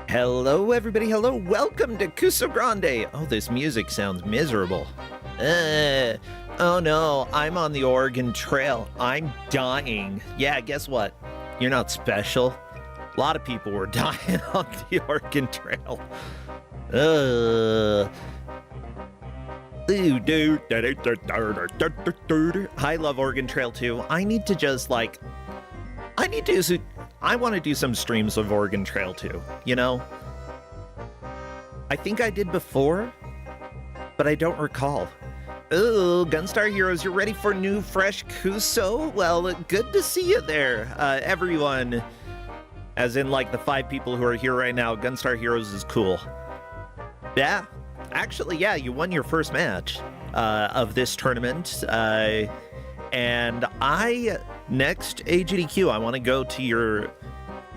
Hello, everybody. Hello. Welcome to Kusogrande. Oh, this music sounds miserable. Oh no, I'm on the Oregon Trail. I'm dying. Yeah, guess what? You're not special. A lot of people were dying on the Oregon Trail. I love Oregon Trail too. I want to do some streams of Oregon Trail too, you know? I think I did before, but I don't recall. Oh, Gunstar Heroes, you're ready for new, fresh Kuso? Well, good to see you there, everyone. As in, like, the 5 people who are here right now, Gunstar Heroes is cool. Yeah, actually, yeah, you won your first match of this tournament. And next AGDQ, I want to go to your,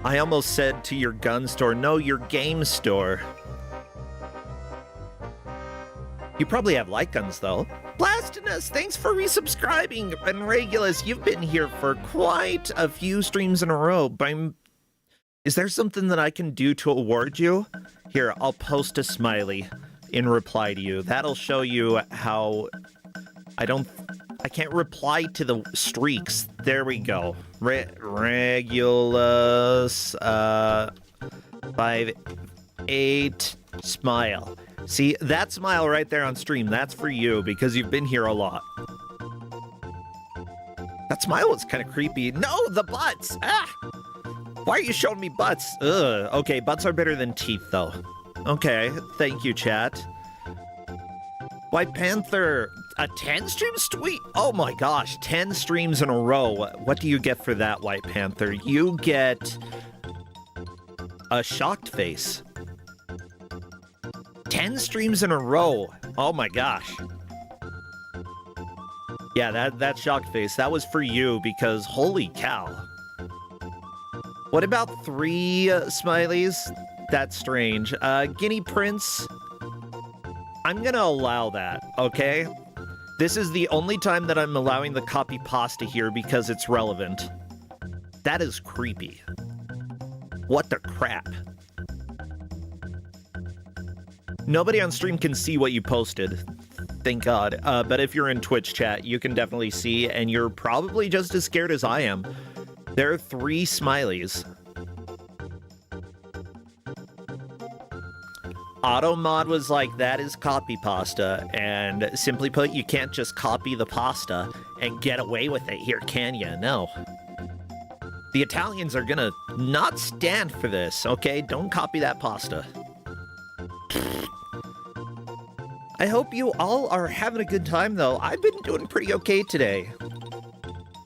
I almost said to your gun store. No, your game store. You probably have light guns, though. Blastinus, thanks for resubscribing. And Regulus, you've been here for quite a few streams in a row. Is there something that I can do to award you? Here, I'll post a smiley in reply to you. That'll show you how I can't reply to the streaks. There we go. Regulus, 5-8, smile. See, that smile right there on stream, that's for you because you've been here a lot. That smile was kind of creepy. No, the butts! Ah! Why are you showing me butts? Ugh. Okay, butts are better than teeth, though. Okay, thank you, chat. White Panther, a 10 stream tweet? Oh my gosh, 10 streams in a row. What do you get for that, White Panther? You get a shocked face. 10 streams in a row. Oh my gosh. Yeah, that shocked face, that was for you because holy cow. What about 3 smileys? That's strange. Guinea Prince, I'm gonna allow that, okay? This is the only time that I'm allowing the copy pasta here because it's relevant. That is creepy. What the crap? Nobody on stream can see what you posted. Thank God. But if you're in Twitch chat, you can definitely see, and you're probably just as scared as I am. There are 3 smileys. Automod was like, that is copy pasta, and simply put, you can't just copy the pasta and get away with it here, can you? No. The Italians are gonna not stand for this, okay? Don't copy that pasta. I hope you all are having a good time, though. I've been doing pretty okay today.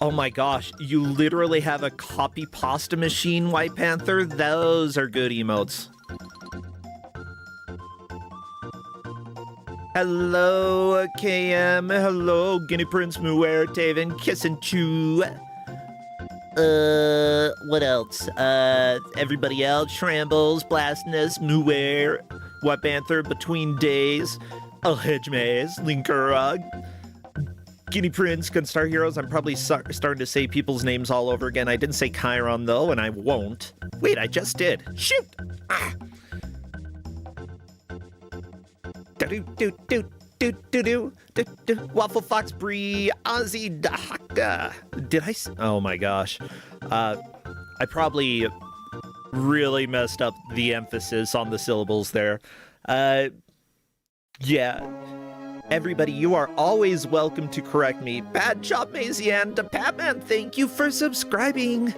Oh my gosh, you literally have a copy pasta machine, White Panther? Those are good emotes. Hello, KM. Hello, Guinea Prince, Muertaven, Kiss and Chew. What else? Everybody else, Shrambles, Blastinus, Muer, White Panther, Between Days, Hedge Maze, Linker, Guinea Prince, Gunstar Heroes. I'm probably starting to say people's names all over again. I didn't say Chiron, though, and I won't. Wait, I just did. Shoot! Ah. Waffle Fox Bree, Ozzy Dahaka. Did I? Oh my gosh. I probably really messed up the emphasis on the syllables there. Yeah. Everybody, you are always welcome to correct me. Bad job, Mazian. To Patman, thank you for subscribing.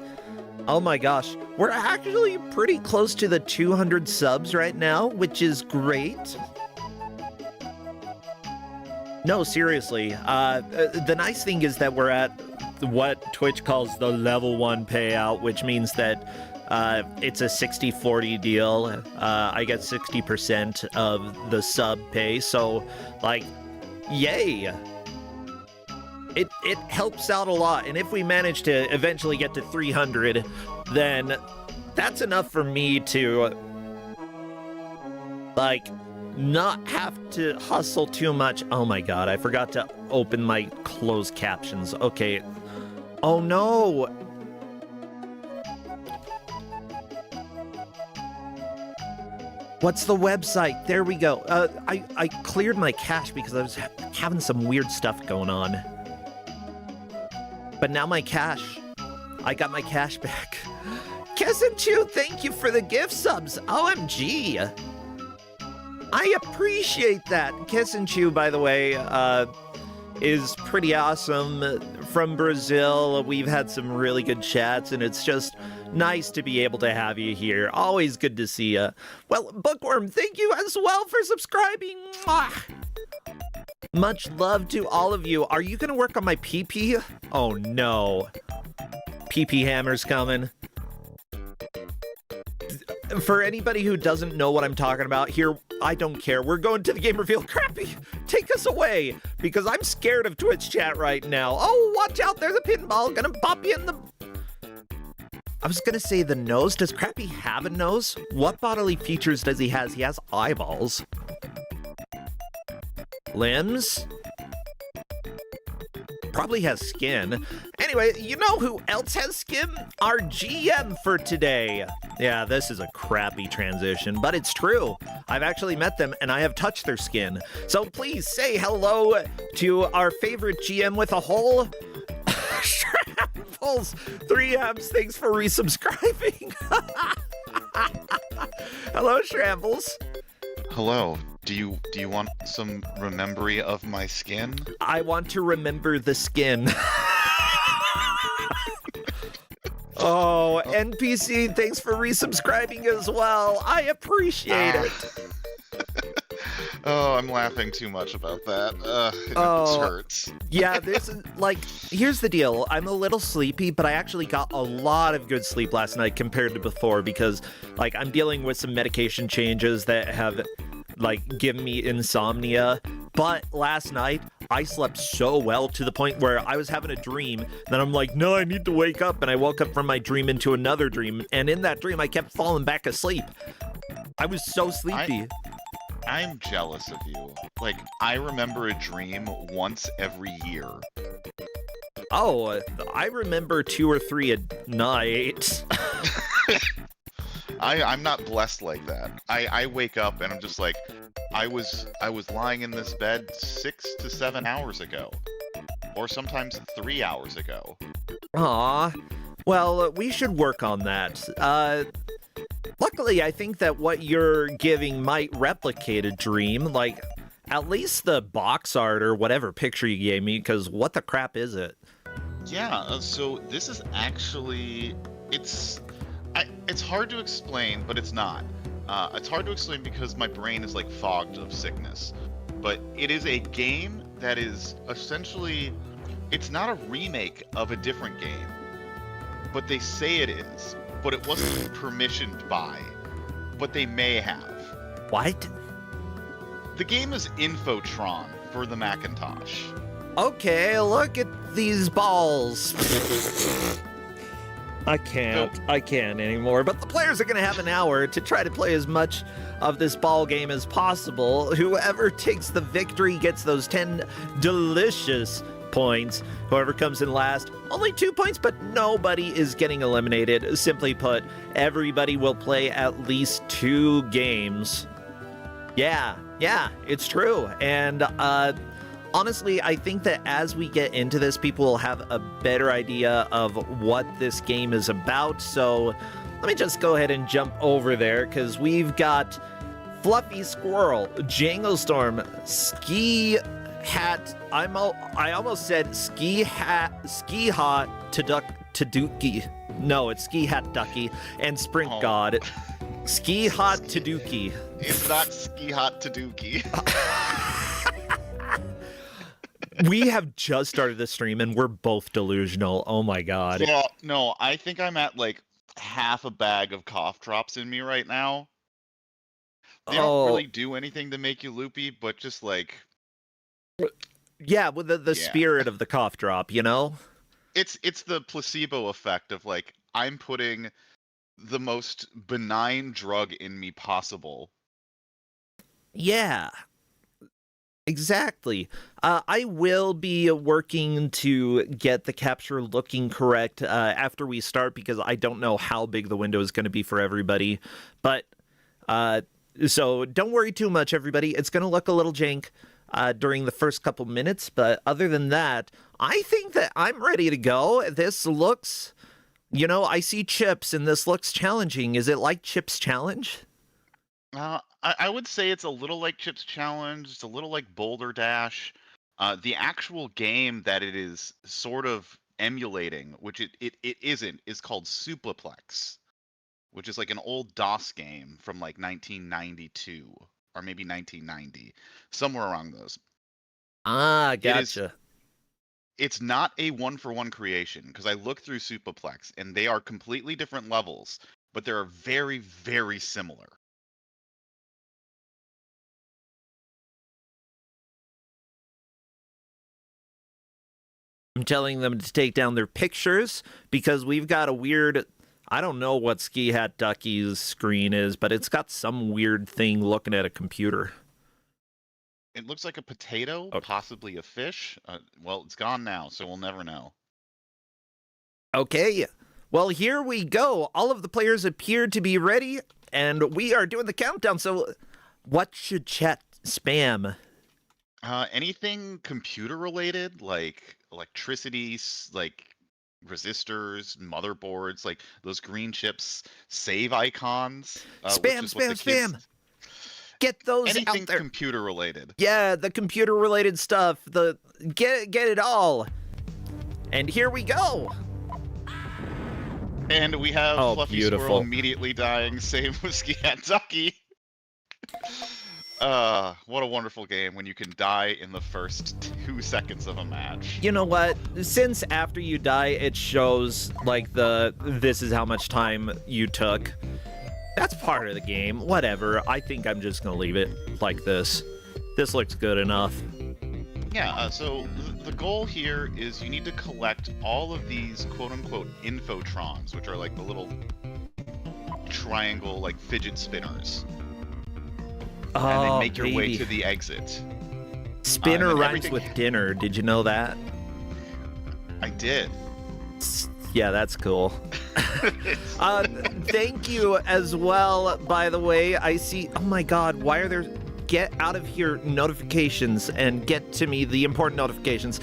Oh my gosh. We're actually pretty close to the 200 subs right now, which is great. No, seriously. The nice thing is that we're at what Twitch calls the level 1 payout, which means that it's a 60-40 deal. I get 60% of the sub pay, so, like, yay! It helps out a lot, and if we manage to eventually get to 300, then that's enough for me to, like, not have to hustle too much. Oh my god, I forgot to open my closed captions. Okay. Oh, no. What's the website? There we go. I cleared my cache because I was having some weird stuff going on. But now my cache, I got my cache back. Kes9rande, thank you for the gift subs. OMG. I appreciate that. Kes9rande, by the way, is pretty awesome from Brazil. We've had some really good chats, and it's just nice to be able to have you here. Always good to see you. Well, Bookworm, thank you as well for subscribing. Mwah! Much love to all of you. Are you going to work on my PP? Oh, no. PP hammer's coming. For anybody who doesn't know what I'm talking about here, I don't care. We're going to the game reveal. Crappy, take us away, because I'm scared of Twitch chat right now. Oh, watch out, there's a pinball gonna pop you in the... I was gonna say the nose. Does Crappy have a nose? What bodily features does he has? He has eyeballs. Limbs? Probably has skin. Anyway, you know who else has skin? Our GM for today. Yeah, this is a crappy transition, but it's true. I've actually met them and I have touched their skin. So please say hello to our favorite GM with a hole. Shambles 3Ms, thanks for resubscribing. Hello, Shambles. Hello. Do you want some remembry of my skin? I want to remember the skin. Oh, NPC, thanks for resubscribing as well. I appreciate it. Oh, I'm laughing too much about that. It hurts. Yeah, this is like, here's the deal. I'm a little sleepy, but I actually got a lot of good sleep last night compared to before because, like, I'm dealing with some medication changes that have, like, given me insomnia. But last night, I slept so well to the point where I was having a dream. Then I'm like, no, I need to wake up. And I woke up from my dream into another dream. And in that dream, I kept falling back asleep. I was so sleepy. I'm jealous of you. Like, I remember a dream once every year. Oh, I remember 2 or 3 a night. I'm not blessed like that. I wake up and I'm just like, I was lying in this bed 6 to 7 hours ago. Or sometimes 3 hours ago. Aw. Well, we should work on that. Luckily, I think that what you're giving might replicate a dream. Like, at least the box art or whatever picture you gave me, because what the crap is it? Yeah, so this is actually... It's hard to explain, but it's not. It's hard to explain because my brain is, like, fogged of sickness. But it is a game that is essentially... It's not a remake of a different game. But they say it is. But it wasn't permissioned by. But they may have. What? The game is Infotron for the Macintosh. Okay, look at these balls. I can't anymore. But the players are going to have an hour to try to play as much of this ball game as possible. Whoever takes the victory gets those 10 delicious points. Whoever comes in last, only 2 points, but nobody is getting eliminated. Simply put, everybody will play at least 2 games. Yeah, it's true. And honestly, I think that as we get into this, people will have a better idea of what this game is about. So let me just go ahead and jump over there, because we've got Fluffy Squirrel, Jangle Storm, Ski Hat. I almost said Ski Hot Taduki. No, it's Ski Hat Ducky and Sprint God. Ski Hot Taduki. It's not Ski Hot Taduki. We have just started the stream and we're both delusional. Oh my god. Yeah, no, I think I'm at like half a bag of cough drops in me right now. They don't really do anything to make you loopy, but just like... Yeah, with the spirit of the cough drop, you know? It's the placebo effect of like, I'm putting the most benign drug in me possible. Yeah. Exactly. I will be working to get the capture looking correct after we start, because I don't know how big the window is going to be for everybody. But So don't worry too much, everybody. It's going to look a little jank during the first couple minutes, but other than that, I think that I'm ready to go. This looks, I see Chips, and this looks challenging. Is it like Chips Challenge? I would say it's a little like Chips Challenge. It's a little like Boulder Dash. The actual game that it is sort of emulating, which it isn't, is called Supaplex, which is like an old DOS game from like 1992 or maybe 1990, somewhere around those. Ah, gotcha. It's not a one-for-one creation, because I looked through Supaplex and they are completely different levels, but they're very, very similar. I'm telling them to take down their pictures because we've got a weird, I don't know what Ski Hat Ducky's screen is, but it's got some weird thing looking at a computer. It looks like a potato, possibly a fish. Well, it's gone now, so we'll never know. Okay, well, here we go. All of the players appear to be ready, and we are doing the countdown. So what should chat spam? Anything computer related, like electricity, like resistors, motherboards, like those green chips, save icons. Spam. Get those anything out there. Computer related. Yeah, the computer related stuff. Get it all. And here we go. And we have Fluffy beautiful. Squirrel immediately dying. Same with Ski Hat Ducky. What a wonderful game when you can die in the first 2 seconds of a match. You know what? Since after you die, it shows like this is how much time you took. That's part of the game. Whatever. I think I'm just gonna leave it like this. This looks good enough. Yeah, so the goal here is you need to collect all of these quote-unquote infotrons, which are like the little triangle, like fidget spinners. Oh, and then make your baby. way to the exit. Spinner rhymes with dinner. Did you know that? I did. Yeah, that's cool. Thank you as well, by the way. I see... Oh my god, why are there... Get out of here notifications and get to me the important notifications.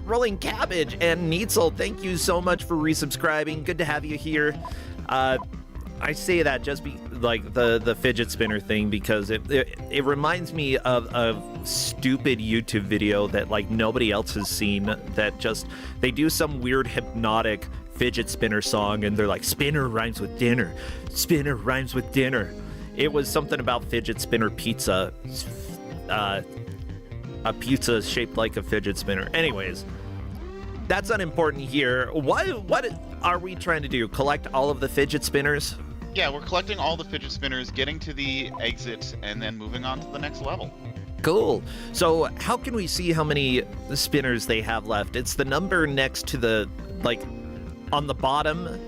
Rolling Cabbage and Neitzel, thank you so much for resubscribing. Good to have you here. I say that just like the fidget spinner thing because it reminds me of a stupid YouTube video that like nobody else has seen, that just they do some weird hypnotic fidget spinner song and they're like, spinner rhymes with dinner, spinner rhymes with dinner. It was something about fidget spinner pizza, a pizza shaped like a fidget spinner. Anyways, that's unimportant here. What are we trying to do? Collect all of the fidget spinners? Yeah, we're collecting all the fidget spinners, getting to the exit, and then moving on to the next level. Cool. So how can we see how many spinners they have left? It's the number next to the, like, on the bottom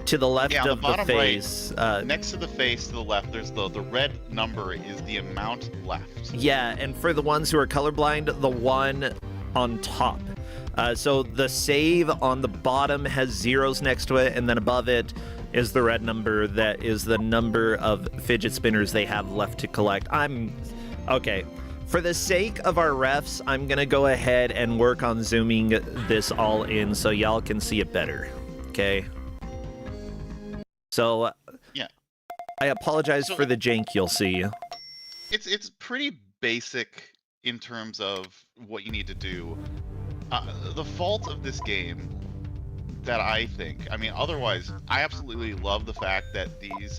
to the left of the face. Right, next to the face to the left, there's the red number is the amount left. Yeah, and for the ones who are colorblind, the one on top. So the save on the bottom has zeros next to it, and then above it is the red number that is the number of fidget spinners they have left to collect. Okay. For the sake of our refs, I'm going to go ahead and work on zooming this all in so y'all can see it better. Okay? So, yeah. I apologize for the jank you'll see. It's pretty basic in terms of what you need to do. The fault of this game that I think, otherwise, I absolutely love the fact that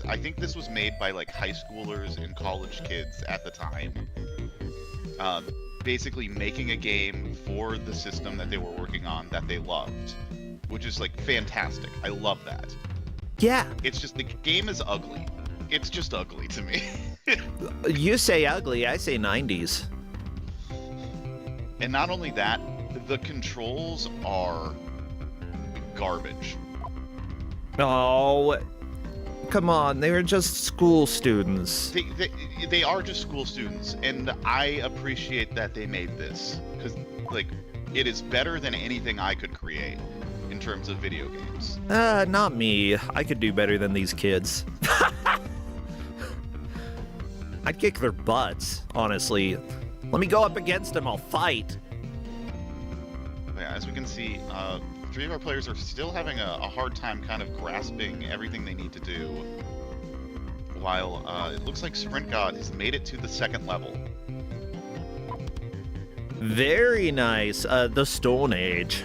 I think this was made by like high schoolers and college kids at the time. Basically making a game for the system that they were working on that they loved, which is like fantastic. I love that. Yeah. It's just the game is ugly. It's just ugly to me. You say ugly, I say 90s. And not only that, the controls are garbage. Oh, come on, they were just school students. They are just school students, and I appreciate that they made this, because like it is better than anything I could create in terms of video games. Not me. I could do better than these kids. I'd kick their butts, honestly. Let me go up against them, I'll fight. Yeah, as we can see, 3 of our players are still having a hard time kind of grasping everything they need to do. While it looks like Sprint God has made it to the 2nd level. Very nice. The Stone Age.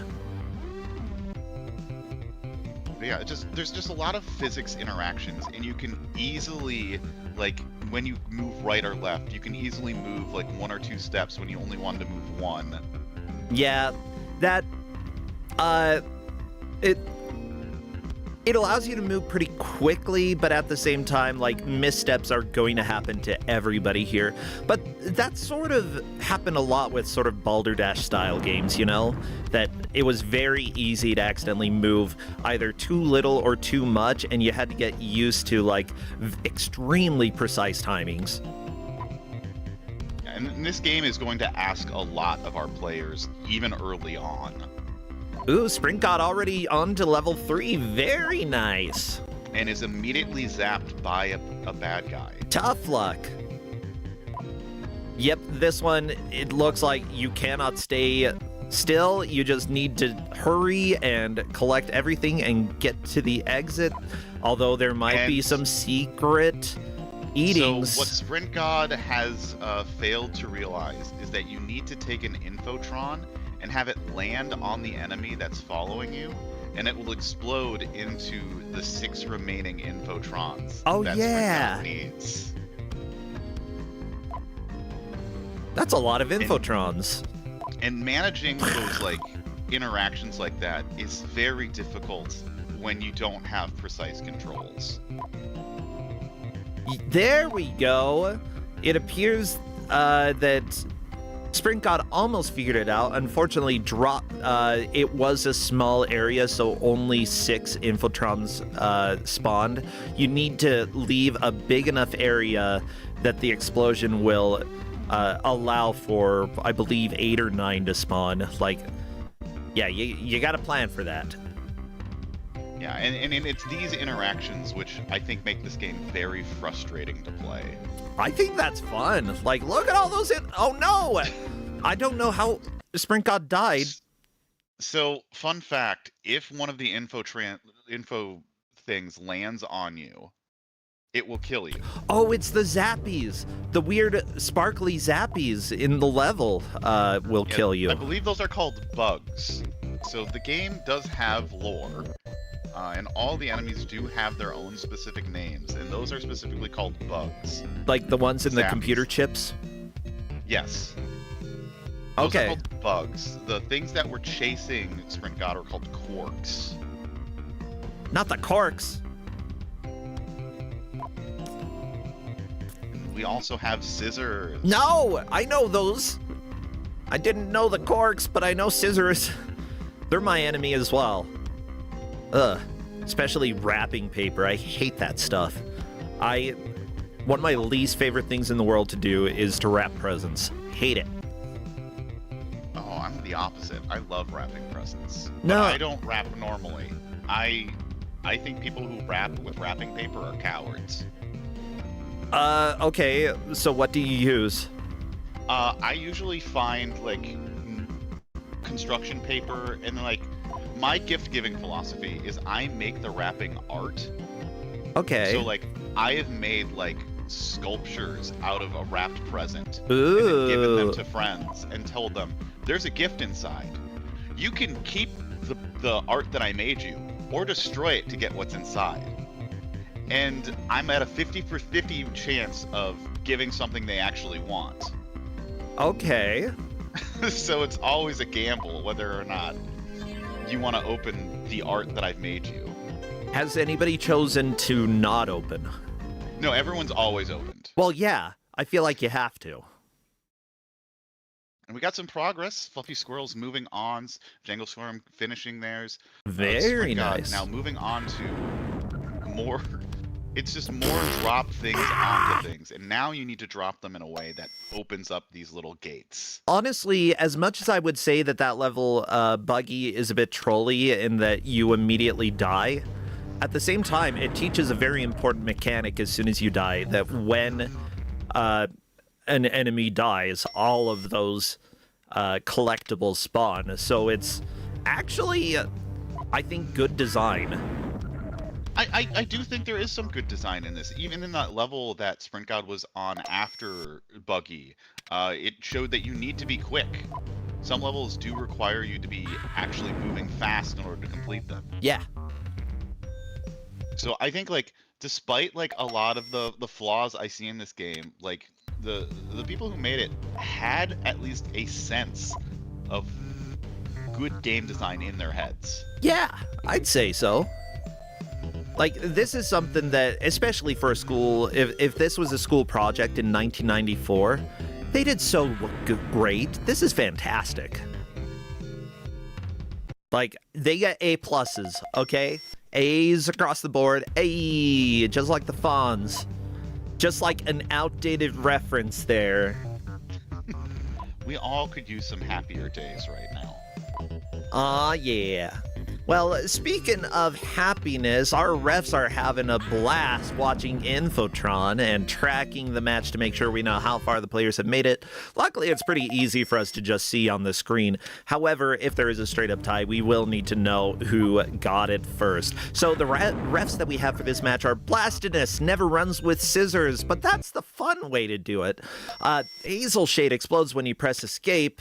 But yeah, there's just a lot of physics interactions, and you can easily, like, when you move right or left, you can easily move like 1 or 2 steps when you only wanted to move 1. Yeah, that it allows you to move pretty quickly, but at the same time, like, missteps are going to happen to everybody here. But that sort of happened a lot with sort of Balderdash style games, you know? That it was very easy to accidentally move either too little or too much, and you had to get used to, like, extremely precise timings. And this game is going to ask a lot of our players, even early on. Ooh, Sprint got already on to level 3. Very nice. And is immediately zapped by a bad guy. Tough luck. Yep, this one, it looks like you cannot stay still. You just need to hurry and collect everything and get to the exit. Although there might be some secret eatings. So what Sprint God has failed to realize is that you need to take an infotron and have it land on the enemy that's following you, and it will explode into the 6 remaining infotrons. Oh, that yeah. Sprint God needs. That's a lot of infotrons. And managing those like interactions like that is very difficult when you don't have precise controls. There we go. It appears that Sprint God almost figured it out. Unfortunately, it was a small area, so only 6 infotrons spawned. You need to leave a big enough area that the explosion will allow for, I believe, 8 or 9 to spawn. Like, yeah, you got a plan for that. Yeah, and it's these interactions which I think make this game very frustrating to play. I think that's fun. Like, look at all those oh no! I don't know how Sprint God died. So, fun fact, if one of the info things lands on you, it will kill you. Oh, it's the zappies. The weird sparkly zappies in the level will kill you. I believe those are called bugs. So the game does have lore. And all the enemies do have their own specific names, and those are specifically called bugs. Like the ones in the Zappies. computer chips? Yes. Those Okay. are called bugs. The things that were chasing Sprint God are called quarks. Not the corks. And we also have scissors. No, I know those. I didn't know the corks, but I know scissors. They're my enemy as well. Ugh. Especially wrapping paper. I hate that stuff. One of my least favorite things in the world to do is to wrap presents. Hate it. Oh, I'm the opposite. I love wrapping presents. No. But I don't wrap normally. I think people who wrap with wrapping paper are cowards. Okay, so what do you use? I usually find, like, construction paper, and, like, my gift-giving philosophy is I make the wrapping art. Okay. So, like, I have made, like, sculptures out of a wrapped present. Ooh. And then given them to friends and told them, there's a gift inside. You can keep the art that I made you, or destroy it to get what's inside. And I'm at a 50-50 chance of giving something they actually want. Okay. So it's always a gamble whether or not you want to open the art that I've made you. Has anybody chosen to not open? No, everyone's always opened. Well, yeah. I feel like you have to. And we got some progress. Fluffy Squirrel's moving on. Jangle Swarm finishing theirs. Very Sprint God nice. now moving on to more. It's just more drop things onto things. And now you need to drop them in a way that opens up these little gates. Honestly, as much as I would say that that level buggy is a bit trolly in that you immediately die, at the same time, it teaches a very important mechanic as soon as you die, that when an enemy dies, all of those collectibles spawn. So it's actually, I think, good design. I do think there is some good design in this. Even in that level that Sprint God was on after Buggy, it showed that you need to be quick. Some levels do require you to be actually moving fast in order to complete them. Yeah. So I think, like, despite like a lot of the flaws I see in this game, like the people who made it had at least a sense of good game design in their heads. Yeah, I'd say so. Like, this is something that, especially for a school, if this was a school project in 1994, they did so great. This is fantastic. Like, they get A pluses, okay? A's across the board. A, just like the Fonz. Just like an outdated reference there. We all could use some happier days right now. Yeah. Well, speaking of happiness, our refs are having a blast watching Infotron and tracking the match to make sure we know how far the players have made it. Luckily, it's pretty easy for us to just see on the screen. However, if there is a straight-up tie, we will need to know who got it first. So the refs that we have for this match are Blastiness, never runs with scissors, but that's the fun way to do it. Hazel Shade explodes when you press escape.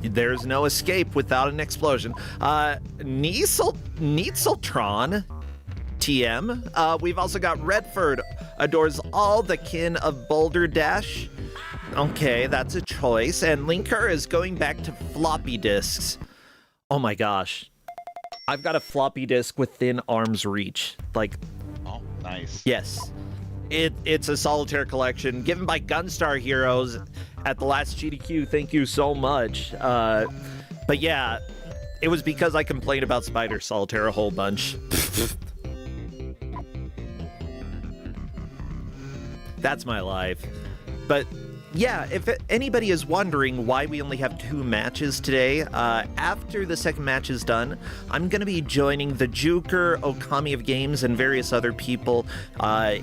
There's no escape without an explosion. Needseltron, TM. We've also got Redford, adores all the kin of Boulder Dash. Okay, that's a choice. And Linker is going back to floppy disks. Oh my gosh. I've got a floppy disk within arm's reach. Like, oh, nice. Yes. It's a solitaire collection given by Gunstar Heroes at the last GDQ. Thank you so much. But yeah, it was because I complained about Spider Solitaire a whole bunch. That's my life. But yeah, if anybody is wondering why we only have 2 matches today, after the second match is done, I'm going to be joining the Juker, Okami of Games, and various other people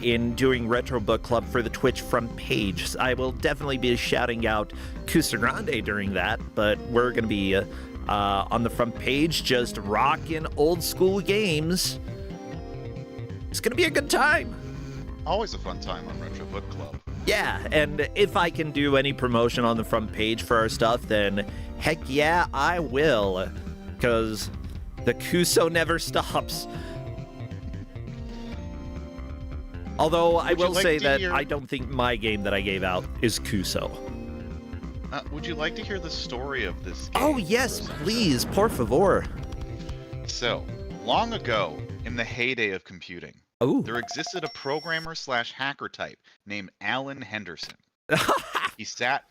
in doing Retro Book Club for the Twitch front page. I will definitely be shouting out Kusogrande during that, but we're going to be on the front page just rocking old school games. It's going to be a good time. Always a fun time on Retro Book Club. Yeah, and if I can do any promotion on the front page for our stuff, then heck yeah, I will. Because the Kuso never stops. Although I will say that I don't think my game that I gave out is Kuso. Would you like to hear the story of this game? Oh yes, please, por favor. So, long ago, in the heyday of computing, ooh, there existed a programmer/hacker type named Alan Henderson. He sat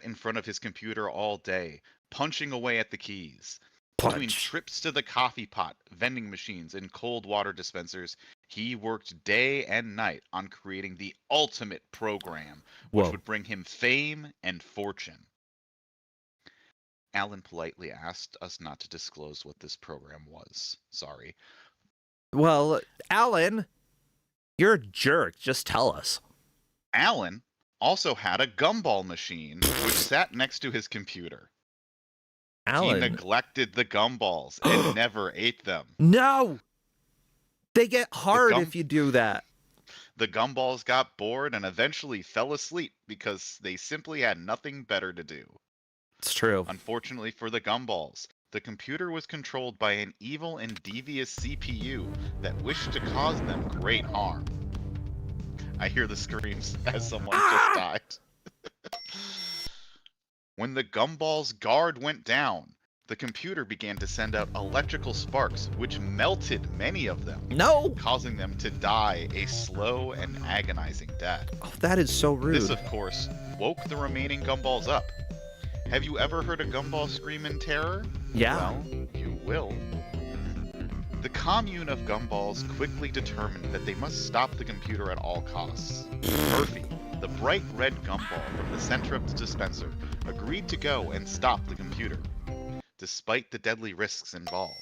in front of his computer all day, punching away at the keys. Between trips to the coffee pot, vending machines, and cold water dispensers, he worked day and night on creating the ultimate program, which would bring him fame and fortune. Alan politely asked us not to disclose what this program was. Sorry. Well, Alan, you're a jerk. Just tell us. Alan also had a gumball machine, which sat next to his computer. Alan. He neglected the gumballs and never ate them. No! They get hard if you do that. The gumballs got bored and eventually fell asleep because they simply had nothing better to do. It's true. Unfortunately for the gumballs, the computer was controlled by an evil and devious CPU that wished to cause them great harm. I hear the screams as someone just died. When the gumball's guard went down, the computer began to send out electrical sparks, which melted many of them. No! Causing them to die a slow and agonizing death. Oh, that is so rude. This, of course, woke the remaining gumballs up. Have you ever heard a gumball scream in terror? Yeah. Well, you will. The commune of gumballs quickly determined that they must stop the computer at all costs. Murphy, the bright red gumball from the center of the dispenser, agreed to go and stop the computer. Despite the deadly risks involved,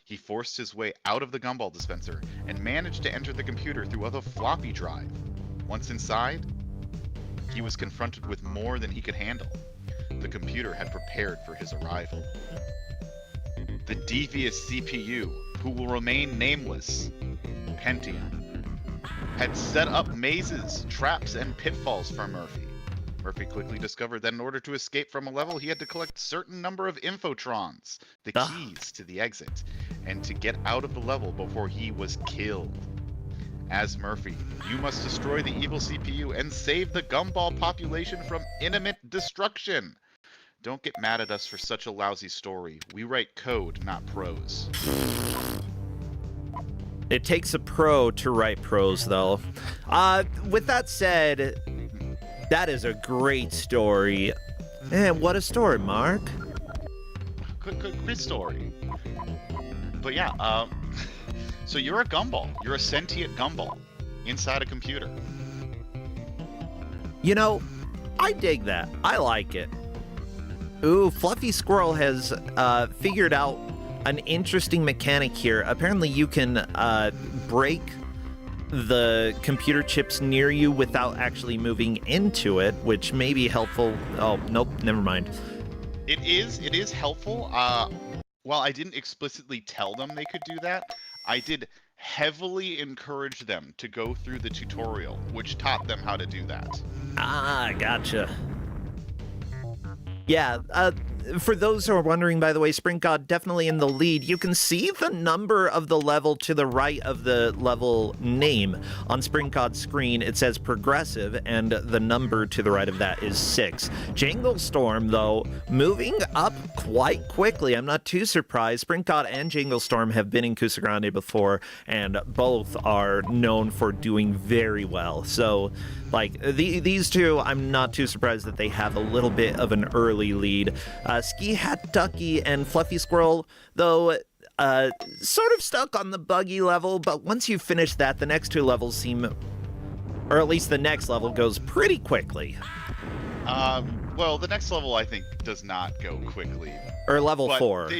he forced his way out of the gumball dispenser and managed to enter the computer through a floppy drive. Once inside, he was confronted with more than he could handle. The computer had prepared for his arrival. The devious CPU, who will remain nameless, Pentium, had set up mazes, traps, and pitfalls for Murphy. Murphy quickly discovered that in order to escape from a level, he had to collect a certain number of infotrons, the keys to the exit, and to get out of the level before he was killed. As Murphy, you must destroy the evil CPU and save the gumball population from imminent destruction. Don't get mad at us for such a lousy story. We write code, not prose. It takes a pro to write prose, though. With that said, that is a great story. Man, what a story, Mark. Good story. But yeah, so you're a gumball. You're a sentient gumball inside a computer. You know, I dig that. I like it. Ooh, Fluffy Squirrel has figured out an interesting mechanic here. Apparently you can break the computer chips near you without actually moving into it, which may be helpful. Oh, nope, never mind. It is helpful. While I didn't explicitly tell them they could do that, I did heavily encourage them to go through the tutorial, which taught them how to do that. Ah, gotcha. Yeah, for those who are wondering, by the way, Sprint God definitely in the lead. You can see the number of the level to the right of the level name. On Sprint God's screen, it says progressive, and the number to the right of that is 6. Jangle Storm, though, moving up quite quickly. I'm not too surprised. Sprint God and Jangle Storm have been in Kusogrande before, and both are known for doing very well. So, like, these two, I'm not too surprised that they have a little bit of an early lead. Ski Hat Ducky and Fluffy Squirrel, though, sort of stuck on the buggy level, but once you finish that, the next two levels seem, or at least the next level goes pretty quickly. Well, the next level, I think, does not go quickly. Or level 4.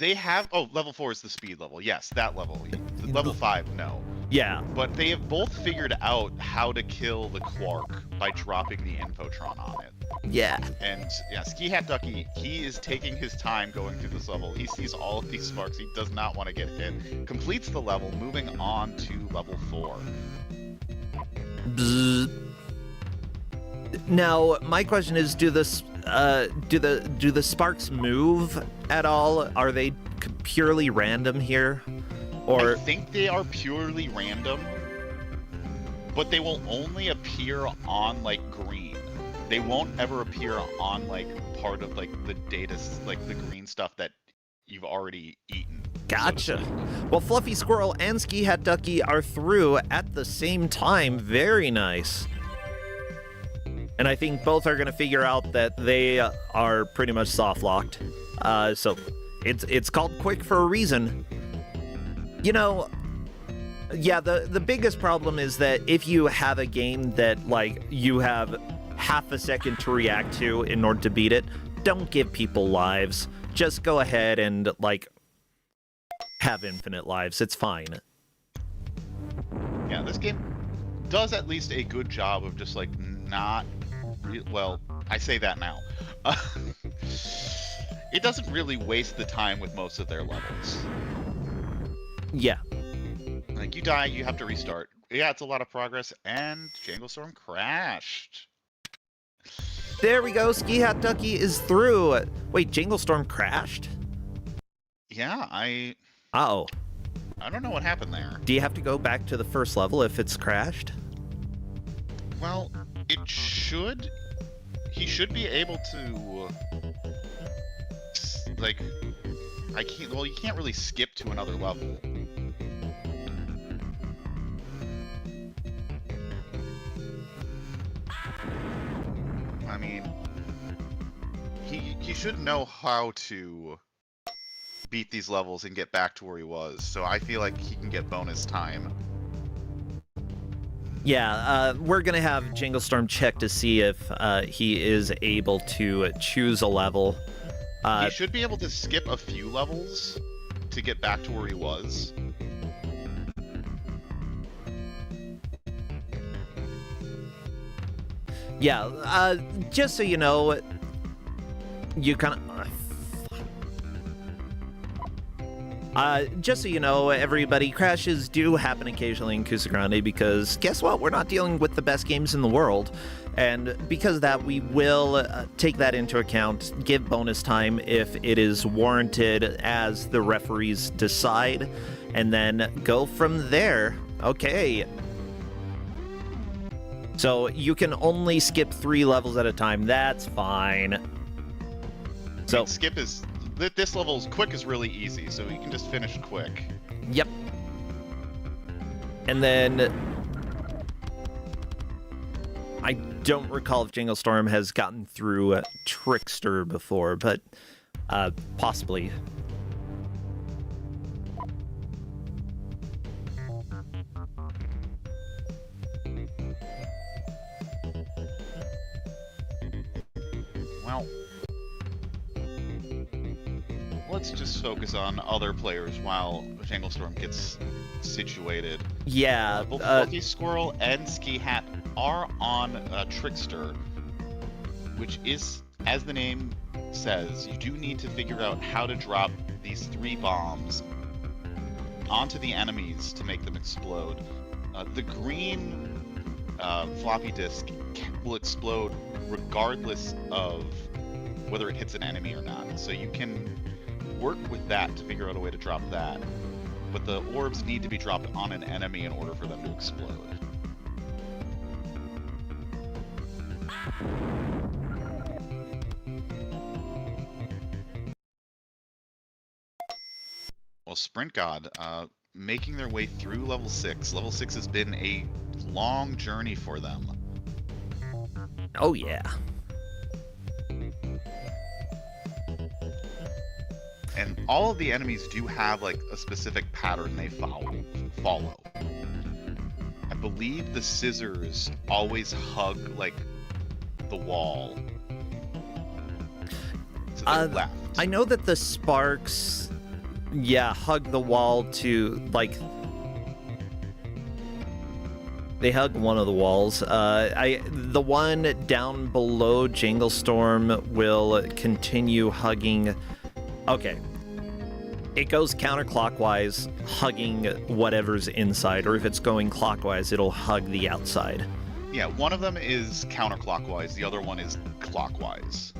They have... Oh, level 4 is the speed level. Yes, that level. Level 5, no. Yeah. But they have both figured out how to kill the Quark by dropping the Infotron on it. Yeah. And, yeah, Ski Hat Ducky, he is taking his time going through this level. He sees all of these sparks. He does not want to get hit. Completes the level, moving on to level 4. Bzz. Now, my question is, do the sparks move at all? Are they purely random here? Or I think they are purely random, but they will only appear on, like, green. They won't ever appear on, like, part of, like, the data, like, the green stuff that you've already eaten. Gotcha. Well, Fluffy Squirrel and Ski Hat Ducky are through at the same time. Very nice. And I think both are going to figure out that they are pretty much soft-locked. So it's called quick for a reason. You know, yeah, the biggest problem is that if you have a game that, like, you have half a second to react to in order to beat it, don't give people lives. Just go ahead and, like, have infinite lives. It's fine. Yeah, this game does at least a good job of just, like, not... Well, I say that now. It doesn't really waste the time with most of their levels. Yeah. Like, you die, you have to restart. Yeah, it's a lot of progress, and Jangle Storm crashed. There we go. Ski Hat Ducky is through. Wait, Jangle Storm crashed? Yeah, Uh-oh. I don't know what happened there. Do you have to go back to the first level if it's crashed? Well, it should... He should be able to... Like... Well, you can't really skip to another level. I mean... He should know how to beat these levels and get back to where he was, so I feel like he can get bonus time. Yeah, we're going to have Jangle Storm check to see if he is able to choose a level. He should be able to skip a few levels to get back to where he was. Yeah, just so you know, you kind of... just so you know, everybody, crashes do happen occasionally in Kusogrande because guess what? We're not dealing with the best games in the world. And because of that, we will take that into account, give bonus time if it is warranted as the referees decide, and then go from there. Okay. So you can only skip 3 levels at a time. That's fine. So skip is... This level's quick is really easy, so you can just finish quick. Yep. And then... I don't recall if Jingle Storm has gotten through Trickster before, but possibly. Well, let's just focus on other players while Jingle Storm gets situated. Yeah. Both Fluffy Squirrel and Ski Hat are on Trickster, which is, as the name says, you do need to figure out how to drop these 3 bombs onto the enemies to make them explode. The green floppy disk will explode regardless of whether it hits an enemy or not, so you can work with that to figure out a way to drop that, but the orbs need to be dropped on an enemy in order for them to explode. Well, Sprint God, making their way through level 6. Level 6 has been a long journey for them. Oh, yeah. And all of the enemies do have, like, a specific pattern they follow. I believe the scissors always hug, like, the wall. To their left. I know that the sparks, yeah, hug the wall to, like... They hug one of the walls. The one down below Jingle Storm will continue hugging... Okay. It goes counterclockwise, hugging whatever's inside, or if it's going clockwise, it'll hug the outside. Yeah, one of them is counterclockwise, the other one is clockwise.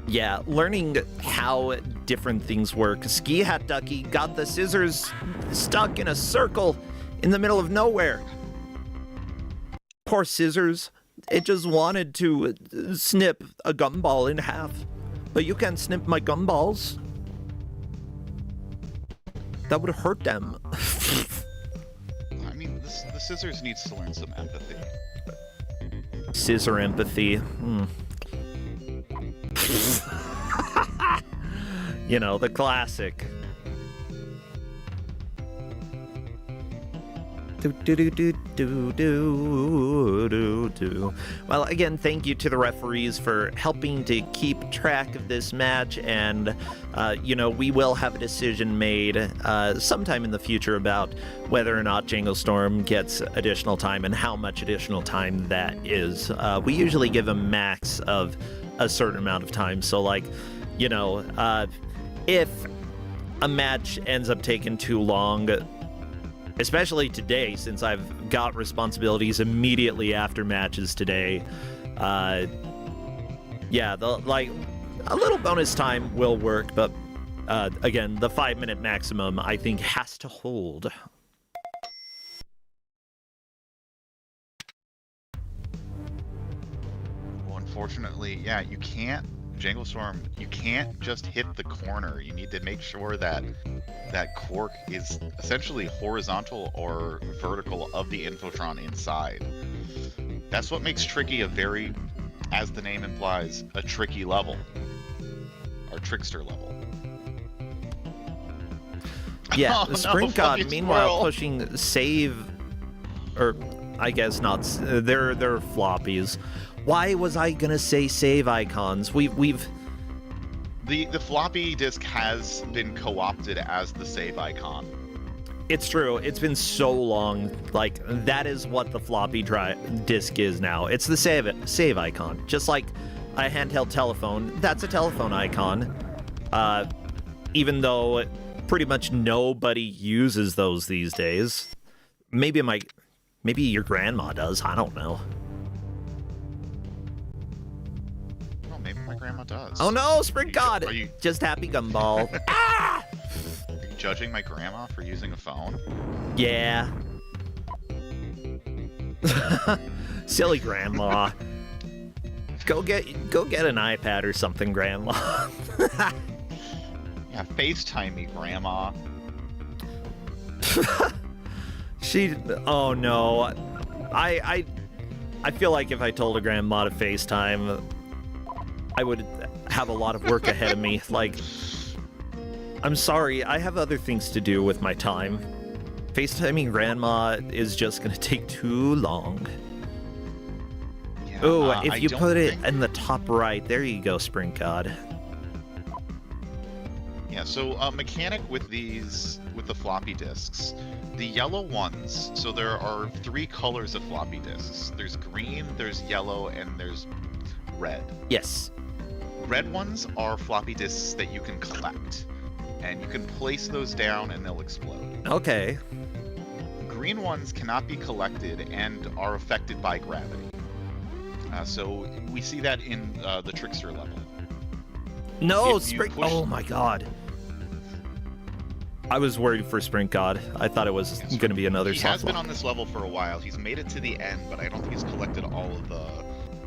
Yeah, learning how different things work. Ski Hat Ducky got the scissors stuck in a circle in the middle of nowhere. Poor scissors. It just wanted to snip a gumball in half. But you can't snip my gumballs. That would hurt them. I mean, the scissors needs to learn some empathy. Scissor empathy. You know, the classic. Well, again, thank you to the referees for helping to keep track of this match, and we will have a decision made sometime in the future about whether or not Jingle Storm gets additional time and how much additional time that is. We usually give a max of a certain amount of time, so like, if a match ends up taking too long, especially today, since I've got responsibilities immediately after matches today, a little bonus time will work, but again, the 5-minute maximum, I think, has to hold. Well, unfortunately, yeah, you can't, Jingle Storm, you can't just hit the corner. You need to make sure that that cork is essentially horizontal or vertical of the Infotron inside. That's what makes Tricky a very, as the name implies, a tricky level. Or trickster level. Yeah, oh, the Sprint no, God, meanwhile, squirrel. pushing save, or I guess not, they're floppies. Why was I gonna say save icons? We've... The floppy disk has been co-opted as the save icon. It's true. It's been so long. Like, that is what the floppy drive disk is now. It's the save icon. Just like a handheld telephone, that's a telephone icon. Even though pretty much nobody uses those these days. Maybe your grandma does. I don't know. Oh, maybe my grandma does. Oh no, Spring God! Are you Just happy gumball. Ah! judging my grandma for using a phone? Yeah. Silly grandma. Go get an iPad or something, grandma. Yeah, FaceTime me, grandma. Oh no. I feel like if I told a grandma to FaceTime, I would have a lot of work ahead of me. Like, I'm sorry, I have other things to do with my time. FaceTiming grandma is just gonna take too long. Yeah, Oh, if you put it in the top right, there you go, Spring God. Yeah, so mechanic with the floppy disks. The yellow ones, so there are 3 colors of floppy disks. There's green, there's yellow, and there's red. Yes. Red ones are floppy disks that you can collect. And you can place those down and they'll explode. Okay. Green ones cannot be collected and are affected by gravity. So we see that in the Trickster level. No, Spring... Oh my god. I was worried for Spring God. I thought it was going to be another soft He has been lock. on this level for a while. He's made it to the end, but I don't think he's collected all of the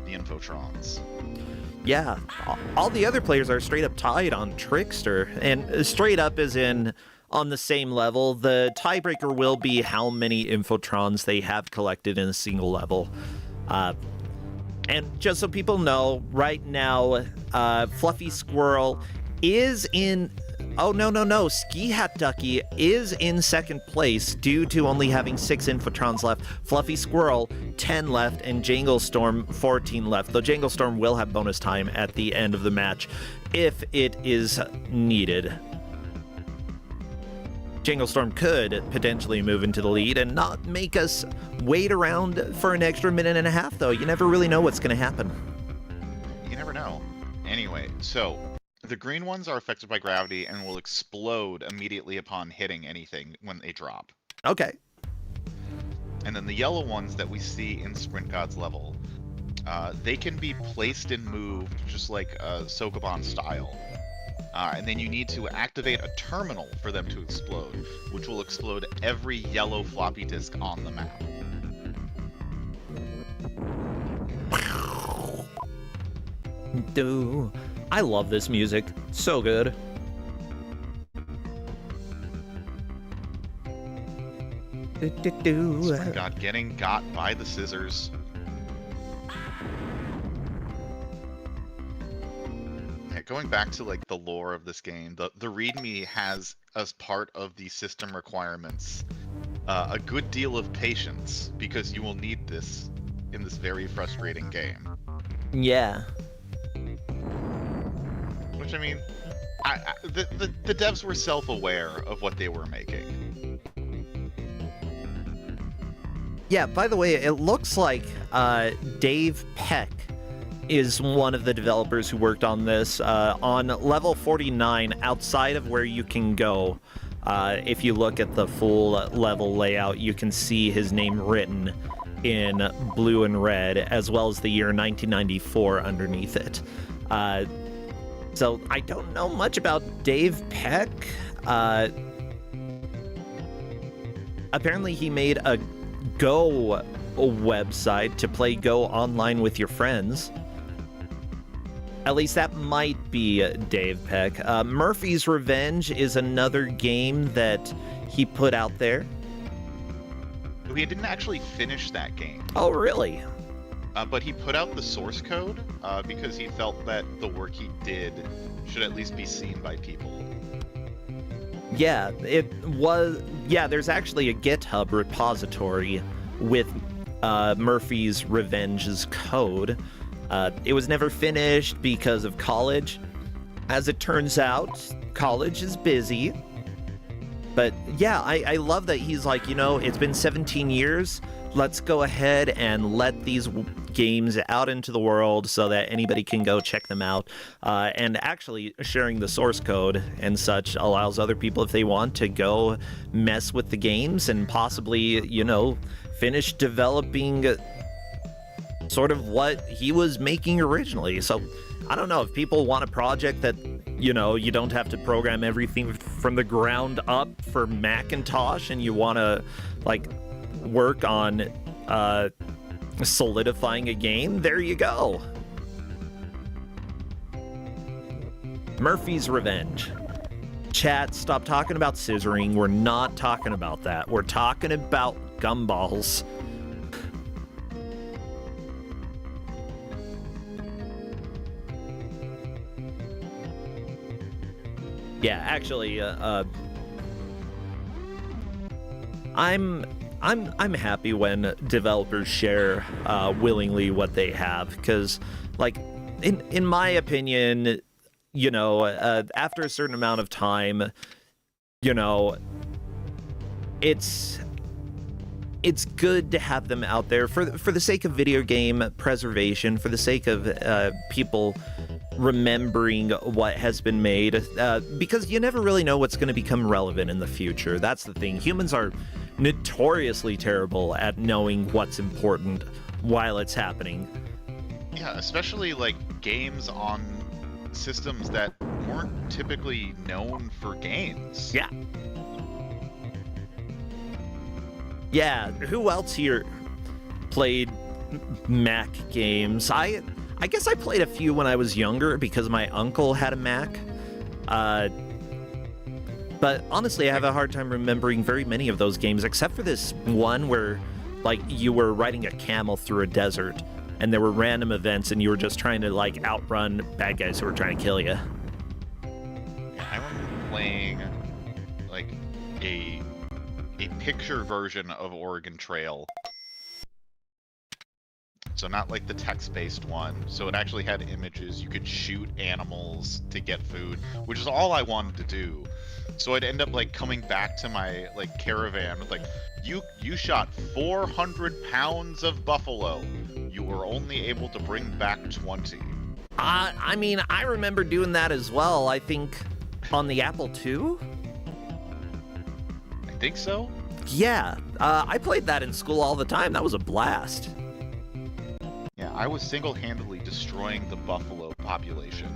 Infotrons. Yeah, all the other players are straight up tied on Trickster, and straight up as in on the same level. The tiebreaker will be how many Infotrons they have collected in a single level. And just so people know, right now, Fluffy Squirrel is in... Oh, no. Ski Hat Ducky is in second place due to only having 6 Infotrons left. Fluffy Squirrel, 10 left, and Jangle Storm, 14 left. Though Jangle Storm will have bonus time at the end of the match if it is needed. Jangle Storm could potentially move into the lead and not make us wait around for an extra minute and a half, though. You never really know what's going to happen. You never know. Anyway, so... the green ones are affected by gravity and will explode immediately upon hitting anything when they drop. Okay. And then the yellow ones that we see in Sprint God's level, they can be placed and moved just like Sokoban style. And then you need to activate a terminal for them to explode, which will explode every yellow floppy disk on the map. Dude, I love this music. So good. Sprint God getting got by the scissors. Yeah, going back to like the lore of this game, the README has as part of the system requirements a good deal of patience because you will need this in this very frustrating game. Yeah. Which I mean, the devs were self-aware of what they were making. Yeah, by the way, it looks like Dave Peck is one of the developers who worked on this. On level 49, outside of where you can go, if you look at the full level layout, you can see his name written in blue and red, as well as the year 1994 underneath it. So I don't know much about Dave Peck. Apparently he made a Go website to play Go online with your friends. At least that might be Dave Peck. Murphy's Revenge is another game that he put out there. He didn't actually finish that game. Oh, really? But he put out the source code because he felt that the work he did should at least be seen by people. Yeah, it was... Yeah, there's actually a GitHub repository with Murphy's Revenge's code. It was never finished because of college. As it turns out, college is busy. But yeah, I love that he's like, you know, it's been 17 years. Let's go ahead and let these games out into the world so that anybody can go check them out. And actually sharing the source code and such allows other people, if they want, to go mess with the games and possibly, you know, finish developing sort of what he was making originally. So I don't know, if people want a project that, you know, you don't have to program everything from the ground up for Macintosh, and you want to like work on solidifying a game, there you go. Murphy's Revenge. Chat, stop talking about scissoring. We're not talking about that. We're talking about gumballs. Yeah, actually, I'm happy when developers share willingly what they have, because, like, in my opinion, you know, after a certain amount of time, you know, it's good to have them out there for the sake of video game preservation, for the sake of people remembering what has been made, because you never really know what's going to become relevant in the future. That's the thing. Humans are notoriously terrible at knowing what's important while it's happening. Yeah, especially like games on systems that weren't typically known for games. Yeah. Yeah, who else here played Mac games? I guess I played a few when I was younger because my uncle had a Mac. But honestly, I have a hard time remembering very many of those games, except for this one where, like, you were riding a camel through a desert, and there were random events, and you were just trying to, like, outrun bad guys who were trying to kill you. Yeah, I remember playing, like, a picture version of Oregon Trail. So not like the text-based one. So it actually had images. You could shoot animals to get food, which is all I wanted to do. So I'd end up like coming back to my like caravan with like, you shot 400 pounds of buffalo. You were only able to bring back 20. I mean, I remember doing that as well. I think on the Apple II. I think so. Yeah, I played that in school all the time. That was a blast. Yeah, I was single-handedly destroying the buffalo population.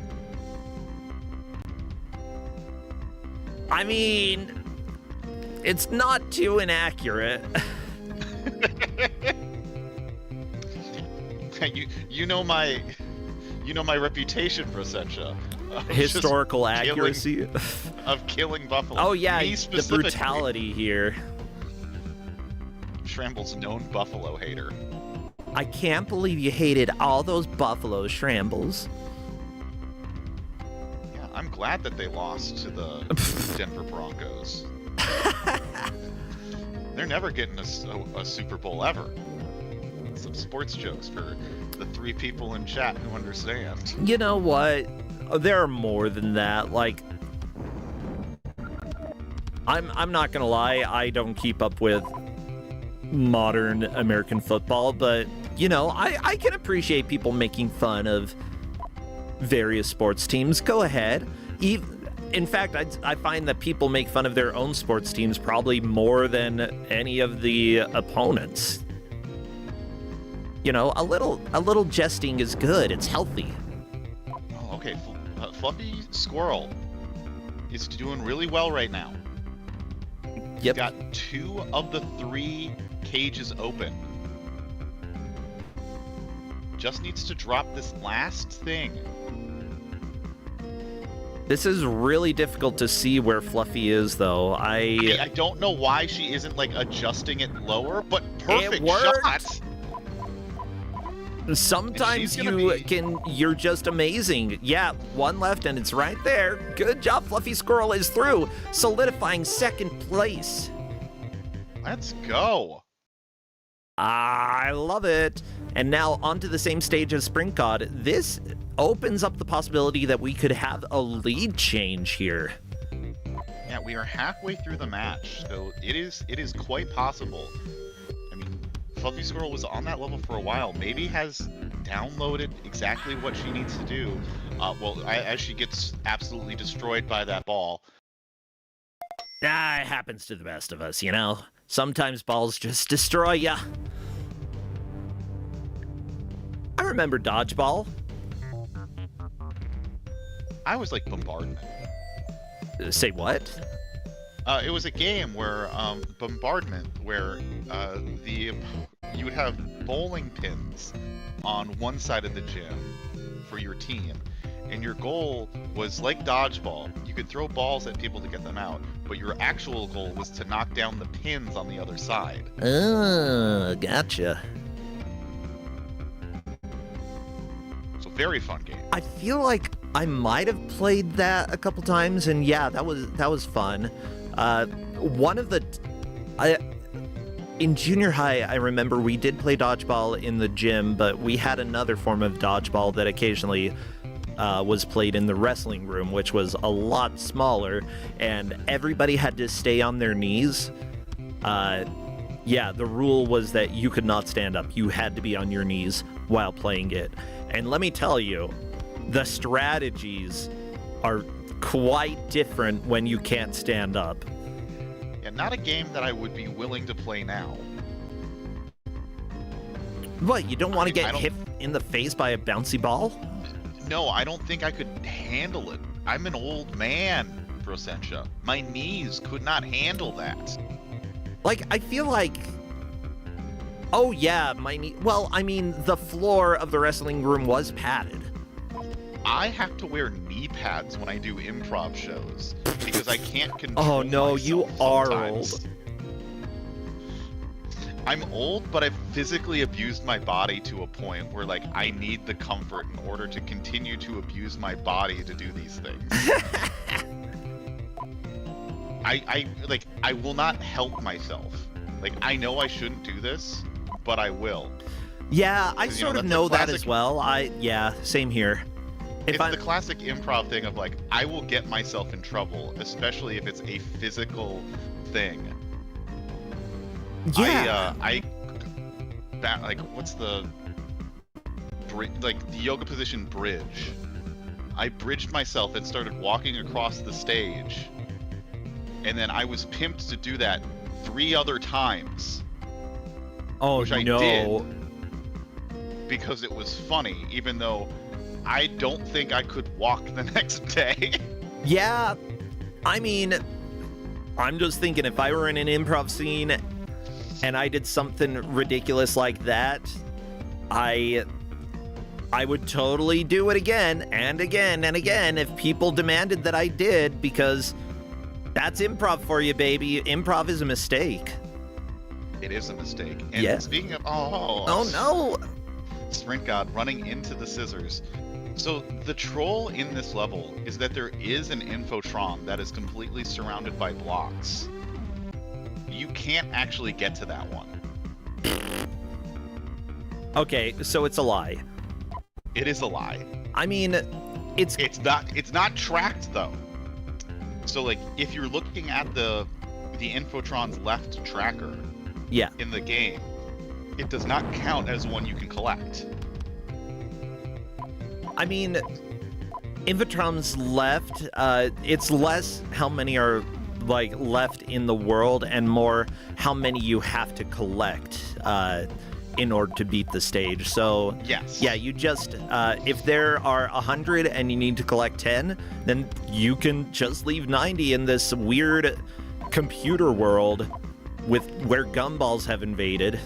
I mean, it's not too inaccurate. you know my reputation, Brossentia. Historical accuracy of killing buffalo. Oh yeah, the brutality here. Shramble's known buffalo hater. I can't believe you hated all those buffaloes, Shrambles. Yeah, I'm glad that they lost to the Denver Broncos. They're never getting a Super Bowl ever. Some sports jokes for the 3 people in chat who understand. You know what? There are more than that. Like, I'm not gonna lie, I don't keep up with modern American football, but you know, I can appreciate people making fun of various sports teams. Go ahead. In fact, I find that people make fun of their own sports teams probably more than any of the opponents. You know, a little jesting is good. It's healthy. Oh, okay. Fluffy Squirrel is doing really well right now. Yep. He's got 2 of the 3 cages open. Just needs to drop this last thing. This is really difficult to see where Fluffy is, though. I don't know why she isn't like adjusting it lower, but perfect it worked. shot. Sometimes you're just amazing. Yeah, 1 left and it's right there. Good job, Fluffy Squirrel is through, solidifying 2nd place. Let's go. I love it. And now onto the same stage as Spring Cod. This opens up the possibility that we could have a lead change here. Yeah, we are halfway through the match, so it is quite possible. I mean, Fluffy Squirrel was on that level for a while. Maybe has downloaded exactly what she needs to do. As she gets absolutely destroyed by that ball. Ah, it happens to the best of us, you know? Sometimes balls just destroy ya. I remember dodgeball. I was like Bombardment. Say what? It was a game where Bombardment, where you would have bowling pins on one side of the gym for your team, and your goal was like dodgeball. You could throw balls at people to get them out, but your actual goal was to knock down the pins on the other side. Oh, gotcha. So very fun game. I feel like I might have played that a couple times, and yeah, that was fun. In junior high, I remember we did play dodgeball in the gym, but we had another form of dodgeball that occasionally was played in the wrestling room, which was a lot smaller, and everybody had to stay on their knees. Yeah, the rule was that you could not stand up. You had to be on your knees while playing it. And let me tell you, the strategies are quite different when you can't stand up. Yeah, not a game that I would be willing to play now. What, you don't want to get hit in the face by a bouncy ball? No, I don't think I could handle it. I'm an old man, Prosentia. My knees could not handle that. Like, I feel like... Oh, yeah, my knee... Well, I mean, the floor of the wrestling room was padded. I have to wear knee pads when I do improv shows because I can't control Oh, no, you are old. I'm old, but I've physically abused my body to a point where, like, I need the comfort in order to continue to abuse my body to do these things. I will not help myself. Like, I know I shouldn't do this, but I will. Yeah, I sort of know that as well. Yeah, same here. It's the classic improv thing of, like, I will get myself in trouble, especially if it's a physical thing. Yeah. What's the yoga position bridge? I bridged myself and started walking across the stage, and then I was pimped to do that 3 other times. Oh, which I no. did because it was funny, even though I don't think I could walk the next day. Yeah, I mean, I'm just thinking if I were in an improv scene and I did something ridiculous like that, I would totally do it again and again and again if people demanded that I did, because that's improv for you, baby. Improv is a mistake. It is a mistake. And yeah. Speaking of... Oh, no! Sprint God running into the scissors. So the troll in this level is that there is an Infotron that is completely surrounded by blocks. You can't actually get to that one. Okay, so it's a lie. It is a lie. I mean, it's not tracked though. So like if you're looking at the Infotron's left tracker in the game, it does not count as one you can collect. I mean, Infotron's left, it's less how many are, like, left in the world and more how many you have to collect in order to beat the stage. So, yes. Yeah, you just, if there are 100 and you need to collect 10, then you can just leave 90 in this weird computer world where gumballs have invaded.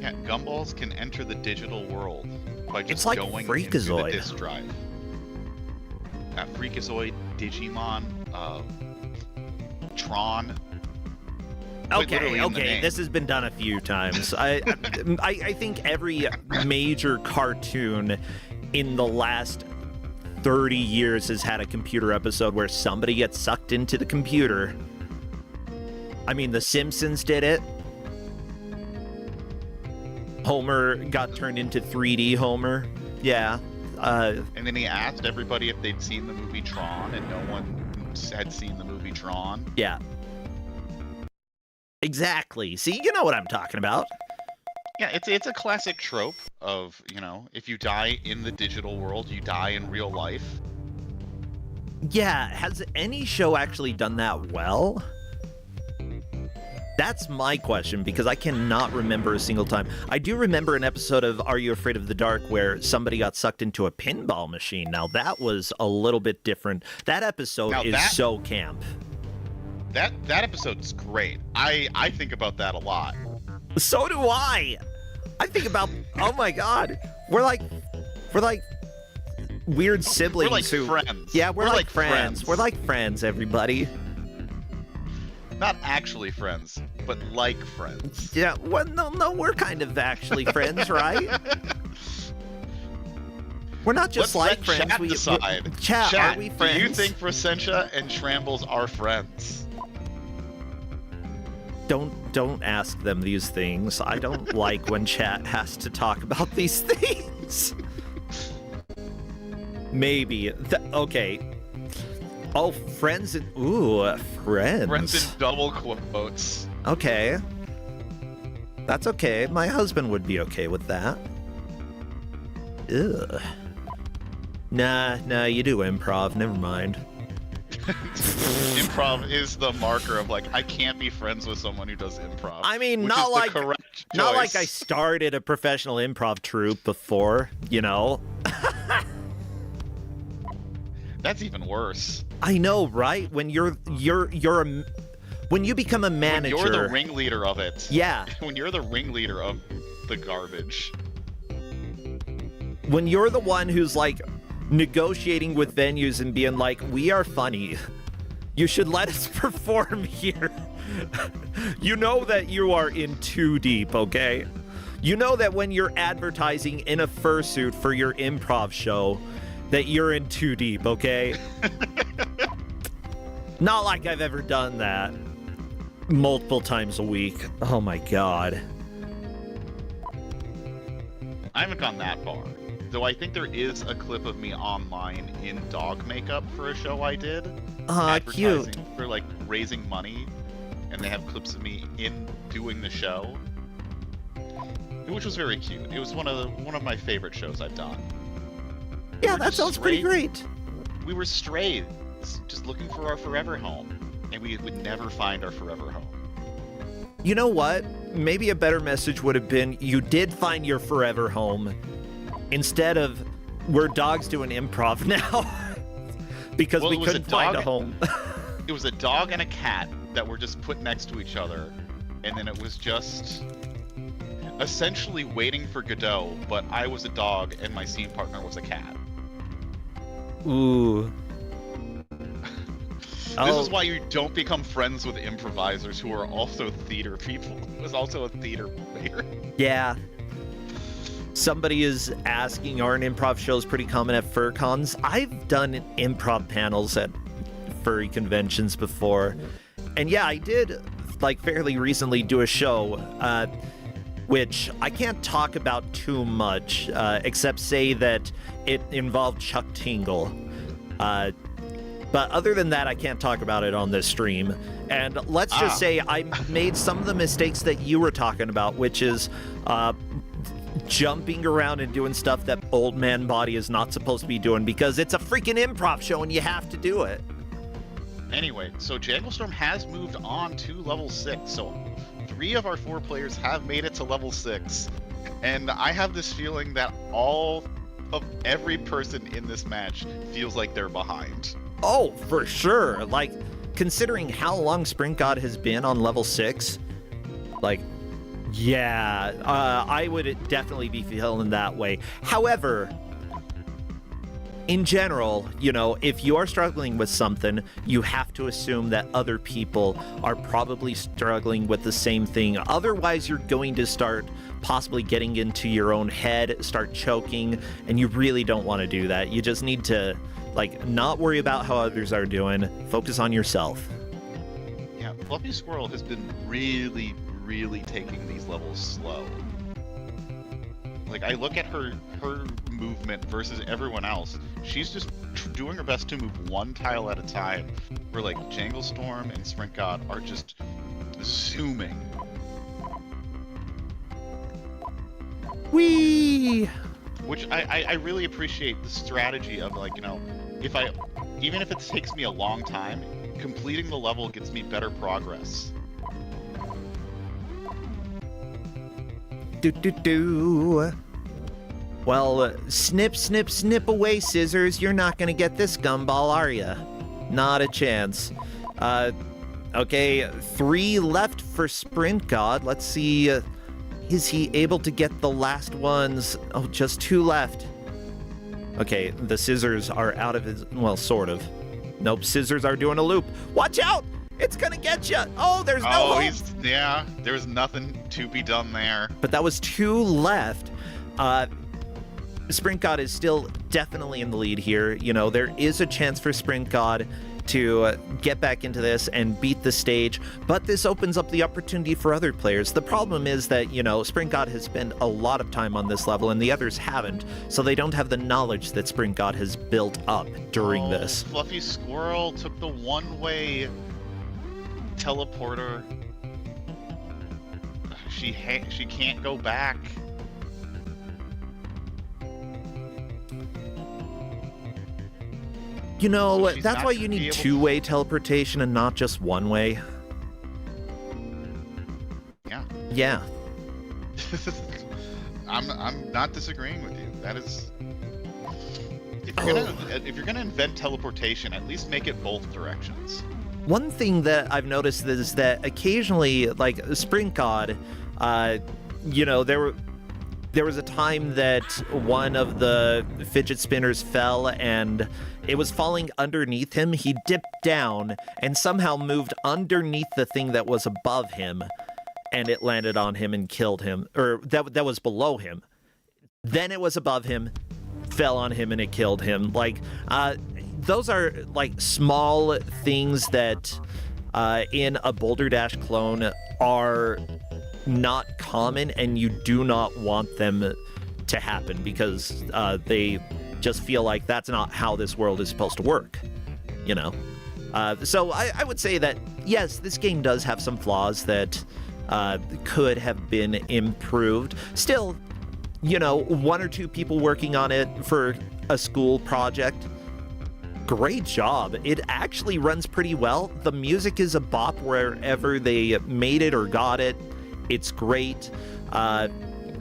Yeah, gumballs can enter the digital world by just like going Freakazoid. into the disk drive. Freakazoid, Digimon, Tron. Okay, this has been done a few times. I think every major cartoon in the last 30 years has had a computer episode where somebody gets sucked into the computer. I mean, The Simpsons did it. Homer got turned into 3D Homer. Yeah. And then he asked everybody if they'd seen the movie Tron, and had seen the movie Drawn. Yeah. Exactly. See, you know what I'm talking about. Yeah, it's a classic trope of, if you die in the digital world, you die in real life. Yeah, has any show actually done that well? That's my question, because I cannot remember a single time. I do remember an episode of Are You Afraid of the Dark where somebody got sucked into a pinball machine. Now, that was a little bit different. That episode so camp. That episode's great. I think about that a lot. So do I. I think about, oh my god, we're like weird siblings. We're like friends. Yeah, we're like friends. We're like friends, everybody. Not actually friends, but like friends. Yeah, well, no, we're kind of actually friends, right? We're not just Let's like friends. Chat decide. Chat, are we friends? Do you think Frasentia and Shrambles are friends? Don't ask them these things. I don't like when chat has to talk about these things. Maybe. Okay. Oh, friends and... Ooh, friends. Friends in double quotes. Okay. That's okay. My husband would be okay with that. Ugh. Nah, you do improv. Never mind. Improv is the marker of, like, I can't be friends with someone who does improv. I mean, not like I started a professional improv troupe before, you know? That's even worse. I know, right? When when you become a manager... When you're the ringleader of it. Yeah. When you're the ringleader of the garbage. When you're the one who's, like, negotiating with venues and being like, we are funny. You should let us perform here. You know that you are in too deep, okay? You know that when you're advertising in a fursuit for your improv show, that you're in too deep, okay? Not like I've ever done that multiple times a week. Oh my god. I haven't gone that far. Though I think there is a clip of me online in dog makeup for a show I did. Cute. For, like, raising money. And they have clips of me in doing the show. Which was very cute. It was one of my favorite shows I've done. Yeah, that sounds pretty great. We were strays, just looking for our forever home. And we would never find our forever home. You know what? Maybe a better message would have been, you did find your forever home. Instead of, we're dogs doing improv now. Because we couldn't find a home. It was a dog and a cat that were just put next to each other. And then it was just essentially waiting for Godot, but I was a dog and my scene partner was a cat. Ooh. This is why you don't become friends with improvisers who are also theater people. It was also a theater player. Yeah. Somebody is asking, aren't improv shows pretty common at FurCons? I've done improv panels at furry conventions before. And yeah, I did, like, fairly recently do a show, which I can't talk about too much, except say that it involved Chuck Tingle. But other than that, I can't talk about it on this stream. And let's just say I made some of the mistakes that you were talking about, which is jumping around and doing stuff that old man body is not supposed to be doing, because it's a freaking improv show and you have to do it. Anyway, so Janglestorm has moved on to level 6, so 3 of our 4 players have made it to level 6. And I have this feeling that all of every person in this match feels like they're behind. Oh, for sure. Like, considering how long Sprint God has been on level 6, like, yeah, I would definitely be feeling that way. However, in general, you know, if you are struggling with something, you have to assume that other people are probably struggling with the same thing. Otherwise, you're going to start possibly getting into your own head, start choking, and you really don't want to do that. You just need to, like, not worry about how others are doing. Focus on yourself. Yeah, Fluffy Squirrel has been really taking these levels slow. Like, I look at her movement versus everyone else. She's just doing her best to move one tile at a time. Where like Jangle Storm and Sprint God are just zooming. Whee! Which I really appreciate the strategy of, like, you know, even if it takes me a long time, completing the level gets me better progress. Do. Well, snip, snip, snip away, scissors. You're not gonna get this gumball, are ya? Not a chance. Okay, 3 left for Sprint God. Let's see, is he able to get the last ones? Oh, just 2 left. Okay, the scissors are out of his, well, sort of. Nope, scissors are doing a loop. Watch out! It's gonna get you! Oh, there's no hope! Yeah, there's nothing to be done there. But that was 2 left. Sprint God is still definitely in the lead here. You know, there is a chance for Sprint God to get back into this and beat the stage, but this opens up the opportunity for other players. The problem is that, you know, Sprint God has spent a lot of time on this level and the others haven't, so they don't have the knowledge that Sprint God has built up during this. Fluffy Squirrel took the one-way teleporter. She can't go back. You know, So that's why you need 2-way teleportation and not just 1-way. Yeah. Yeah. I'm not disagreeing with you. That is, if you're gonna invent teleportation, at least make it both directions. One thing that I've noticed is that occasionally, like Sprint God, you know, there was a time that one of the fidget spinners fell and it was falling underneath him. He dipped down and somehow moved underneath the thing that was above him, and it landed on him and killed him, or that was below him. Then it was above him, fell on him, and it killed him. Like, those are like small things that in a Boulder Dash clone are not common, and you do not want them to happen because they just feel like that's not how this world is supposed to work, you know? So I would say that, yes, this game does have some flaws that could have been improved. Still, you know, 1 or 2 people working on it for a school project, great job. It actually runs pretty well. The music is a bop wherever they made it or got it. It's great.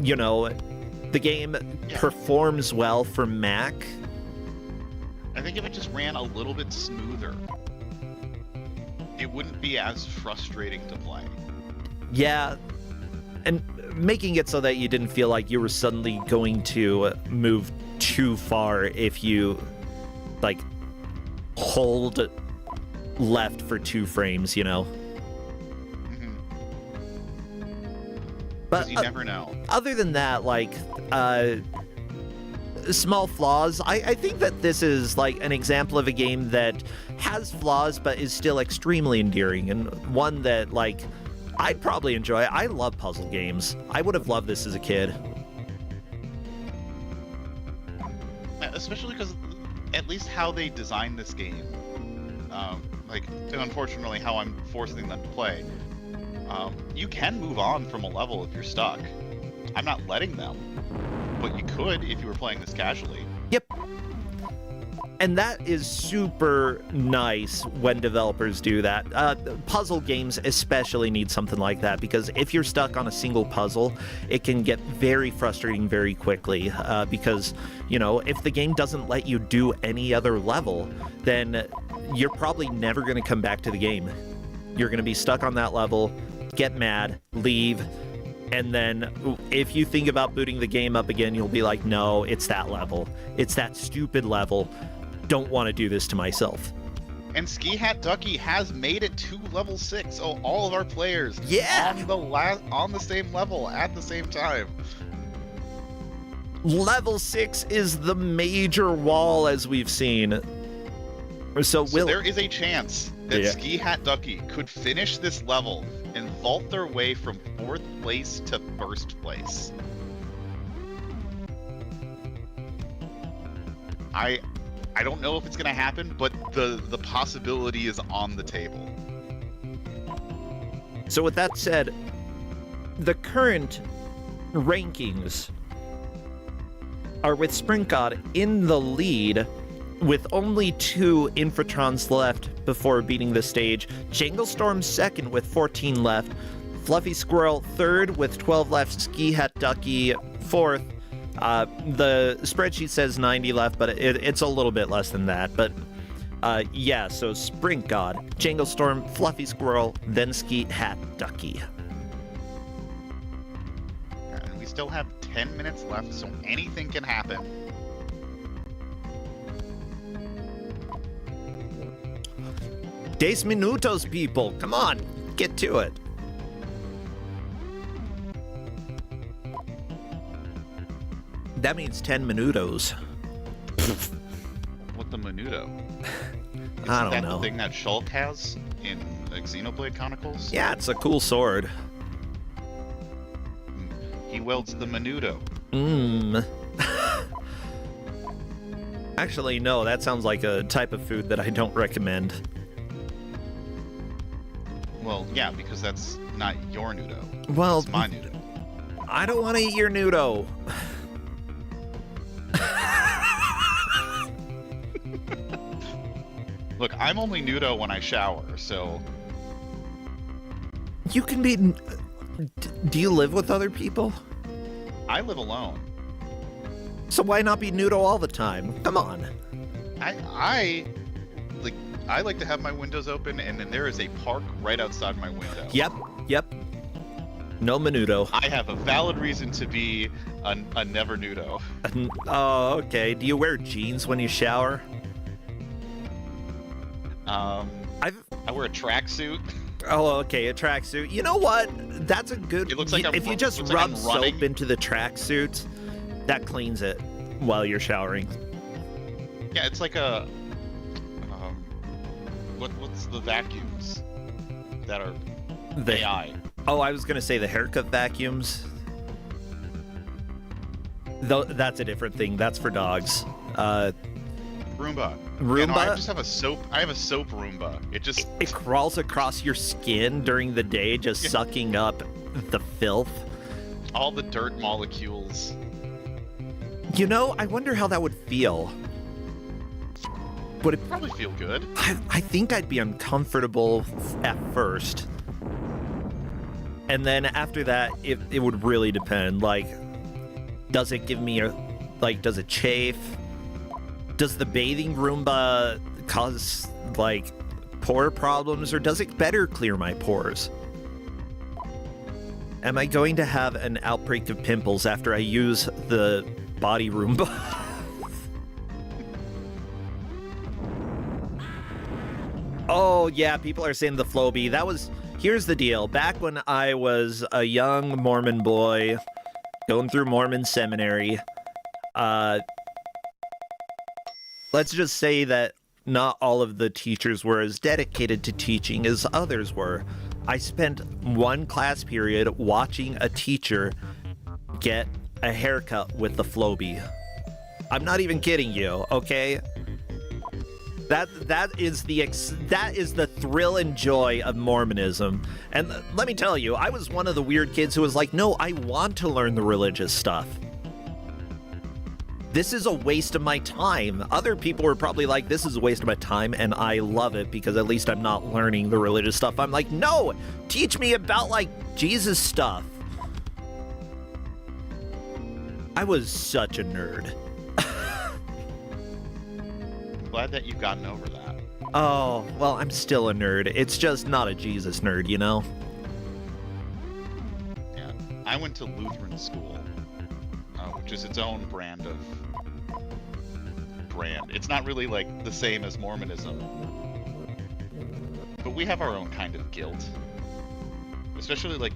You know, the game performs well for Mac. I think if it just ran a little bit smoother, it wouldn't be as frustrating to play. Yeah, and making it so that you didn't feel like you were suddenly going to move too far if you, like, hold left for 2 frames, you know? But you never know. Other than that, like, small flaws, I think that this is like an example of a game that has flaws but is still extremely endearing, and one that, like, I'd probably enjoy. I love puzzle games. I would have loved this as a kid. Especially because at least how they designed this game, like, and unfortunately how I'm forcing them to play, you can move on from a level if you're stuck. I'm not letting them, but you could if you were playing this casually. Yep. And that is super nice when developers do that. Puzzle games especially need something like that, because if you're stuck on a single puzzle, it can get very frustrating very quickly, because, you know, if the game doesn't let you do any other level, then you're probably never going to come back to the game. You're going to be stuck on that level, get mad, leave, and then if you think about booting the game up again, you'll be like, no, it's that level. It's that stupid level. Don't want to do this to myself. And Ski Hat Ducky has made it to level 6, so all of our players on the same level at the same time. Level 6 is the major wall, as we've seen. So there is a chance that Ski Hat Ducky could finish this level and vault their way from 4th place to 1st place. I don't know if it's gonna happen, but the possibility is on the table. So with that said, the current rankings are with Sprint God in the lead with only 2 Infratrons left before beating the stage. Jangle Storm second with 14 left. Fluffy Squirrel third with 12 left. Ski Hat Ducky fourth. The spreadsheet says 90 left, but it's a little bit less than that. But yeah, so Sprint God, Jangle Storm, Fluffy Squirrel, then Ski Hat Ducky. And we still have 10 minutes left, so anything can happen. Des minutos, people. Come on, get to it. That means 10 minutos. What the menudo? I don't that know. The thing that Shulk has in Xenoblade Chronicles? Yeah, it's a cool sword. He wields the menudo. Actually, no, that sounds like a type of food that I don't recommend. Well, yeah, because that's not your nudo. Well, it's my nudo. I don't want to eat your nudo. Look, I'm only nudo when I shower, so... You can be... Do you live with other people? I live alone. So why not be nudo all the time? Come on. I like to have my windows open, and then there is a park right outside my window. Yep. No menudo. I have a valid reason to be a never nudo. Oh, okay. Do you wear jeans when you shower? I wear a tracksuit. Oh, okay, a tracksuit. You know what? That's a good... It looks like if you just rub soap into the tracksuit, that cleans it while you're showering. Yeah, it's like a... what's the vacuums that are AI? Oh, I was going to say the haircut vacuums. Though that's a different thing. That's for dogs. Roomba. Roomba? Yeah, no, I just have a soap. I have a soap Roomba. It crawls across your skin during the day, just sucking up the filth. All the dirt molecules. You know, I wonder how that would feel. Would it probably feel good? I think I'd be uncomfortable at first. And then after that, it would really depend. Like, does it give me does it chafe? Does the bathing Roomba cause, pore problems, or does it better clear my pores? Am I going to have an outbreak of pimples after I use the body Roomba? Oh, yeah, people are saying the Floby. Here's the deal. Back when I was a young Mormon boy going through Mormon seminary, let's just say that not all of the teachers were as dedicated to teaching as others were. I spent one class period watching a teacher get a haircut with the Floby. I'm not even kidding you, okay? That is the thrill and joy of Mormonism. And let me tell you, I was one of the weird kids who was like, no, I want to learn the religious stuff. This is a waste of my time. Other people were probably like, this is a waste of my time, and I love it because at least I'm not learning the religious stuff. I'm like, no, teach me about, Jesus stuff. I was such a nerd. Glad that you've gotten over that. Oh, well, I'm still a nerd. It's just not a Jesus nerd, you know? Yeah. I went to Lutheran school, which is its own brand. It's not really, the same as Mormonism. But we have our own kind of guilt. Especially,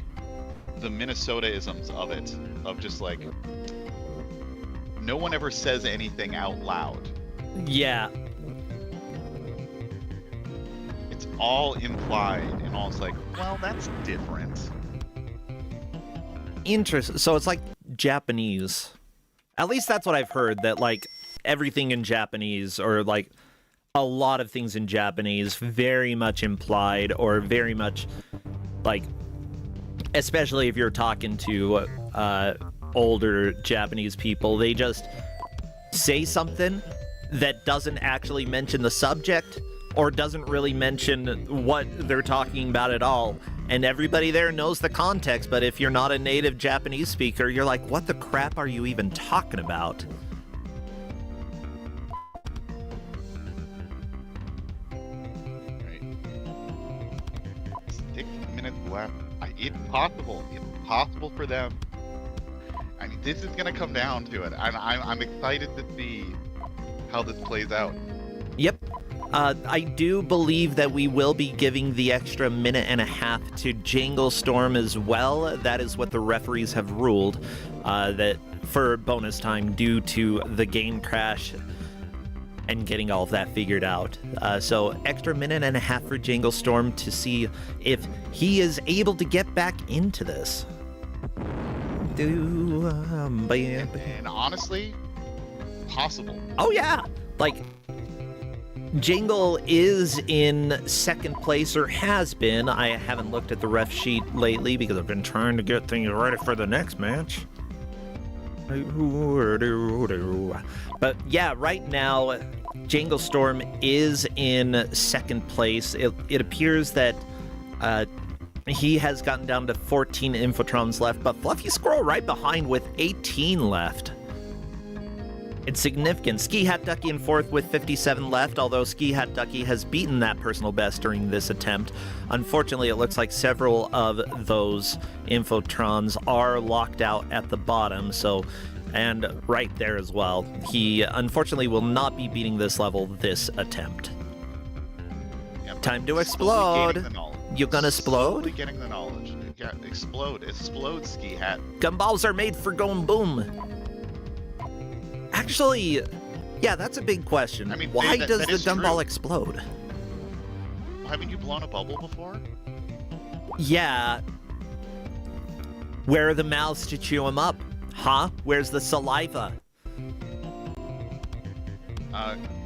the Minnesota-isms of it. Of just, no one ever says anything out loud. Yeah. It's all implied, and all it's well, that's different. Interesting. So it's like Japanese. At least that's what I've heard, that, everything in Japanese, or like a lot of things in Japanese, very much implied, or very much like, especially if you're talking to older Japanese people, they just say something that doesn't actually mention the subject or doesn't really mention what they're talking about at all, and everybody there knows the context, but if you're not a native Japanese speaker, you're like, what the crap are you even talking about? Right. 6 minutes left. It's possible. It's possible for them. I mean, this is gonna come down to it. I'm excited to see how this plays out. Yep. I do believe that we will be giving the extra minute and a half to Jangle Storm as well. That is what the referees have ruled, that for bonus time due to the game crash and getting all of that figured out. So extra minute and a half for Jangle Storm to see if he is able to get back into this. And honestly, possible. Oh yeah, like Jangle is in second place, or has been. I haven't looked at the ref sheet lately because I've been trying to get things ready for the next match. But yeah, right now, Jangle Storm is in second place. It appears that he has gotten down to 14 Infotrons left, but Fluffy Squirrel right behind with 18 left. It's significant. Ski Hat Ducky in fourth with 57 left, although Ski Hat Ducky has beaten that personal best during this attempt. Unfortunately, it looks like several of those Infotrons are locked out at the bottom, and right there as well. He unfortunately will not be beating this level this attempt. Yep. Time to explode. You gonna explode? Slowly getting the knowledge. Yeah, explode, Ski Hat. Gumballs are made for going boom. Actually, yeah, that's a big question. I mean, why that does the is gumball true. explode? Haven't you blown a bubble before? Yeah. Where are the mouths to chew them up? Huh? Where's the saliva?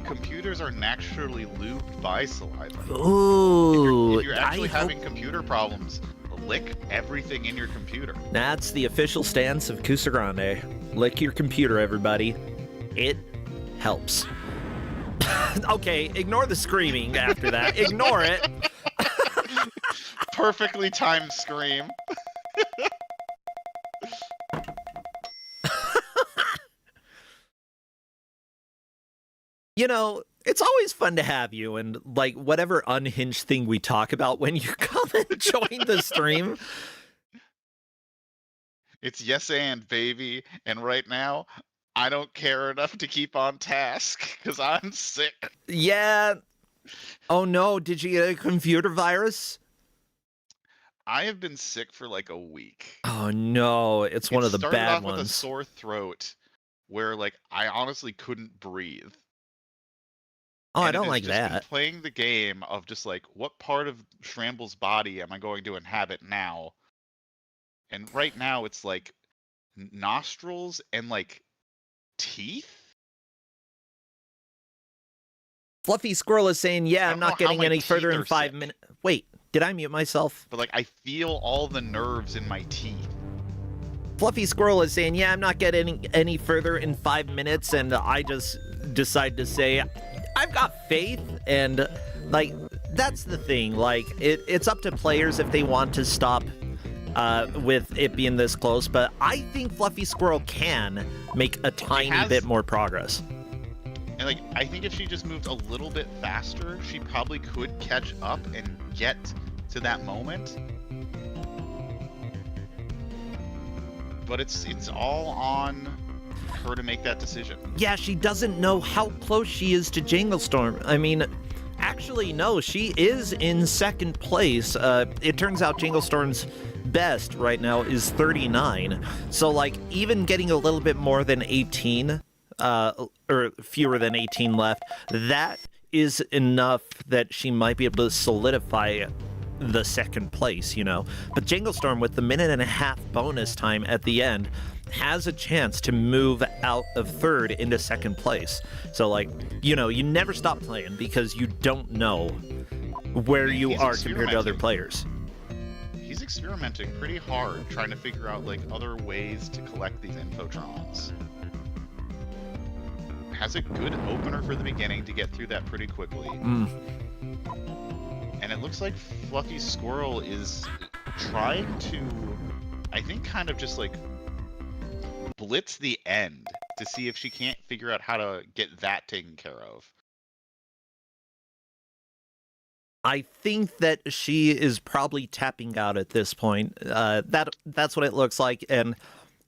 Computers are naturally lubed by saliva. Ooh. If you're actually having computer problems, lick everything in your computer. That's the official stance of Kusogrande. Lick your computer, everybody. It helps. Okay, ignore the screaming after that. Ignore it. Perfectly timed scream. You know, it's always fun to have you, and like whatever unhinged thing we talk about when you come and join the stream. It's yes and, baby. And right now, I don't care enough to keep on task because I'm sick. Yeah. Oh no, did you get a computer virus? I have been sick for like a week. Oh no, it's one of the started bad off with a ones. sore throat where like I honestly couldn't breathe. Oh, And I don't it has like just been that. playing the game of just like, what part of Shramble's body am I going to inhabit now? And right now it's like nostrils and like teeth. Fluffy Squirrel is saying, yeah, I I'm don't not know how getting my any teeth further in are 5 sick. minutes. Wait, did I mute myself? But like I feel all the nerves in my teeth. Fluffy Squirrel is saying, yeah, I'm not getting any further in 5 minutes, and I just decide to say, I've got faith, and like, that's the thing. Like, it's up to players if they want to stop with it being this close, but I think Fluffy Squirrel can make a tiny bit more progress. And like I think if she just moved a little bit faster, she probably could catch up and get to that moment. But it's all on her to make that decision. Yeah, she doesn't know how close she is to Jangle Storm. I mean, actually, no, she is in second place. It turns out Jangle Storm's best right now is 39. So, like, even getting a little bit more than 18, or fewer than 18 left, that is enough that she might be able to solidify the second place, you know. But Jangle Storm, with the minute and a half bonus time at the end, has a chance to move out of third into second place. So, like, you know, you never stop playing because you don't know where you are compared to other players. He's experimenting pretty hard, trying to figure out, like, other ways to collect these infotrons. Has a good opener for the beginning to get through that pretty quickly. And it looks like Fluffy Squirrel is trying to, I think, kind of just, like, blitz the end to see if she can't figure out how to get that taken care of. I think that she is probably tapping out at this point. That's what it looks like, and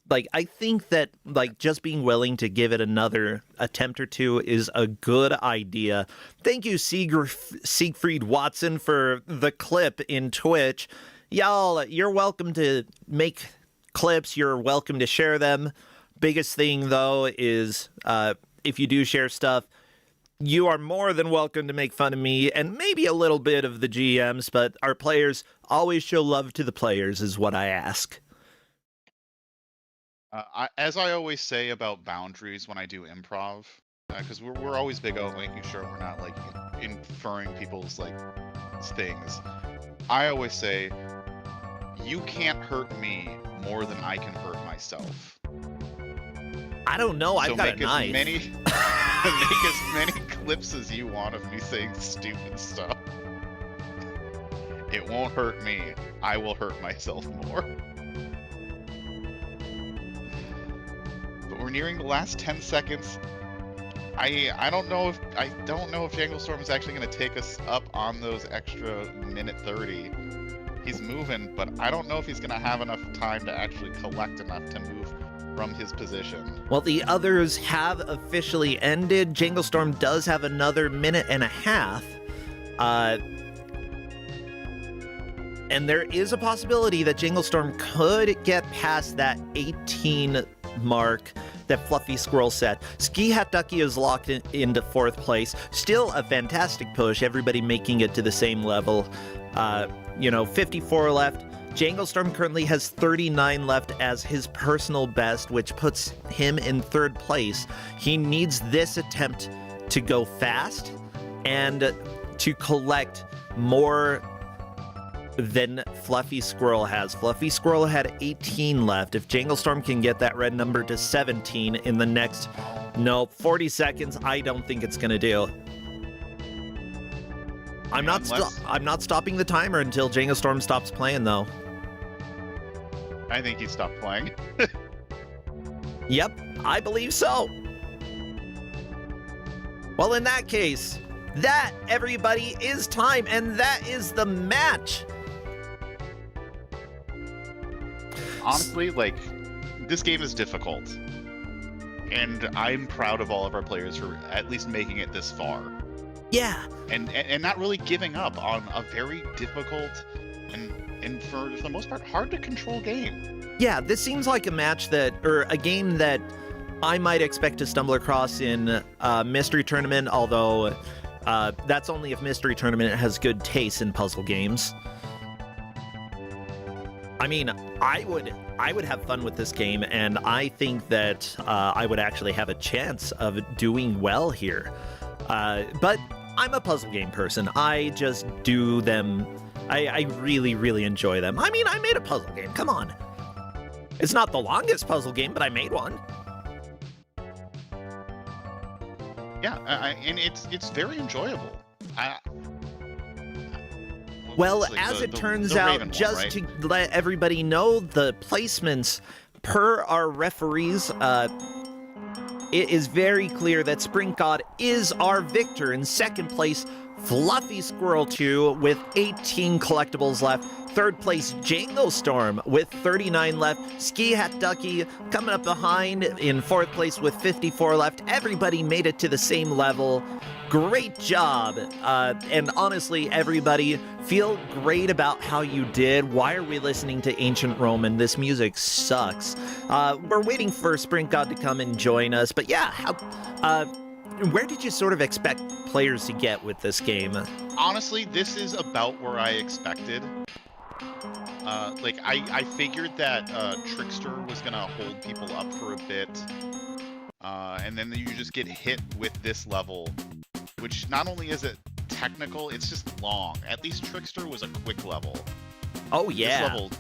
like I think that like just being willing to give it another attempt or two is a good idea. Thank you, Siegfried Watson, for the clip in Twitch. Y'all, you're welcome to make clips. You're welcome to share them. Biggest thing though is if you do share stuff, you are more than welcome to make fun of me and maybe a little bit of the GMs, but our players always show love to the players is what I ask. As I always say about boundaries when I do improv, because we're always big on making sure we're not like inferring people's like things. I always say, you can't hurt me more than I can hurt myself. I don't know. I've got a knife. Make as many clips as you want of me saying stupid stuff. It won't hurt me. I will hurt myself more. But we're nearing the last 10 seconds. I don't know if Jangle Storm is actually going to take us up on those extra minute 30. He's moving, but I don't know if he's going to have enough time to actually collect enough to move from his position. Well, the others have officially ended. Jangle Storm does have another minute and a half. And there is a possibility that Jangle Storm could get past that 18 mark that Fluffy Squirrel set. Ski Hat Ducky is locked into fourth place. Still a fantastic push. Everybody making it to the same level. 54 left. Jangle Storm currently has 39 left as his personal best, which puts him in third place. He needs this attempt to go fast and to collect more than Fluffy Squirrel has. Fluffy Squirrel had 18 left. If Jangle Storm can get that red number to 17 in the next, 40 seconds, I don't think it's going to do. I'm not stopping the timer until Jangle Storm stops playing, though. I think he stopped playing. Yep, I believe so. Well, in that case, that, everybody, is time, and that is the match. Honestly, like, this game is difficult. And I'm proud of all of our players for at least making it this far. Yeah. And not really giving up on a very difficult and for the most part, hard to control game. Yeah, this seems like a match or a game that I might expect to stumble across in Mystery Tournament, although that's only if Mystery Tournament has good taste in puzzle games. I mean, I would have fun with this game, and I think that I would actually have a chance of doing well here. But I'm a puzzle game person. I just do them. I really, really enjoy them. I mean, I made a puzzle game. Come on. It's not the longest puzzle game, but I made one. Yeah, and it's very enjoyable. Well, as it turns out, just to let everybody know, the placements per our referees, it is very clear that Sprint God is our victor. In second place, Fluffy Squirrel 2 with 18 collectibles left. Third place, Jangle Storm with 39 left. Ski Hat Ducky coming up behind in fourth place with 54 left. Everybody made it to the same level. Great job. And honestly, everybody, feel great about how you did. Why are we listening to Ancient Roman? This music sucks. We're waiting for Sprint God to come and join us. But yeah, where did you sort of expect players to get with this game? Honestly, this is about where I expected. Like I figured that Trickster was gonna hold people up for a bit, and then you just get hit with this level, which not only is it technical, it's just long. At least Trickster was a quick level. Oh yeah. This level,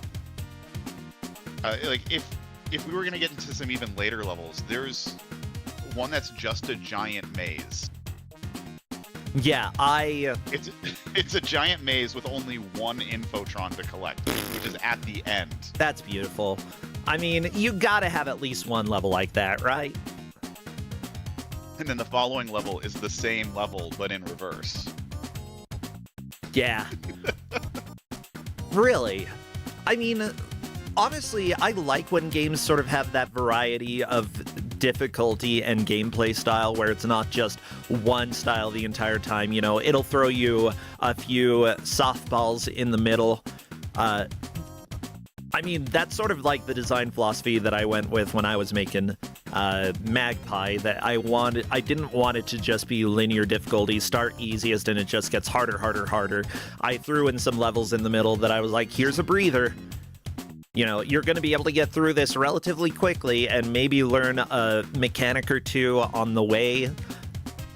like if we were gonna get into some even later levels, there's one that's just a giant maze. Yeah, It's a giant maze with only one infotron to collect, which is at the end. That's beautiful. I mean, you gotta have at least one level like that, right? And then the following level is the same level, but in reverse. Yeah. Really? I mean, honestly, I like when games sort of have that variety of difficulty and gameplay style where it's not just one style the entire time. You know, it'll throw you a few softballs in the middle. I mean, that's sort of like the design philosophy that I went with when I was making Magpie, that I didn't want it to just be linear difficulty, start easiest and it just gets harder, harder, harder. I threw in some levels in the middle that I was like, here's a breather. You know, you're going to be able to get through this relatively quickly and maybe learn a mechanic or two on the way,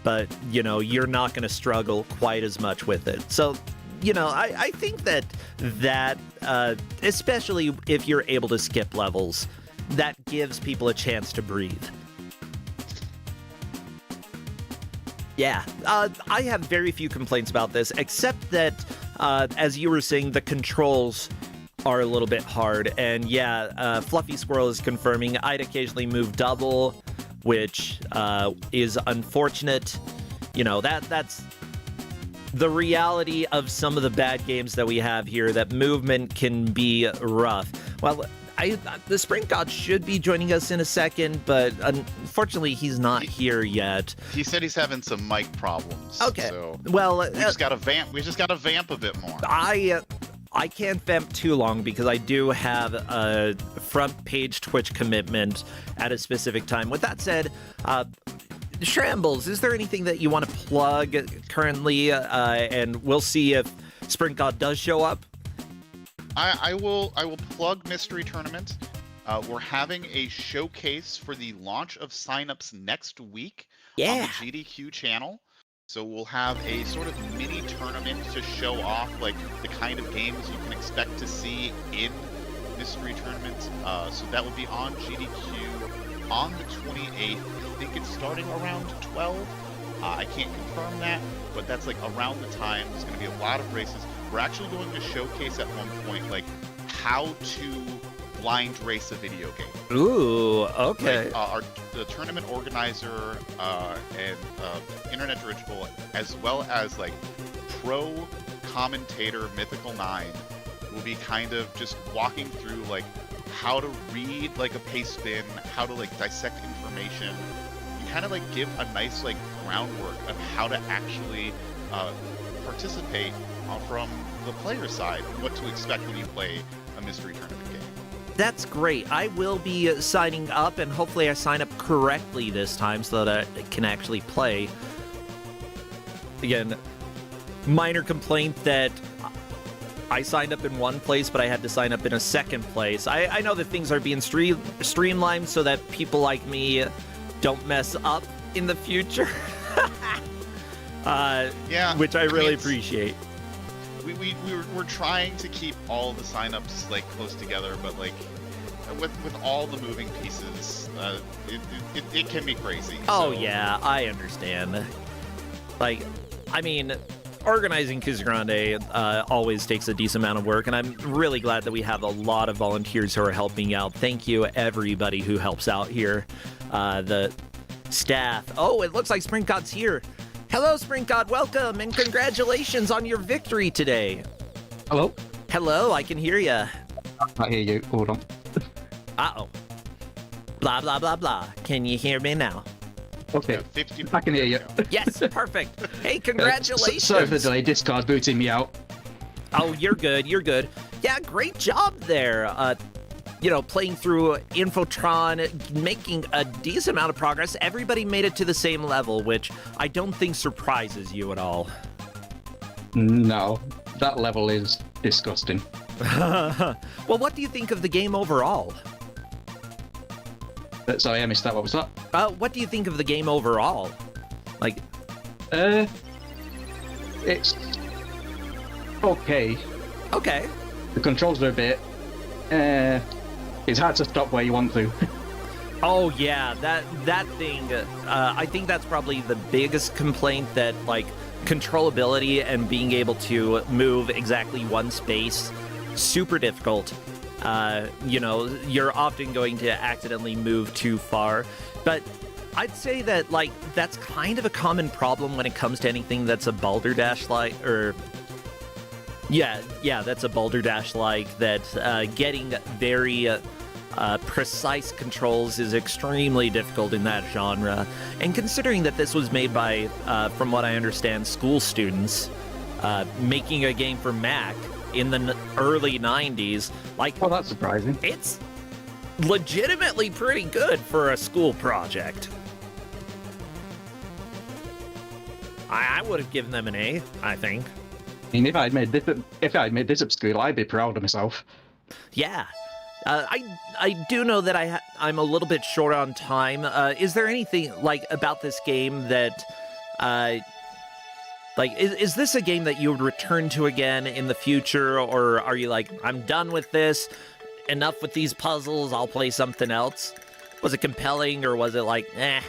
but, you know, you're not going to struggle quite as much with it. So, you know, I think that especially if you're able to skip levels, that gives people a chance to breathe. Yeah, I have very few complaints about this, except that, as you were saying, the controls are a little bit hard. And yeah, Fluffy Squirrel is confirming I'd occasionally move double, which is unfortunate. You know, that's the reality of some of the bad games that we have here, that movement can be rough. Well, the Sprint God should be joining us in a second, but unfortunately he's not here yet. He said he's having some mic problems. Okay. So well, we just got to vamp. We just got to vamp a bit more. I can't vamp too long because I do have a front page Twitch commitment at a specific time. With that said, Shambles, is there anything that you want to plug currently? And we'll see if Sprint God does show up. I will plug Mystery Tournament. We're having a showcase for the launch of signups next week on the GDQ channel. So we'll have a sort of mini tournament to show off like the kind of games you can expect to see in Mystery Tournament. So that will be on GDQ on the 28th. I think it's starting around 12. I can't confirm that, but that's like around the time. There's going to be a lot of races. We're actually going to showcase at one point like how to blind race a video game. Ooh, okay. Like, the tournament organizer and Internet Dirigible, as well as like pro commentator Mythical 9, will be kind of just walking through like how to read like a pace spin, how to like dissect information, and kind of like give a nice like groundwork of how to actually participate from the player side, and what to expect when you play a Mystery Tournament game. That's great. I will be signing up, and hopefully I sign up correctly this time so that I can actually play. Again, minor complaint that I signed up in one place, but I had to sign up in a second place. I know that things are being streamlined so that people like me don't mess up in the future. Yeah, which I really appreciate. We're trying to keep all the signups like close together, but like with all the moving pieces, it can be crazy. Oh so. Yeah, I understand. Like, I mean, organizing Kusogrande always takes a decent amount of work, and I'm really glad that we have a lot of volunteers who are helping out. Thank you, everybody who helps out here. The staff. Oh, it looks like Sprint God's here. Hello, Sprint God, welcome, and congratulations on your victory today. Hello? Hello, I can hear you. I hear you. Hold on. Uh-oh. Blah, blah, blah, blah. Can you hear me now? Okay, Yeah, 50 I can hear you. Yes, perfect. Hey, congratulations. Sorry for the delay. Discord's booting me out. Oh, you're good, you're good. Yeah, great job there. You know, playing through Infotron, making a decent amount of progress. Everybody made it to the same level, which I don't think surprises you at all. No, that level is disgusting. Well, what do you think of the game overall? Sorry, I missed that. What was that? What do you think of the game overall? Like, It's okay. okay. The controls are a bit. It's hard to stop where you want to. Oh yeah, that thing. I think that's probably the biggest complaint, that like controllability and being able to move exactly one space, super difficult. You know, you're often going to accidentally move too far, but I'd say that like that's kind of a common problem when it comes to anything that's a balderdash like, or yeah, that's a balderdash like that. Getting very precise controls is extremely difficult in that genre, and considering that this was made by, from what I understand, school students, making a game for Mac in the early 90s, like, Well, that's surprising. it's legitimately pretty good for a school project. I would have given them an A, I think. I mean, if I'd made this at school, I'd be proud of myself. Yeah. I do know that I'm a little bit short on time. Is there anything like about this game that, like, is this a game that you would return to again in the future, or are you like, I'm done with this, enough with these puzzles, I'll play something else? Was it compelling, or was it like, eh?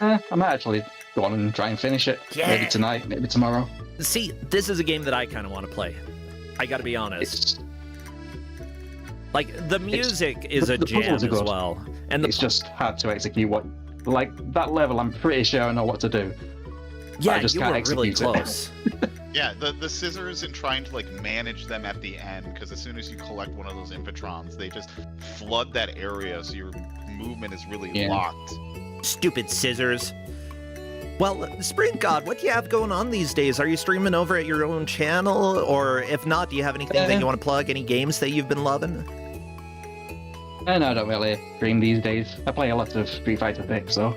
I might actually go on and try and finish it. Yeah. Maybe tonight, maybe tomorrow. See, this is a game that I kind of want to play. I gotta be honest. Like, the music is a the jam puzzles as are good. well. And It's just hard to execute what... Like, that level, I'm pretty sure I know what to do. yeah, I just you can't were really execute it. close. Yeah, the scissors and trying to like manage them at the end, because as soon as you collect one of those infitrons, they just flood that area, so your movement is really Yeah. locked. Stupid scissors. Well, Spring God, what do you have going on these days? Are you streaming over at your own channel? Or if not, do you have anything that you want to plug? Any games that you've been loving? No, I don't really stream these days. I play a lot of Street Fighter 6, so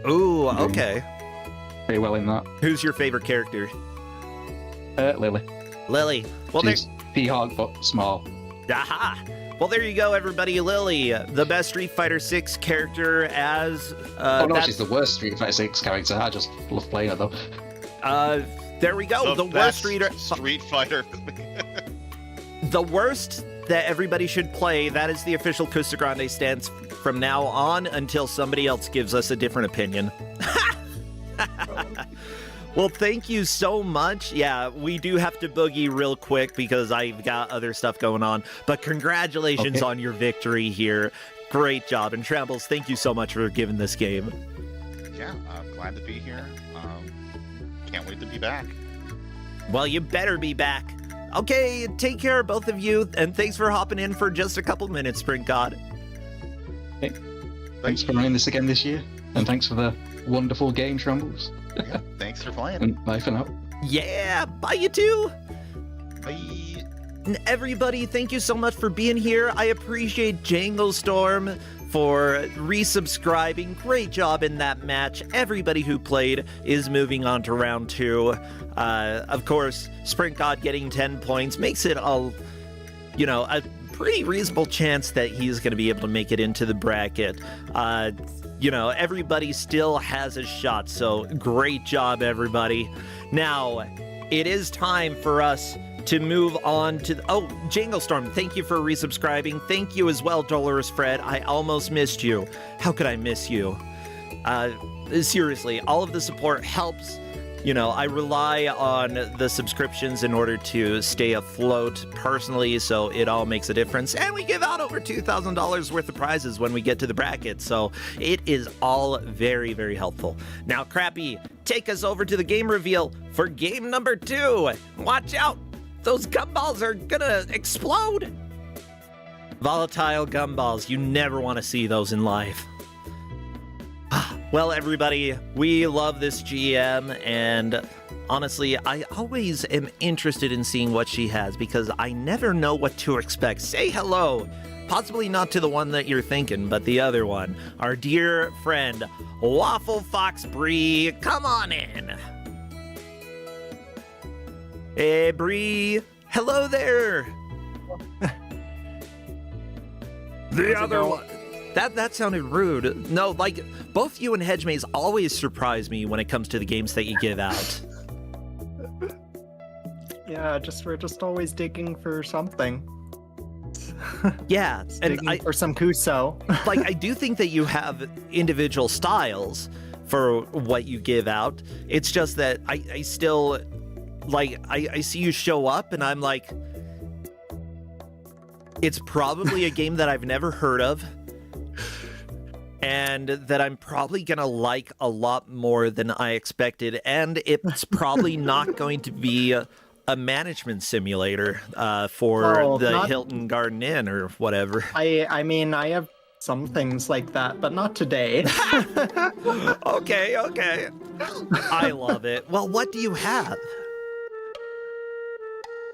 Ooh, I'm doing okay. pretty well in that. Who's your favorite character? Lily. Lily. Well, there... She's P-Hog, but small. Aha! Well, there you go, everybody. Lily, the best Street Fighter 6 character as... Oh no, that's- she's the worst Street Fighter 6 character. I just love playing her, though. there we go. The worst Street Fighter. The worst that everybody should play, that is the official Kusogrande stance from now on until somebody else gives us a different opinion. Well, thank you so much. Yeah, we do have to boogie real quick because I've got other stuff going on. But congratulations on your victory here. Great job. And Trambles, thank you so much for giving this game. Yeah, glad to be here. Can't wait to be back. Well, you better be back. Okay, take care, both of you, and thanks for hopping in for just a couple minutes, Spring God. Okay. Thanks for running this again this year, and thanks for the wonderful game, Trambles. Yeah, thanks for playing. And bye for now. Yeah, bye you too. Bye. And everybody, thank you so much for being here. I appreciate Jangle Storm for resubscribing. Great job in that match. Everybody who played is moving on to round 2. Of course, Sprint God getting 10 points makes it a pretty reasonable chance that he's going to be able to make it into the bracket. Everybody still has a shot, so great job, everybody. Now, it is time for us to move on to... Jangle Storm, thank you for resubscribing. Thank you as well, Dolores Fred. I almost missed you. How could I miss you? Seriously, all of the support helps. I rely on the subscriptions in order to stay afloat personally, so it all makes a difference. And we give out over $2,000 worth of prizes when we get to the bracket, so it is all very, very helpful. Now, Crappy, take us over to the game reveal for game number 2. Watch out! Those gumballs are gonna explode! Volatile gumballs, you never want to see those in life. Well, everybody, we love this GM, and honestly, I always am interested in seeing what she has because I never know what to expect. Say hello, possibly not to the one that you're thinking, but the other one, our dear friend, Waffle Fox Bree. Come on in. Hey, Bree. Hello there. The How's it other going? one. That sounded rude. No, like, both you and Hedgemaze always surprise me when it comes to the games that you give out. Yeah, we're just always digging for something. Yeah, Just and digging for some Kuso. like, I do think that you have individual styles for what you give out. It's just that I still, like, I see you show up and I'm like, it's probably a game that I've never heard of. And that I'm probably going to like a lot more than I expected. And it's probably not going to be a management simulator for Oh, the not- Hilton Garden Inn or whatever. I mean, I have some things like that, but not today. Okay. I love it. Well, what do you have?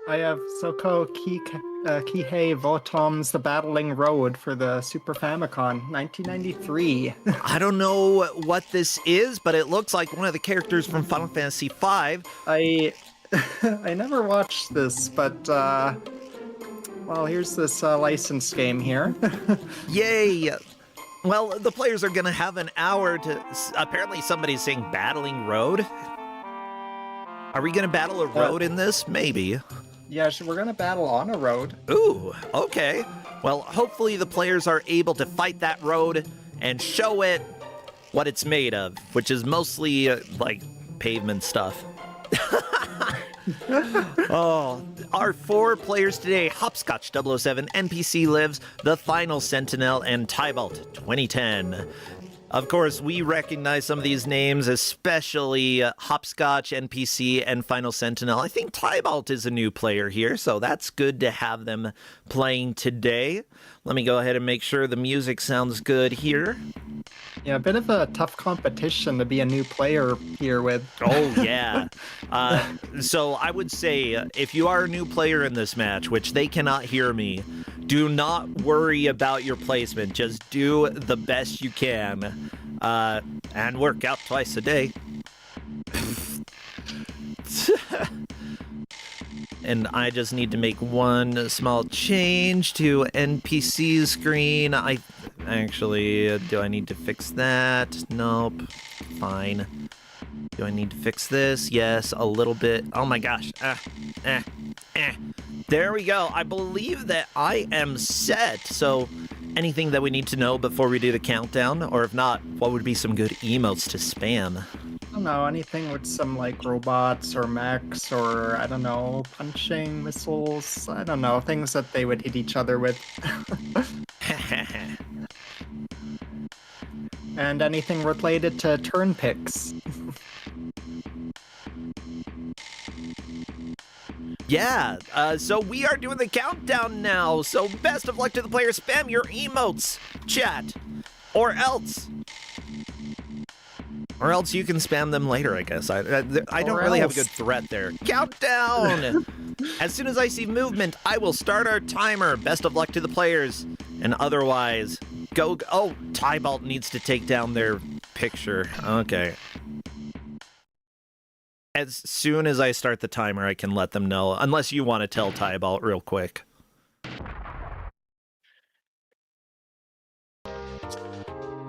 I have Soko Kihei Votom's The Battling Road for the Super Famicom, 1993. I don't know what this is, but it looks like one of the characters from Final Fantasy V. I never watched this, but well, here's this licensed game here. Yay! Well, the players are going to have an hour to... Apparently somebody's saying Battling Road. Are we going to battle a road in this? Maybe. Yeah, we're gonna battle on a road. Ooh, okay. Well, hopefully the players are able to fight that road and show it what it's made of, which is mostly, like, pavement stuff. Oh, our 4 players today: Hopscotch 007, NPC Lives, The Final Sentinel, and Tybalt 2010. Of course, we recognize some of these names, especially Hopscotch, NPC, and Final Sentinel. I think Tybalt is a new player here, so that's good to have them playing today. Let me go ahead and make sure the music sounds good here. Yeah, a bit of a tough competition to be a new player here with. Oh, yeah. So I would say if you are a new player in this match, which they cannot hear me, do not worry about your placement. Just do the best you can and work out twice a day. And I just need to make one small change to NPC screen. Do I need to fix that? Nope. Fine. Do I need to fix this? Yes, a little bit. Oh my gosh. There we go. I believe that I am set. So anything that we need to know before we do the countdown? Or if not, what would be some good emotes to spam? I don't know, anything with some like robots or mechs or, I don't know, punching missiles. I don't know, things that they would hit each other with. And anything related to turn picks. Yeah, so we are doing the countdown now. So best of luck to the players. Spam your emotes, chat, or else you can spam them later, I guess. I don't really have a good threat there. Countdown! As soon as I see movement, I will start our timer. Best of luck to the players. And otherwise, go. Oh, Tybalt needs to take down their picture. Okay. As soon as I start the timer, I can let them know. Unless you want to tell Tybalt real quick.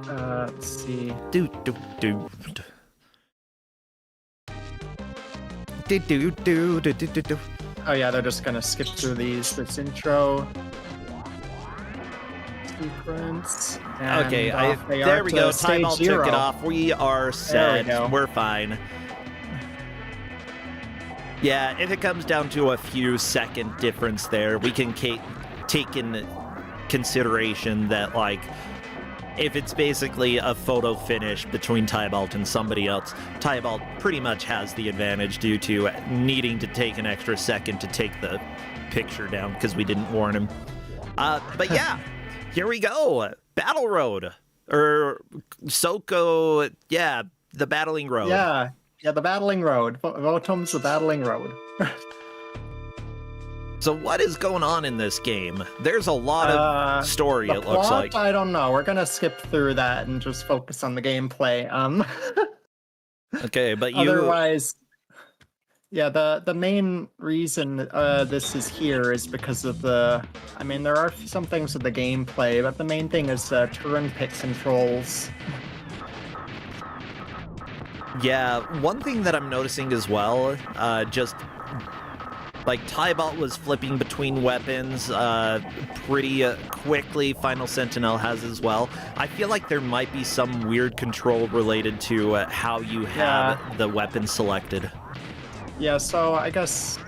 Let's see. Do. Oh yeah, they're just gonna skip through this intro sequence. And Okay, off they there are we to go. stage Tybalt zero. took it off. We are set. go. We're fine. Yeah, if it comes down to a few second difference there, we can take in consideration that, like, if it's basically a photo finish between Tybalt and somebody else, Tybalt pretty much has the advantage due to needing to take an extra second to take the picture down because we didn't warn him. But yeah, here we go. Battle Road. Or Soko, yeah, the Battling Road. Yeah, the Battling Road. Votom's The Battling Road. So what is going on in this game? There's a lot of story, The it looks plot, like. I don't know. We're gonna skip through that and just focus on the gameplay. Okay, but you... Otherwise, Yeah, the main reason this is here is because of the. I mean, there are some things with the gameplay, but the main thing is turn pick controls. Yeah, one thing that I'm noticing as well, just like Tybalt was flipping between weapons pretty quickly. Final Sentinel has as well. I feel like there might be some weird control related to how you have the weapon selected. Yeah, so I guess,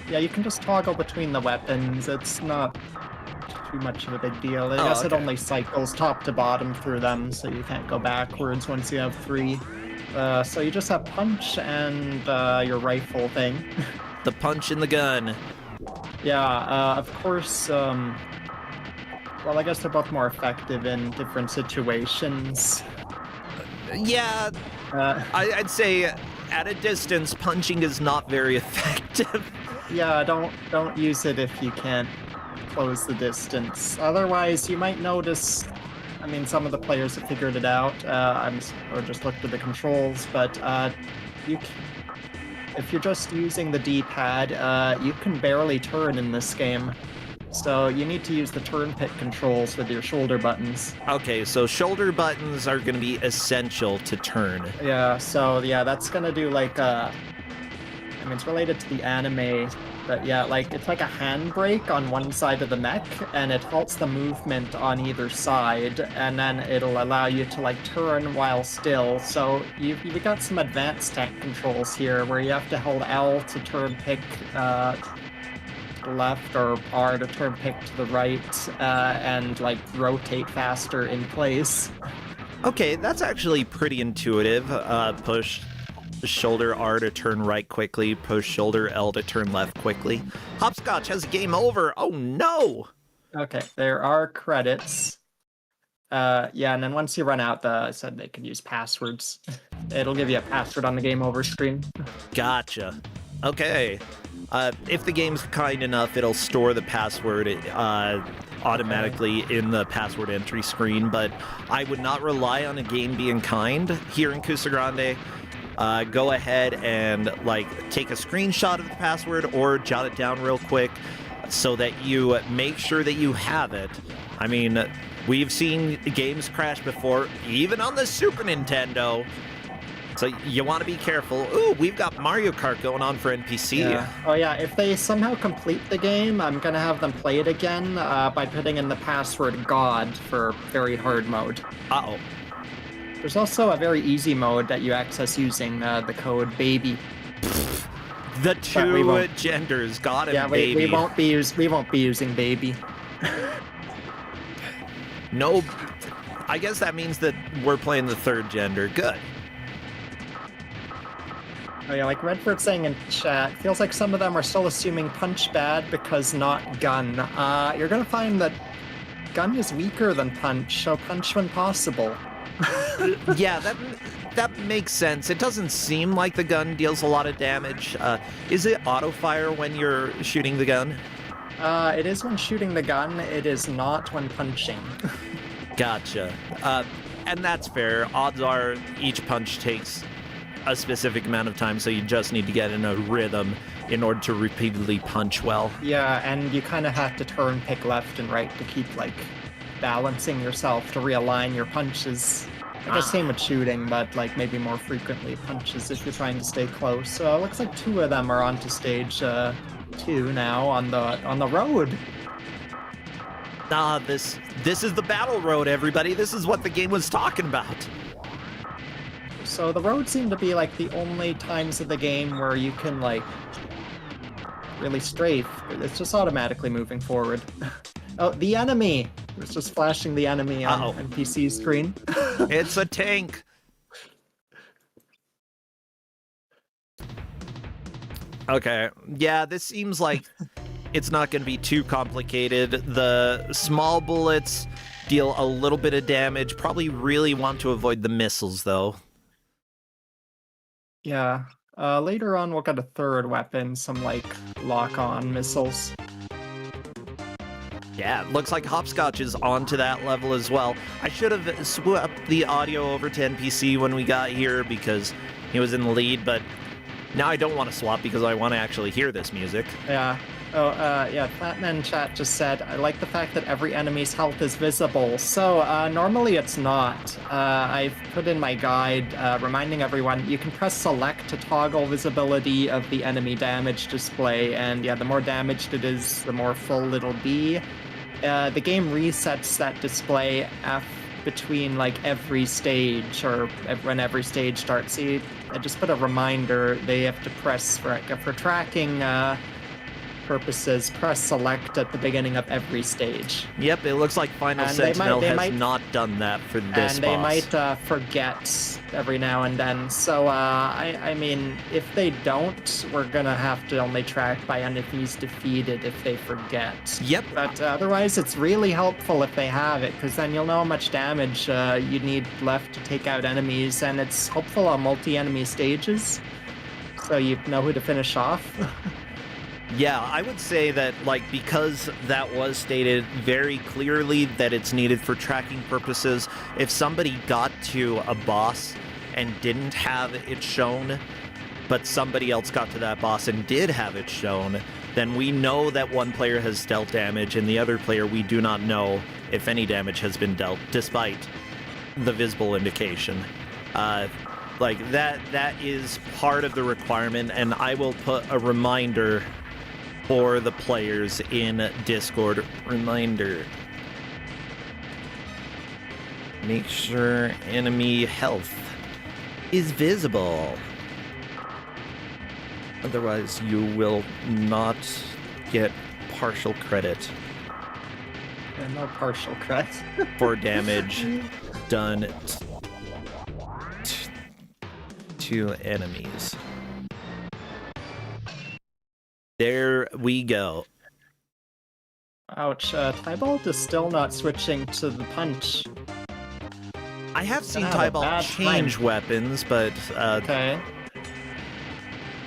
yeah, you can just toggle between the weapons. It's not too much of a big deal. I guess it okay. only cycles top to bottom through them, so you can't go backwards once you have 3. So you just have punch and your rifle thing. The punch in the gun. Yeah, of course, well, I guess they're both more effective in different situations. Yeah, I'd say at a distance, punching is not very effective. Yeah, don't use it if you can't close the distance. Otherwise, you might notice. I mean, some of the players have figured it out, or just looked at the controls. But if you're just using the D-pad, you can barely turn in this game. So you need to use the turn pick controls with your shoulder buttons. Okay, so shoulder buttons are going to be essential to turn. Yeah, so yeah, that's gonna do like I mean, it's related to the anime, but yeah, like it's like a handbrake on one side of the mech, and it halts the movement on either side, and then it'll allow you to like turn while still. So you've got some advanced tech controls here, where you have to hold L to turn pick to the left, or R to turn pick to the right, and like rotate faster in place. Okay, that's actually pretty intuitive. Push shoulder R to turn right quickly, push shoulder L to turn left quickly. Hopscotch has game over. Oh no! Okay, there are credits. Yeah, and then once you run out, I said they could use passwords. It'll give you a password on the game over screen. Gotcha. Okay. If the game's kind enough, it'll store the password automatically in the password entry screen, but I would not rely on a game being kind here in Kusogrande. Go ahead and like take a screenshot of the password or jot it down real quick so that you make sure that you have it. I mean, we've seen games crash before, even on the Super Nintendo. So you want to be careful. Ooh, we've got Mario Kart going on for NPC. Yeah. Oh yeah, if they somehow complete the game, I'm gonna have them play it again by putting in the password God for very hard mode. Uh-oh. There's also a very easy mode that you access using the code baby. The two genders, God and baby. we won't be using baby. No, I guess that means that we're playing the third gender. Good. Oh yeah, like Redford saying in chat, feels like some of them are still assuming punch bad because not gun. You're gonna find that gun is weaker than punch, so punch when possible. Yeah, that makes sense. It doesn't seem like the gun deals a lot of damage. Is it auto fire when you're shooting the gun? It is when shooting the gun. It is not when punching. Gotcha. And that's fair. Odds are each punch takes a specific amount of time, so you just need to get in a rhythm in order to repeatedly punch well. Yeah, and you kind of have to turn pick left and right to keep like balancing yourself to realign your punches. I guess same with shooting, but like maybe more frequently punches if you're trying to stay close. So it looks like 2 of them are onto stage 2 now on the road. This is the battle road, everybody. This is what the game was talking about. So the roads seem to be like the only times of the game where you can like really strafe. It's just automatically moving forward. Oh, the enemy! It's just flashing the enemy on NPC screen. It's a tank. Okay, yeah, this seems like it's not going to be too complicated. The small bullets deal a little bit of damage. Probably really want to avoid the missiles, though. Yeah. Later on, we'll get a third weapon, some like lock-on missiles. Yeah, looks like Hopscotch is onto that level as well. I should have swapped the audio over to NPC when we got here because he was in the lead, but Now I don't want to swap because I want to actually hear this music. Yeah. Oh, yeah, Fatman Chat just said, I like the fact that every enemy's health is visible. So, normally it's not. I've put in my guide reminding everyone you can press select to toggle visibility of the enemy damage display, and yeah, the more damaged it is, the more full it'll be. The game resets that display between like every stage, or when every stage starts. See, I just put a reminder they have to press for tracking purposes, press select at the beginning of every stage. Yep, it looks like Final Sentinel has not done that for this boss. And they might forget every now and then. So, I mean, if they don't, we're gonna have to only track by enemies defeated if they forget. Yep. But otherwise, it's really helpful if they have it, because then you'll know how much damage you need left to take out enemies, and it's helpful on multi-enemy stages, so you know who to finish off. Yeah, I would say that, like, because that was stated very clearly that it's needed for tracking purposes, if somebody got to a boss and didn't have it shown, but somebody else got to that boss and did have it shown, then we know that one player has dealt damage, and the other player we do not know if any damage has been dealt, despite the visible indication. Like, that is part of the requirement, and I will put a reminder for the players in Discord. Reminder. Make sure enemy health is visible. Otherwise, you will not get partial credit And no partial credit. for damage done to enemies. There we go. Ouch, Tybalt is still not switching to the punch. I have seen Gonna have a Tybalt bad change time. weapons, but Okay.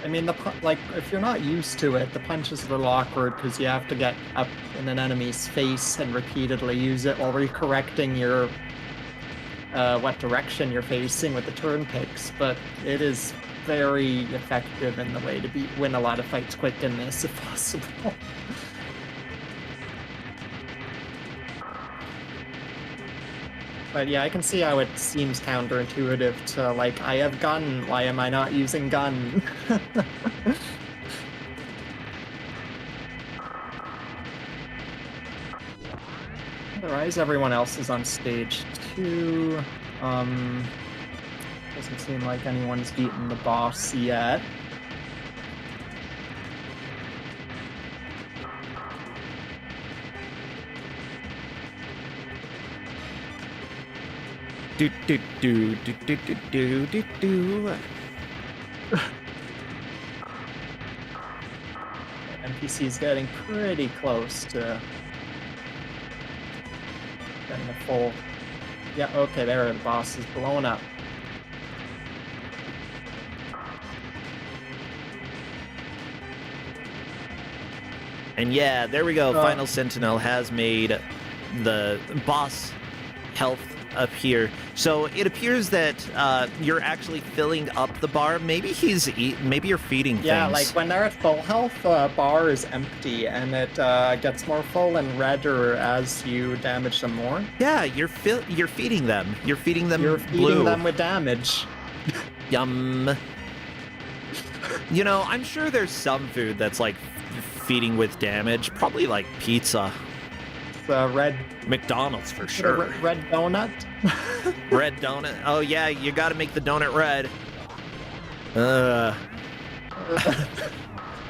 I mean, like, if you're not used to it, the punch is a little awkward because you have to get up in an enemy's face and repeatedly use it while recorrecting your what direction you're facing with the turn picks, but it is very effective in the way to win a lot of fights quick in this, if possible. But yeah, I can see how it seems counterintuitive to, like, I have gun, why am I not using gun? Otherwise, everyone else is on stage 2. Doesn't seem like anyone's beaten the boss yet. do do do do do do do do do. NPC's getting pretty close to getting a full. Yeah, okay, there the boss is blown up. And yeah, there we go. Final Sentinel has made the boss health appear. So it appears that you're actually filling up the bar. Maybe maybe you're feeding Yeah, things. like when they're at full health, bar is empty, and it gets more full and redder as you damage them more. Yeah, you're feeding them. You're feeding them You're blue. feeding them with damage. Yum. You know, I'm sure there's some food that's like feeding with damage. Probably like pizza. Red McDonald's for sure. Red donut. Red donut. Oh yeah, you got to make the donut red.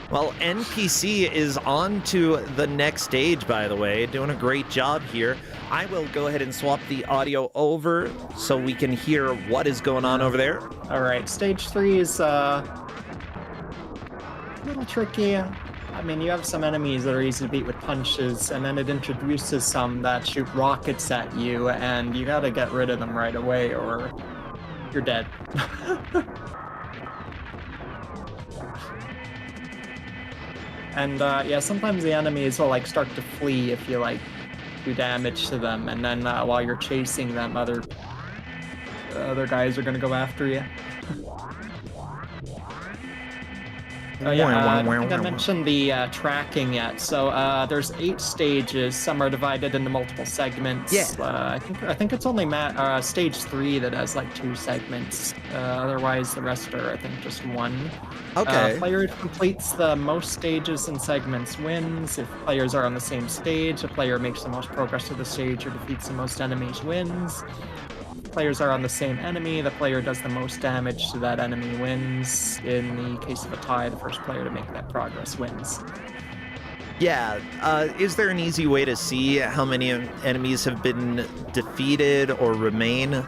Well, NPC is on to the next stage, by the way. Doing a great job here. I will go ahead and swap the audio over so we can hear what is going on over there. All right, stage 3 is a little tricky. I mean, you have some enemies that are easy to beat with punches, and then it introduces some that shoot rockets at you, and you gotta get rid of them right away, or you're dead. And yeah, sometimes the enemies will like start to flee if you like do damage to them, and then while you're chasing them, other guys are gonna go after you. Oh yeah, I don't think I mentioned the tracking yet. So there's 8 stages. Some are divided into multiple segments. Yeah. I think it's only stage 3 that has like 2 segments. Otherwise, the rest are I think just 1. Okay. Player who completes the most stages and segments wins. If players are on the same stage, a player makes the most progress to the stage or defeats the most enemies wins. Players are on the same enemy, the player does the most damage to that enemy wins. In the case of a tie, the first player to make that progress wins. Yeah, is there an easy way to see how many enemies have been defeated or remain?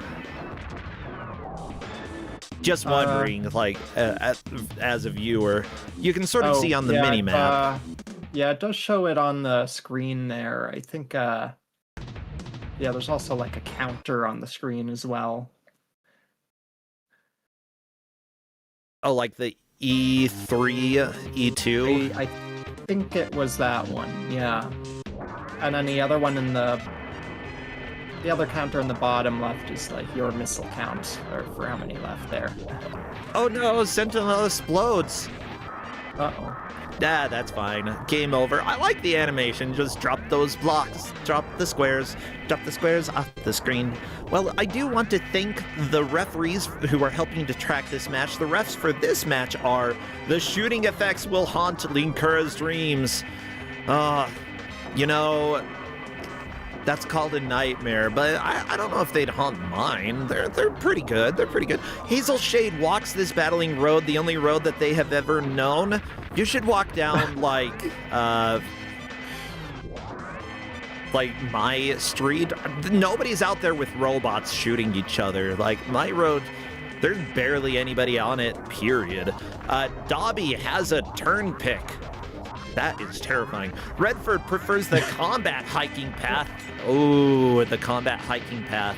Just wondering, as a viewer, you can sort of see on the mini-map. Yeah, it does show it on the screen there. I think, yeah, there's also like a counter on the screen as well. Oh, like the E3, E2? I think it was that one, yeah. And then the other one in the other counter in the bottom left is like your missile count, or for how many left there. Oh no, Sentinel explodes! Uh-oh. Ah, that's fine. Game over. I like the animation. Just drop those blocks. Drop the squares off the screen. Well, I do want to thank the referees who are helping to track this match. The refs for this match are the shooting effects will haunt Linkura's dreams. You know, that's called a nightmare, but I don't know if they'd haunt mine. They're pretty good. They're pretty good. Hazel Shade walks this battling road, the only road that they have ever known. You should walk down like my street. Nobody's out there with robots shooting each other. Like my road, there's barely anybody on it, period. Dobby has a turn pick. That is terrifying. Redford prefers the combat hiking path. Oh, the combat hiking path.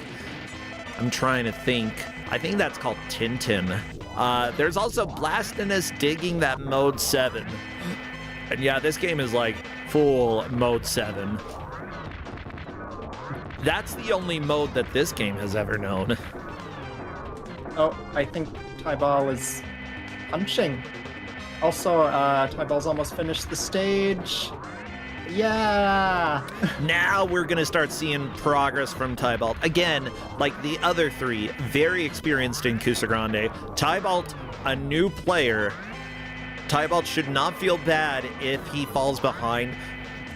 I'm trying to think. I think that's called Tintin. There's also Blastinus digging that mode 7. And yeah, this game is like full mode 7. That's the only mode that this game has ever known. Oh, I think Tybal is punching. Also, Tybal's almost finished the stage. Yeah! Now we're going to start seeing progress from Tybalt. Again, like the other 3, very experienced in Kusogrande. Tybalt, a new player. Tybalt should not feel bad if he falls behind.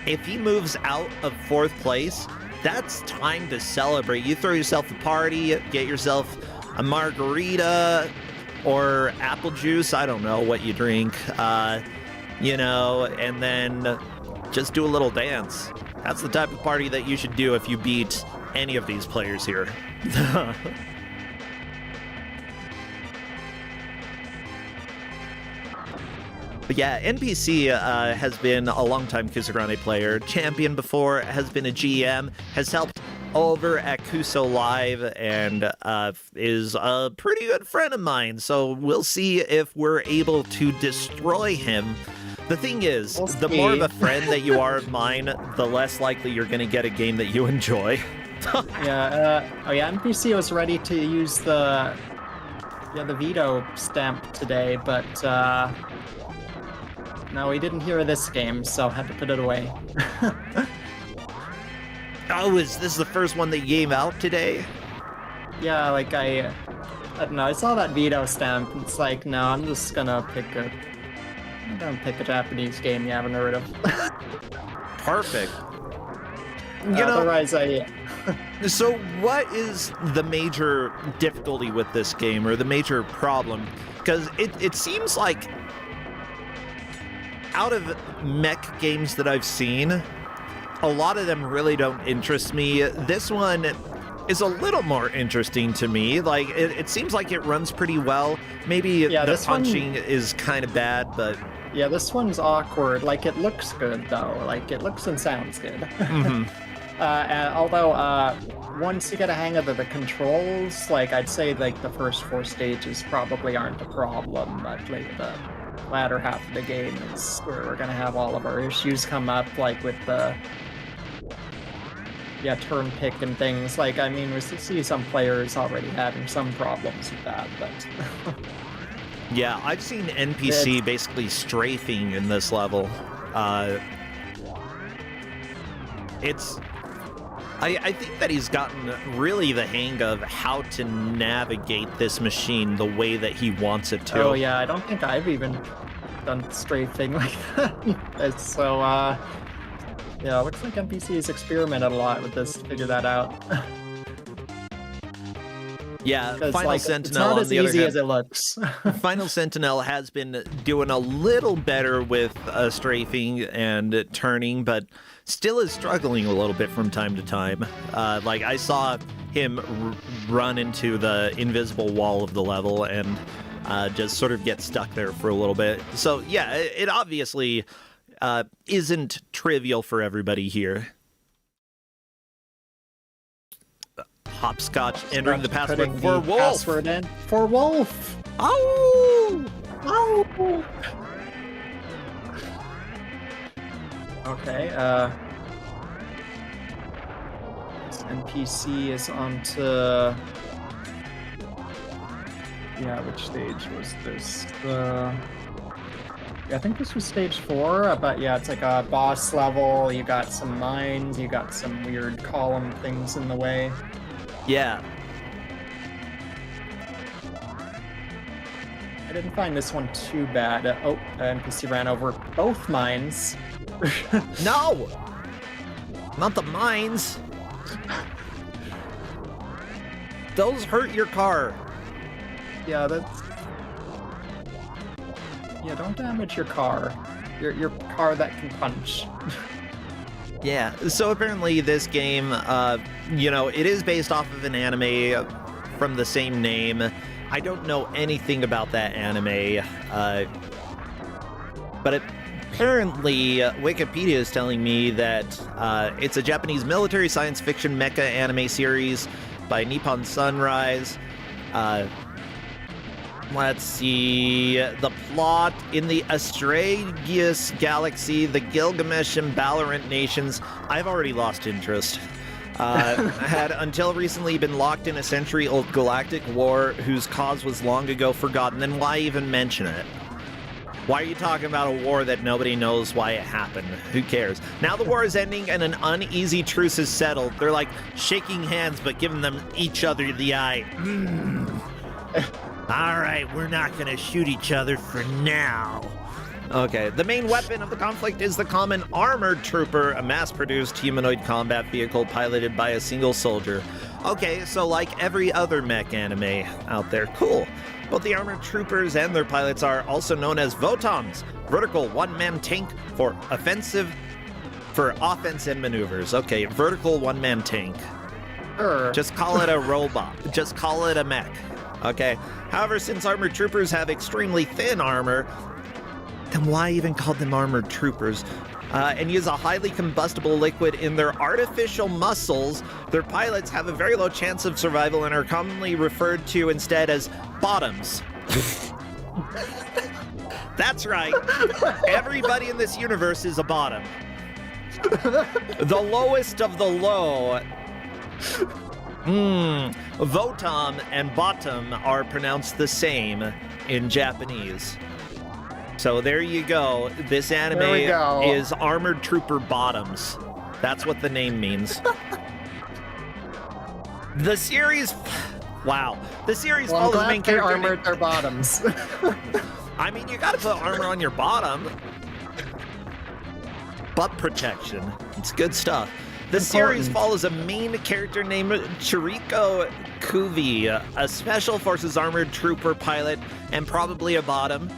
If he moves out of 4th place, that's time to celebrate. You throw yourself a party, get yourself a margarita, or apple juice, I don't know what you drink, and then just do a little dance. That's the type of party that you should do if you beat any of these players here. But yeah, NPC has been a longtime Kusogrande player, champion before, has been a GM, has helped over at Kuso Live, and is a pretty good friend of mine, so we'll see if we're able to destroy him. The thing is, the more of a friend that you are of mine, the less likely you're going to get a game that you enjoy. NPC was ready to use the veto stamp today, but no, we didn't hear this game, so had to put it away. Oh, is this the first one that you gave out today? Yeah, like I don't know, I saw that veto stamp, and it's like, no, I'm gonna pick a Japanese game you haven't heard of. Perfect. Otherwise, So what is the major difficulty with this game, or the major problem? Because it seems like out of mech games that I've seen, a lot of them really don't interest me. This one is a little more interesting to me. Like, it seems like it runs pretty well. Maybe the punching is kind of bad, but... Yeah, this one's awkward. Like, it looks good, though. Like, it looks and sounds good. Mm-hmm. Although, once you get a hang of the controls, like, I'd say, like, the first 4 stages probably aren't a problem, but, like, the latter half of the game is where we're gonna have all of our issues come up, like, with the... Yeah, turn pick and things. Like, I mean, we see some players already having some problems with that, but... Yeah, I've seen NPC basically strafing in this level. I think that he's gotten really the hang of how to navigate this machine the way that he wants it to. Oh yeah, I don't think I've even done strafing like that. So yeah, looks like NPCs experimented a lot with this to figure that out. Yeah, Final like, Sentinel, it's not on as the other easy hand, as it looks. Final Sentinel has been doing a little better with strafing and turning, but still is struggling a little bit from time to time. Like, I saw him run into the invisible wall of the level and just sort of get stuck there for a little bit. So, yeah, it obviously isn't trivial for everybody here. Hopscotch entering the password Putting for the wolf. Password in for wolf. Oh! Oh. Okay. This NPC is onto. Yeah, which stage was this? Yeah, I think this was stage 4, but yeah, it's like a boss level. You got some mines, you got some weird column things in the way. Yeah. I didn't find this one too bad. The NPC ran over both mines. No! Not the mines. Those hurt your car. Yeah, that's... Yeah, don't damage your car. Your car that can punch. Yeah, so apparently this game, you know, it is based off of an anime from the same name. I don't know anything about that anime, but apparently Wikipedia is telling me that it's a Japanese military science fiction mecha anime series by Nippon Sunrise. Let's see. The plot: in the Astraeus galaxy, the Gilgamesh and Balarant nations. I've already lost interest. Had until recently been locked in a century-old galactic war whose cause was long ago forgotten. Then why even mention it? Why are you talking about a war that nobody knows why it happened? Who cares? Now the war is ending and an uneasy truce is settled. They're like shaking hands but giving them each other the eye. All right, we're not going to shoot each other for now. Okay, the main weapon of the conflict is the common armored trooper, a mass-produced humanoid combat vehicle piloted by a single soldier. Okay, so like every other mech anime out there, cool. Both the armored troopers and their pilots are also known as VOTOMs, vertical one-man tank for offense and maneuvers. Okay, vertical one-man tank. Sure. Just call it a robot. Just call it a mech. Okay. However, since armored troopers have extremely thin armor, then why even call them armored troopers? And use a highly combustible liquid in their artificial muscles, their pilots have a very low chance of survival and are commonly referred to instead as bottoms. That's right. Everybody in this universe is a bottom. The lowest of the low. Votom and bottom are pronounced the same in Japanese. So there you go. This anime is Armored Trooper Bottoms. That's what the name means. The series... Wow. The series follows the main character... armored their bottoms. I mean, you gotta put armor on your bottom. Butt protection. It's good stuff. The series follows a main character named Chiriko Kuvi, a Special Forces armored trooper pilot and probably a bottom.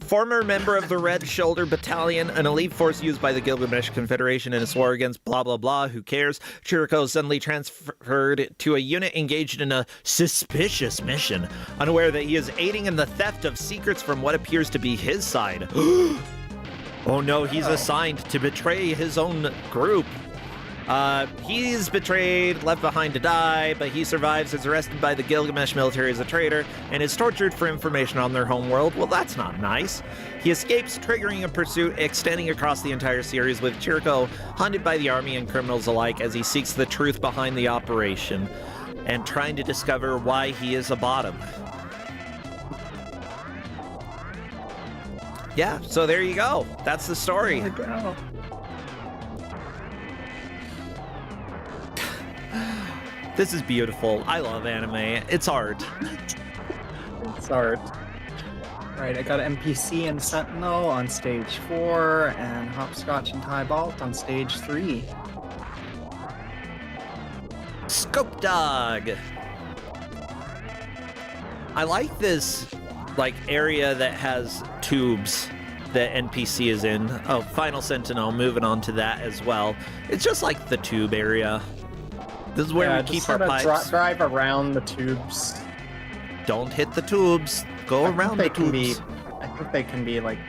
Former member of the Red Shoulder Battalion, an elite force used by the Gilgamesh Confederation in its war against blah blah blah, who cares? Chiriko is suddenly transferred to a unit engaged in a suspicious mission, unaware that he is aiding in the theft of secrets from what appears to be his side. Oh no, he's assigned to betray his own group. He's betrayed, left behind to die, but he survives, is arrested by the Gilgamesh military as a traitor, and is tortured for information on their homeworld. Well, that's not nice. He escapes, triggering a pursuit extending across the entire series, with Chiriko hunted by the army and criminals alike as he seeks the truth behind the operation, and trying to discover why he is a bottom. Yeah, so there you go. That's the story. There we go. This is beautiful. I love anime. It's art. It's art. Right, I got NPC and Sentinel on stage 4, and Hopscotch and Tybalt on stage 3. Scope Dog. I like this, like, area that has tubes that NPC is in. Oh, Final Sentinel, moving on to that as well. It's just like the tube area. This is where we keep our pipes. Drive around the tubes. Don't hit the tubes. Go around the tubes. I think they can be, like,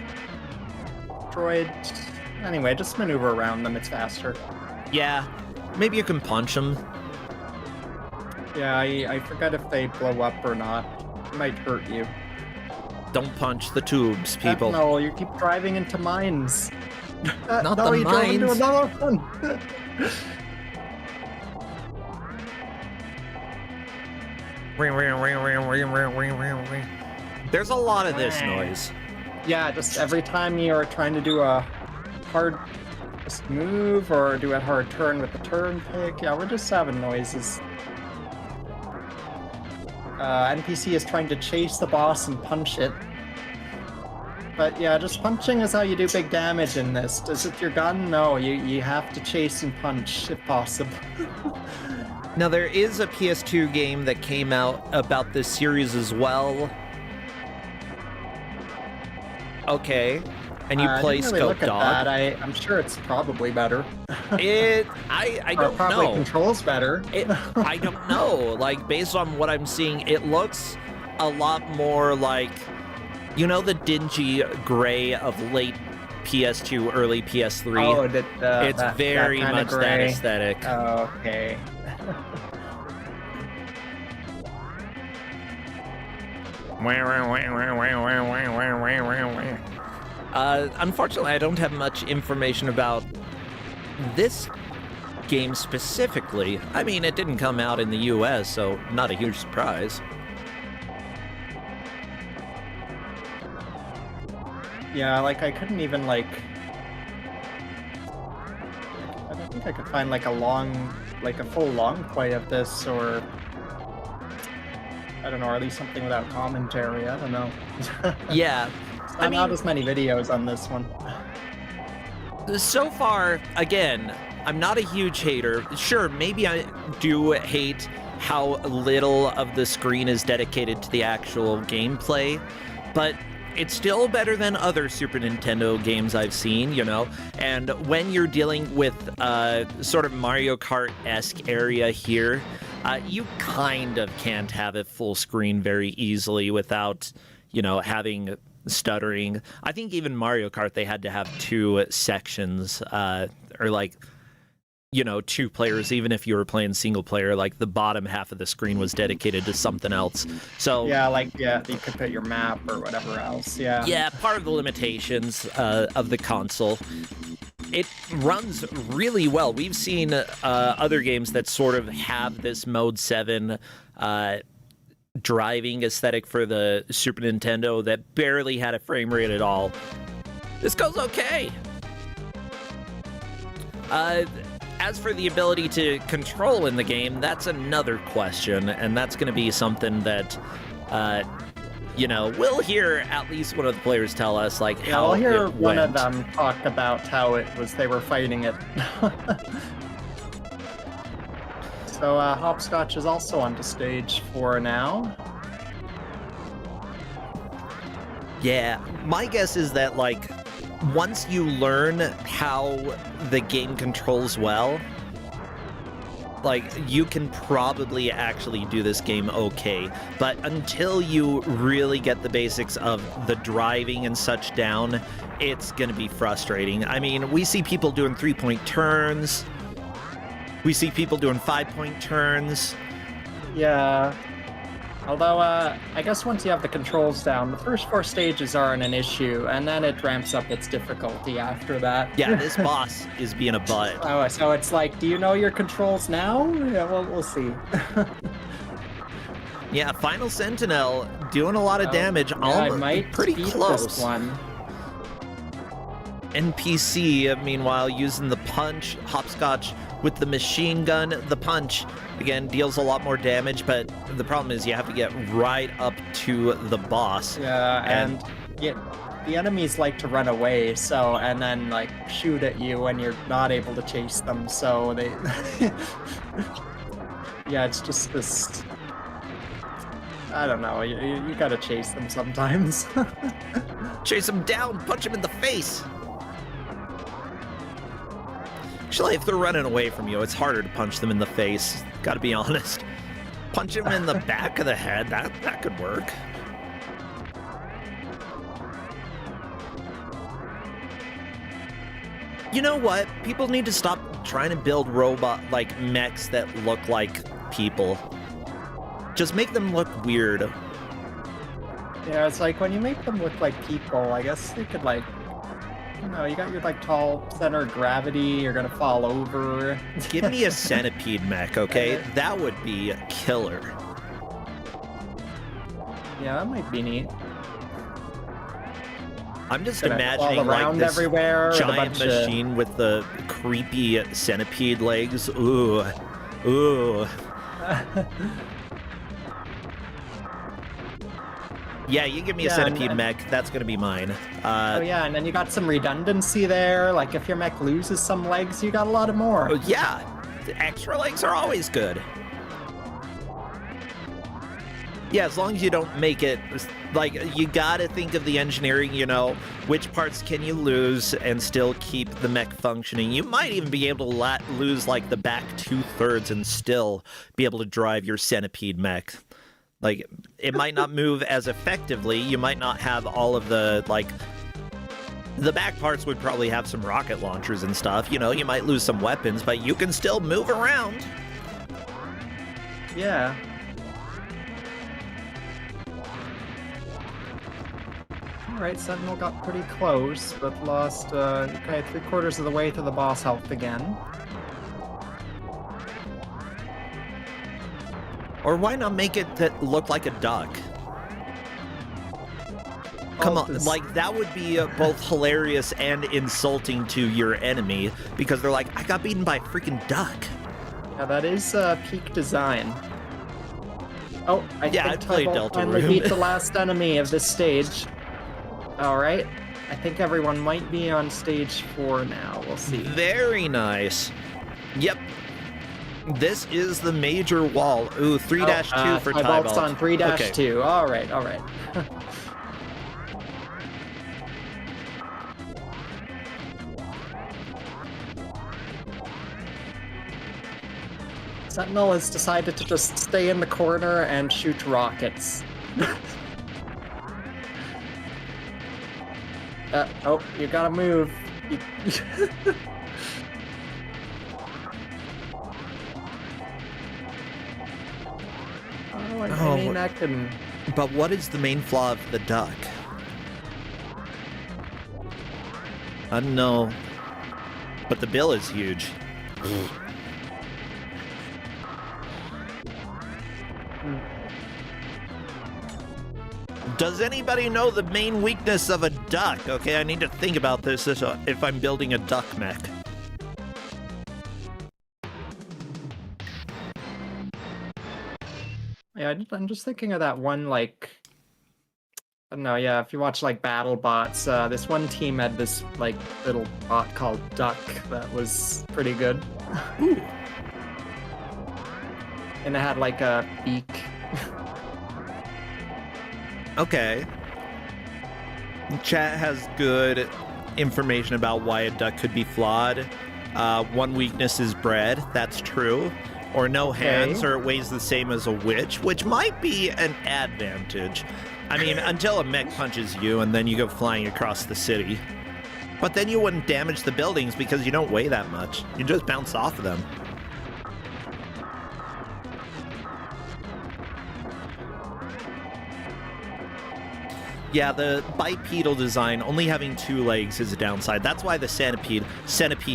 destroyed. Anyway, just maneuver around them. It's faster. Yeah, maybe you can punch them. Yeah, I forget if they blow up or not. It might hurt you. Don't punch the tubes, people. No, you keep driving into mines. Not no, the you drove into mines. another one. There's a lot of this noise. Yeah, just every time you're trying to do a hard just move or do a hard turn with the turn pick, yeah, we're just having noises. NPC is trying to chase the boss and punch it. But yeah, just punching is how you do big damage in this. Is it your gun? No, you have to chase and punch if possible. Now, there is a PS2 game that came out about this series as well. Okay. And you play I didn't really Scope look at Dog. that. I'm sure it's probably better. I Or don't probably know. controls better. I don't know. Like, based on what I'm seeing, it looks a lot more like, you know, the dingy gray of late PS2, early PS3. Oh, It's very that kinda much that gray. aesthetic. Okay. Unfortunately, I don't have much information about this game specifically. I mean, it didn't come out in the US, so not a huge surprise. Yeah, like I couldn't even like. I don't think I could find like a full long play of this, or I don't know, or at least something without commentary. I don't know. Yeah. I mean, not as many videos on this one. So far, again, I'm not a huge hater. Sure, maybe I do hate how little of the screen is dedicated to the actual gameplay, but it's still better than other Super Nintendo games I've seen, you know? And when you're dealing with sort of Mario Kart-esque area here, you kind of can't have it full screen very easily without, you know, having stuttering. I think even Mario Kart, they had to have two sections, or like, you know, two players. Even if you were playing single player, like the bottom half of the screen was dedicated to something else. So yeah, you could put your map or whatever else. Yeah, part of the limitations of the console. It runs really well. We've seen other games that sort of have this Mode 7 driving aesthetic for the Super Nintendo that barely had a frame rate at all. This goes okay. As for the ability to control in the game, that's another question, and that's going to be something that, you know, we'll hear at least one of the players tell us, like, yeah, how I'll hear it one of went. them talk about how it was they were fighting it. So Hopscotch is also onto stage 4 now. Yeah, my guess is that, like, once you learn how the game controls well, like, you can probably actually do this game okay. But until you really get the basics of the driving and such down, it's gonna be frustrating. I mean, we see people doing 3-point turns. We see people doing 5-point turns. Yeah. Although, I guess once you have the controls down, the first 4 stages aren't an issue, and then it ramps up its difficulty after that. Yeah, this boss is being a butt. Oh, so it's like, do you know your controls now? Yeah, well, we'll see. Yeah, Final Sentinel doing a lot of damage. Yeah, I might pretty beat close. this one. NPC, meanwhile, using the punch, hopscotch with the machine gun. The punch, again, deals a lot more damage, but the problem is you have to get right up to the boss. Yeah, and yeah, the enemies like to run away, so, and then, like, shoot at you when you're not able to chase them, so they... Yeah, it's just this... I don't know, you gotta chase them sometimes. Chase them down, punch them in the face. Actually, if they're running away from you, it's harder to punch them in the face. Gotta be honest. Punch them in the back of the head, that could work. You know what? People need to stop trying to build robot-like mechs that look like people. Just make them look weird. Yeah, it's like when you make them look like people, I guess they could, like, you know, you got your, like, tall center of gravity, you're gonna fall over. Give me a centipede mech, okay? That would be killer. Yeah, that might be neat. I'm just Gonna imagining fall around like this everywhere with a giant bunch of- machine with the creepy centipede legs. Ooh, ooh. Yeah, you give me a Yeah, centipede and- mech, that's gonna be mine. Oh yeah, and then you got some redundancy there, like if your mech loses some legs, you got a lot of more. Oh, yeah, the extra legs are always good. Yeah, as long as you don't make it, like, you gotta think of the engineering, you know, which parts can you lose and still keep the mech functioning. You might even be able to lose, like, the back 2/3 and still be able to drive your centipede mech. Like, it might not move as effectively, you might not have all of the, like, the back parts would probably have some rocket launchers and stuff, you know, you might lose some weapons, but you can still move around. Yeah. Alright, Sentinel got pretty close, but lost, okay, 3/4 of the way to the boss health again. Or why not make it that look like a duck? Come on, like, that would be both hilarious and insulting to your enemy, because they're like, I got beaten by a freaking duck. Yeah, that is peak design. Oh, I Yeah, I think played Tybalt Delta finally Room. beat the last enemy of this stage. Alright, I think everyone might be on stage 4 now, we'll see. Very nice. Yep. This is the major wall. Ooh, 3-2 for Tybalt's Tybalt. on 3-2, alright, alright. Sentinel has decided to just stay in the corner and shoot rockets. Oh, you gotta move. Oh, I mean, I can... But what is the main flaw of the duck? I don't know. But the bill is huge. Does anybody know the main weakness of a duck? Okay, I need to think about this if I'm building a duck mech. Yeah, I'm just thinking of that one, like... I don't know, yeah, if you watch, like, battle bots, this one team had this, like, little bot called Duck that was pretty good. Ooh. And it had, like, a beak. Okay. Chat has good information about why a duck could be flawed. One weakness is bread, that's true. Or no hands, or it weighs the same as a witch, which might be an advantage. I mean, until a mech punches you and then you go flying across the city. But then you wouldn't damage the buildings because you don't weigh that much. You just bounce off of them. Yeah, the bipedal design, only having 2 legs is a downside. That's why the centipede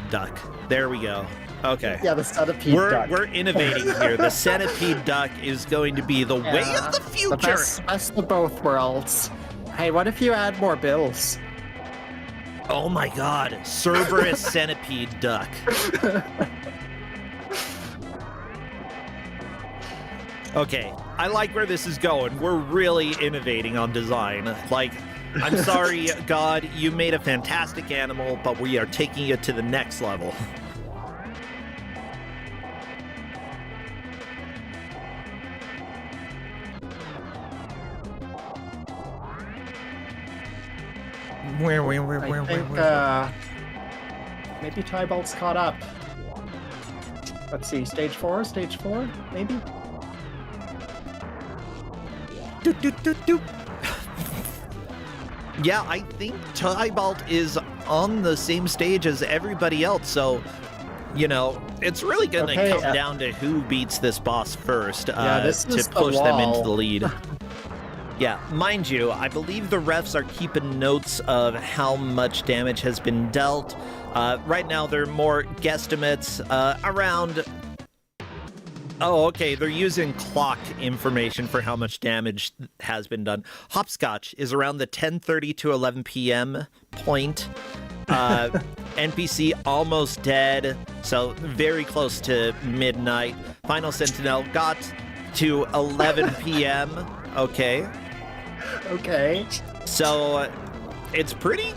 duck. There we go. Okay. Yeah, the centipede duck. We're innovating here. The centipede duck is going to be the way of the future. The best of both worlds. Hey, what if you add more bills? Oh my god, Cerberus centipede duck. Okay, I like where this is going. We're really innovating on design. Like, I'm sorry, God, you made a fantastic animal, but we are taking it to the next level. I think maybe Tybalt's caught up. Let's see, stage 4, maybe? Yeah, I think Tybalt is on the same stage as everybody else, so, you know, it's really going to come down to who beats this boss first to push them into the lead. Yeah, mind you, I believe the refs are keeping notes of how much damage has been dealt. Right now, they're more guesstimates around... Oh, okay, they're using clock information for how much damage has been done. Hopscotch is around the 10:30 to 11 p.m. point. NPC almost dead, so very close to midnight. Final Sentinel got to 11 p.m. Okay. Okay. So it's pretty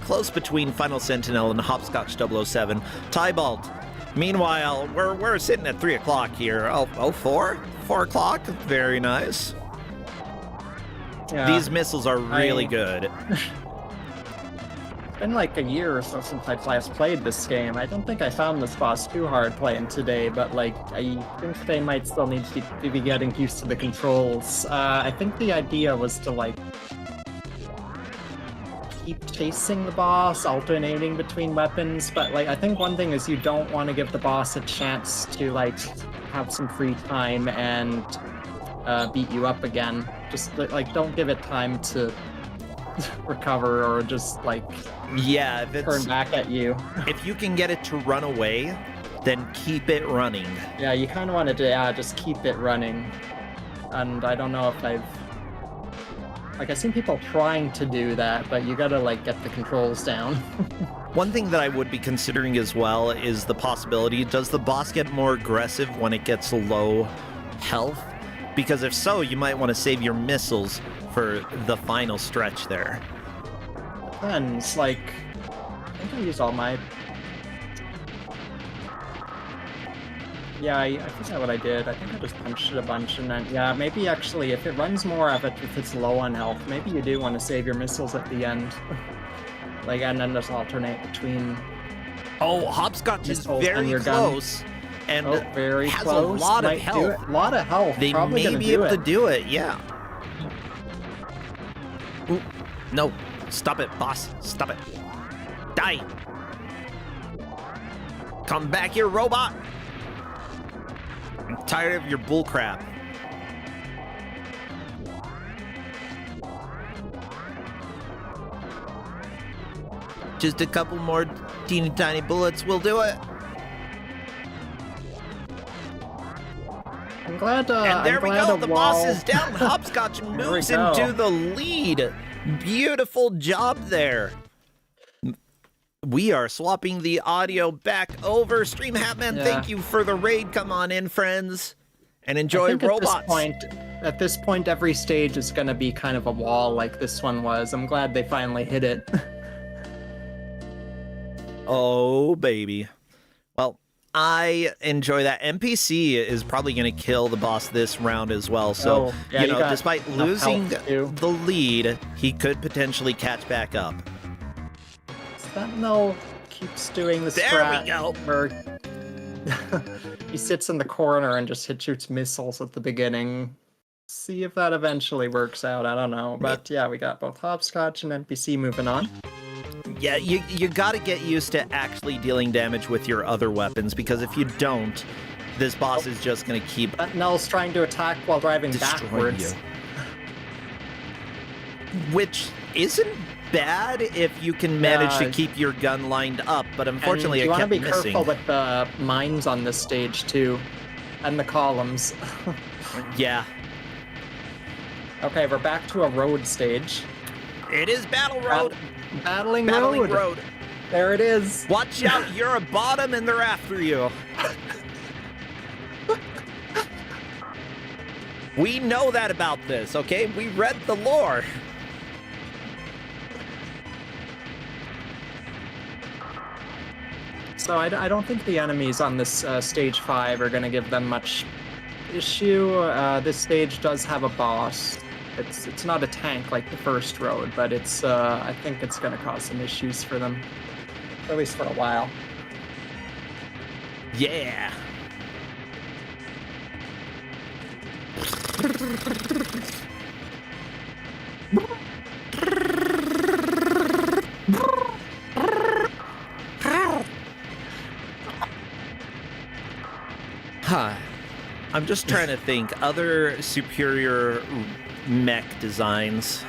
close between Final Sentinel and Hopscotch 007. Tybalt. Meanwhile, we're sitting at 3 o'clock here. Oh, 4 o'clock. Very nice. Yeah, these missiles are really good. It's been like a year or so since I last played this game. I don't think I found this boss too hard playing today, but like I think they might still need to be getting used to the controls. I think the idea was to like keep chasing the boss, alternating between weapons, but like I think one thing is you don't want to give the boss a chance to like have some free time and beat you up again. Just like don't give it time to recover or just like turn back at you. If you can get it to run away, then keep it running. Yeah, you kind of wanted to just keep it running. And I don't know if I've seen people trying to do that, but you gotta like get the controls down. One thing that I would be considering as well is the possibility, does the boss get more aggressive when it gets low health? Because if so, you might want to save your missiles for the final stretch there. Depends, like, I think I used all my... Yeah, I think that's what I did. I think I just punched it a bunch and then, yeah, maybe actually if it runs more of it, if it's low on health, maybe you do want to save your missiles at the end. Like, and then just alternate between... Oh, Hopscotch is very close. And very has close. A lot of health. A lot of health. They Probably may be able to do it, yeah. Ooh, no. Stop it, boss. Stop it. Die. Come back here, robot. I'm tired of your bullcrap. Just a couple more teeny tiny bullets will do it. I'm glad. And there we go. The boss is down. Hopscotch moves into the lead. Beautiful job there. We are swapping the audio back over. Stream Hatman, thank you for the raid. Come on in, friends, and enjoy robots. At this point, every stage is going to be kind of a wall like this one was. I'm glad they finally hit it. Oh, baby. Well, I enjoy that. NPC is probably going to kill the boss this round as well. So, you know, despite losing the lead, he could potentially catch back up. Sentinel keeps doing the strat where he sits in the corner and just shoots missiles at the beginning. See if that eventually works out. I don't know. But yeah, we got both Hopscotch and NPC moving on. Yeah, you got to get used to actually dealing damage with your other weapons, because if you don't, this boss is just going to keep... Sentinel's trying to attack while driving backwards. Which isn't bad if you can manage to keep your gun lined up, but unfortunately it kept missing. You want to be careful with the mines on this stage too, and the columns. Yeah. Okay, we're back to a road stage. It is Battle Road. Battling Battling road. Road. There it is. Watch out, you're a bottom and they're after you. We know that about this, okay? We read the lore. So I don't think the enemies on this stage 5 are going to give them much issue. This stage does have a boss. It's not a tank like the first road, but it's I think it's going to cause some issues for them, at least for a while. Yeah. Huh. I'm just trying to think. Other superior mech designs.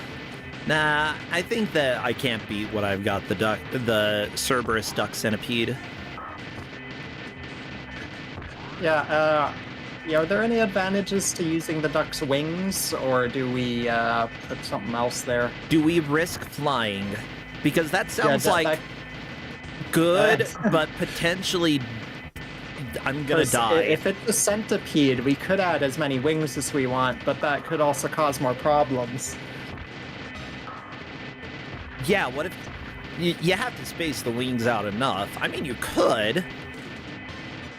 Nah, I think that I can't beat what I've got, the Cerberus Duck Centipede. Yeah, are there any advantages to using the duck's wings, or do we put something else there? Do we risk flying? Because that sounds that- like that- good, but potentially I'm gonna 'Cause die. If it's a centipede, we could add as many wings as we want, but that could also cause more problems. Yeah, what if you have to space the wings out enough? I mean, you could.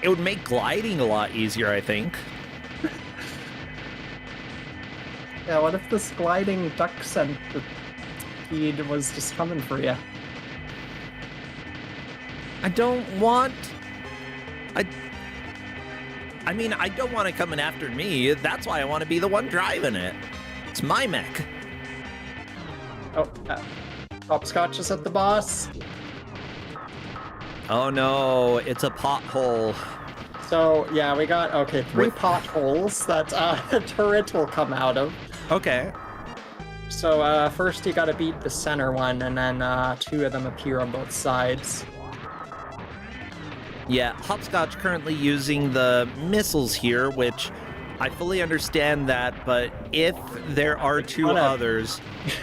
It would make gliding a lot easier, I think. Yeah, what if this gliding duck centipede was just coming for you? I don't want... I mean, I don't want it coming after me. That's why I want to be the one driving it. It's my mech. Oh, Hopscotch is at the boss. Oh no, it's a pothole. So, yeah, we got, okay, 3 With- potholes that a turret will come out of. Okay. So, first you gotta beat the center one, and then 2 of them appear on both sides. Yeah, Hopscotch currently using the missiles here, which I fully understand that, but if there are 2 wanna- others,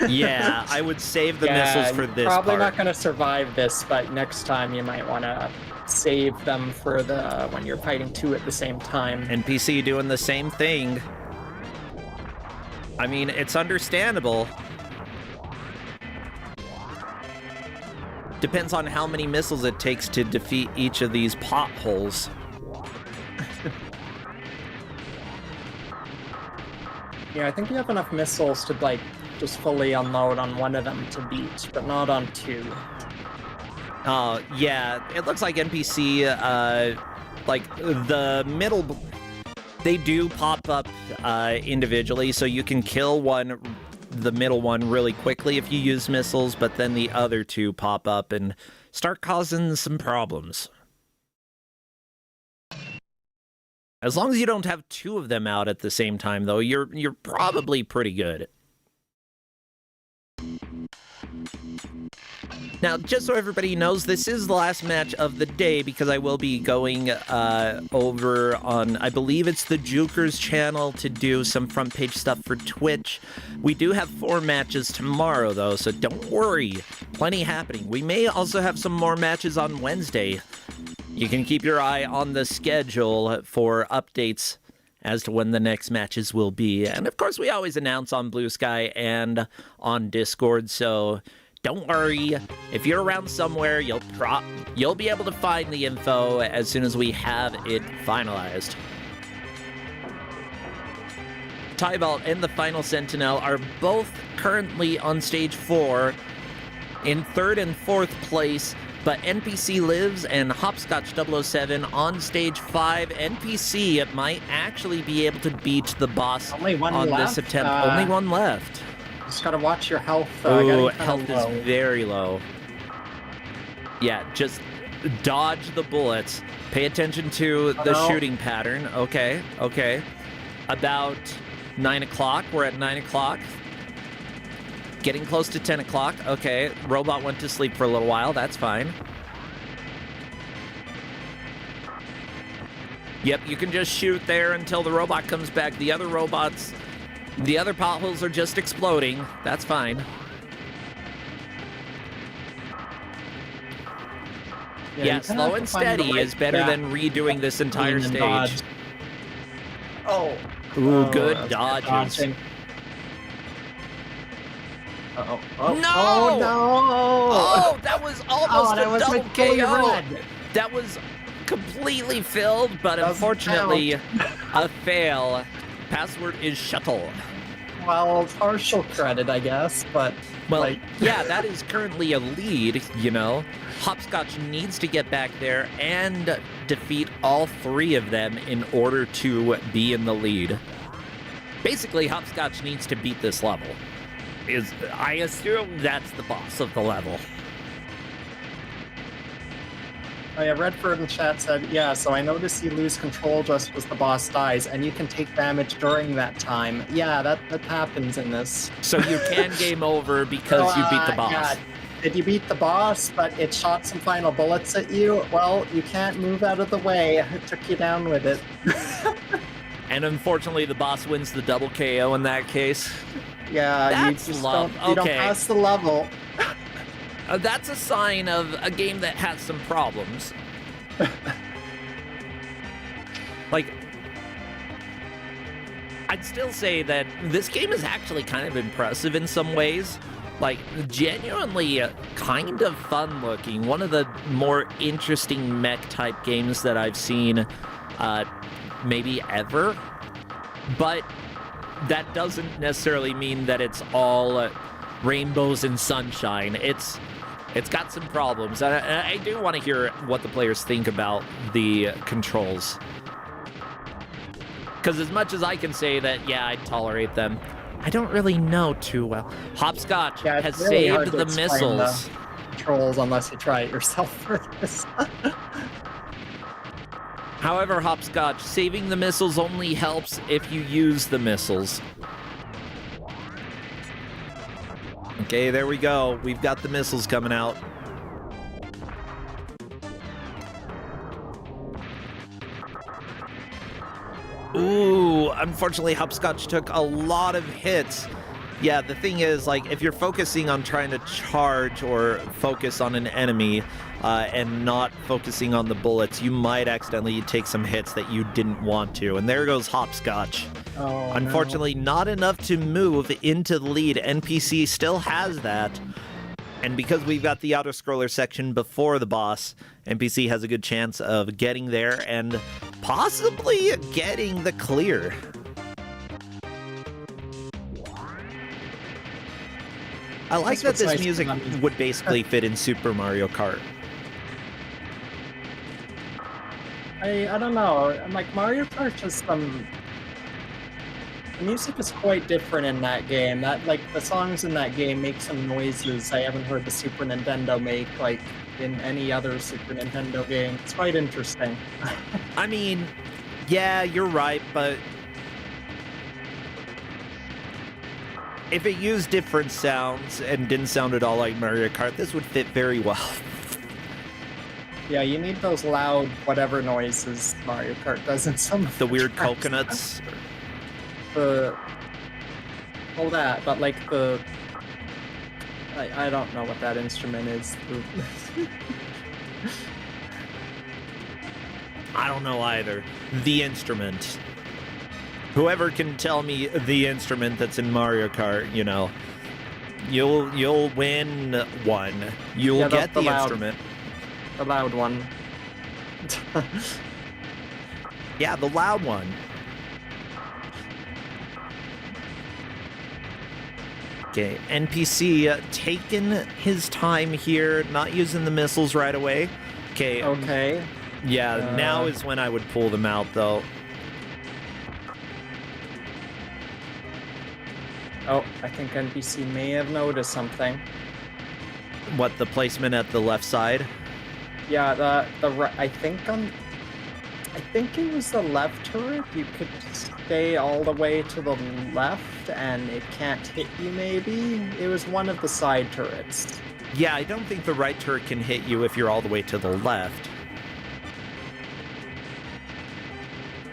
yeah, I would save the missiles for this probably part. not gonna survive this, but next time you might wanna save them for the when you're fighting 2 at the same time. NPC doing the same thing. I mean, it's understandable. Depends on how many missiles it takes to defeat each of these potholes. Yeah, I think you have enough missiles to, like, just fully unload on one of them to beat, but not on 2. Yeah, it looks like NPC, like, the middle... They do pop up individually, so you can kill the middle one really quickly if you use missiles, but then the other 2 pop up and start causing some problems. As long as you don't have 2 of them out at the same time, though, you're probably pretty good. Now, just so everybody knows, this is the last match of the day because I will be going over on, I believe it's the Juker's channel to do some front page stuff for Twitch. We do have 4 matches tomorrow, though, so don't worry. Plenty happening. We may also have some more matches on Wednesday. You can keep your eye on the schedule for updates as to when the next matches will be. And, of course, we always announce on Blue Sky and on Discord, so... Don't worry, if you're around somewhere, you'll be able to find the info as soon as we have it finalized. Tybalt and the Final Sentinel are both currently on stage 4 in 3rd and 4th place, but NPC lives and Hopscotch 007 on stage 5. NPC might actually be able to beat the boss Only one on left? this attempt. Only one left. Just gotta watch your health. Ooh, getting health kinda low. is very low. Yeah, just dodge the bullets. Pay attention to the no. shooting pattern. Okay, okay. About 9 o'clock. We're at 9 o'clock. Getting close to 10 o'clock. Okay, robot went to sleep for a little while. That's fine. Yep, you can just shoot there until the robot comes back. The other potholes are just exploding. That's fine. Yeah, Yeah, you kinda slow have to and find the steady right is better gap than redoing this entire and stage. dodge. Oh. Ooh, Oh, good that was dodges. dodging. Uh-oh. Oh, No! oh no! Oh, that was almost that a was double like fully KO. red. That was completely filled, but Doesn't unfortunately, a fail. Password is shuttle. Well, partial credit, I guess, but Well, like, yeah, that is currently a lead, you know. Hopscotch needs to get back there and defeat all three of them in order to be in the lead. Basically, Hopscotch needs to beat this level. I assume that's the boss of the level. oh yeah, Redford in chat said, yeah, so I noticed you lose control just as the boss dies, and you can take damage during that time. Yeah, that happens in this. So you can game over because you beat the boss. Yeah. Did you beat the boss, but it shot some final bullets at you? Well, you can't move out of the way. It took you down with it. And unfortunately, the boss wins the double KO in that case. Yeah, That's you just love. don't Okay. pass the level. That's a sign of a game that has some problems. Like, I'd still say that this game is actually kind of impressive in some ways. Like, genuinely kind of fun looking. One of the more interesting mech type games that I've seen maybe ever. But that doesn't necessarily mean that it's all rainbows and sunshine. It's got some problems. And I do want to hear what the players think about the controls. Because as much as I can say that, yeah, I'd tolerate them, I don't really know too well. Hopscotch Yeah, has it's really hard saved to the explain missiles. the controls unless you try it yourself first. However, Hopscotch, saving the missiles only helps if you use the missiles. Okay, there we go. We've got the missiles coming out. Ooh, unfortunately, Hopscotch took a lot of hits. Yeah, the thing is, like, if you're focusing on trying to charge or focus on an enemy and not focusing on the bullets, you might accidentally take some hits that you didn't want to. And there goes Hopscotch. Oh, Unfortunately, not enough to move into the lead. NPC still has that. And because we've got the auto-scroller section before the boss, NPC has a good chance of getting there and possibly getting the clear. I like that That's what's this nice music about it. would basically fit in Super Mario Kart. I don't know. Like, Mario Kart just the music is quite different in that game. That, like, the songs in that game make some noises I haven't heard the Super Nintendo make, like, in any other Super Nintendo game. It's quite interesting. I mean, yeah, you're right, but if it used different sounds and didn't sound at all like Mario Kart, this would fit very well. Yeah, you need those loud whatever noises Mario Kart does in some of The weird tracks. coconuts. All that, but like I don't know what that instrument is. I don't know either. The instrument. Whoever can tell me the instrument that's in Mario Kart, you know, you'll win one. You'll Yeah, get the the loud- instrument. The loud one. Yeah, the loud one. Okay, NPC taking his time here, not using the missiles right away. Okay. Okay. Yeah, now is when I would pull them out, though. Oh, I think NPC may have noticed something. What, the placement at the left side? Yeah, I think it was the left turret. You could stay all the way to the left and it can't hit you, maybe? It was one of the side turrets. Yeah, I don't think the right turret can hit you if you're all the way to the left.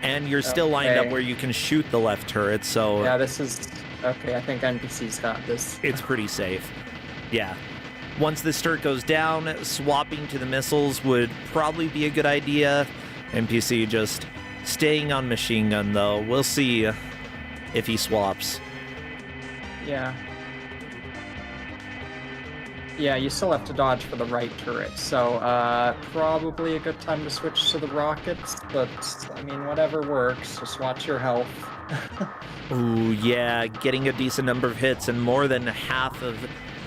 And you're still lined up Okay. where you can shoot the left turret, so Yeah, this is... Okay, I think NPC's got this. it's pretty safe. Yeah. Once this turret goes down, swapping to the missiles would probably be a good idea. NPC just staying on machine gun, though. We'll see if he swaps. Yeah. Yeah, you still have to dodge for the right turret, so probably a good time to switch to the rockets, but, I mean, whatever works, just watch your health. Ooh, yeah, getting a decent number of hits and more than half of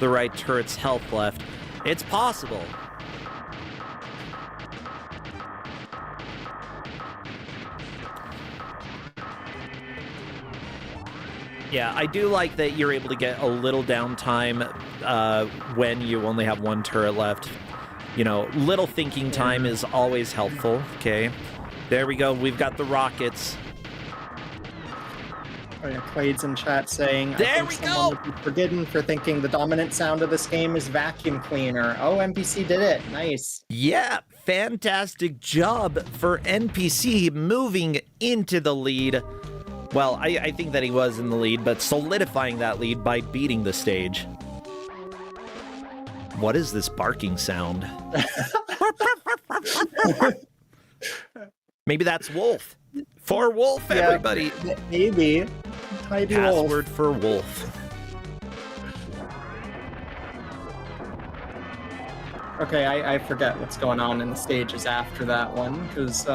the right turret's health left. It's possible. Yeah, I do like that you're able to get a little downtime when you only have one turret left. You know, little thinking time is always helpful. Okay, there we go. We've got the rockets. Oh, yeah, Clade's in chat saying, There I we think someone go! would be forgiven for thinking the dominant sound of this game is vacuum cleaner. Oh, NPC did it. Nice. Yeah, fantastic job for NPC moving into the lead. Well, I think that he was in the lead, but solidifying that lead by beating the stage. What is this barking sound? Maybe that's Wolf. For Wolf, Yeah, everybody. Maybe. Tidy wolf. Password for Wolf. Okay, I forget what's going on in the stages after that one, because it's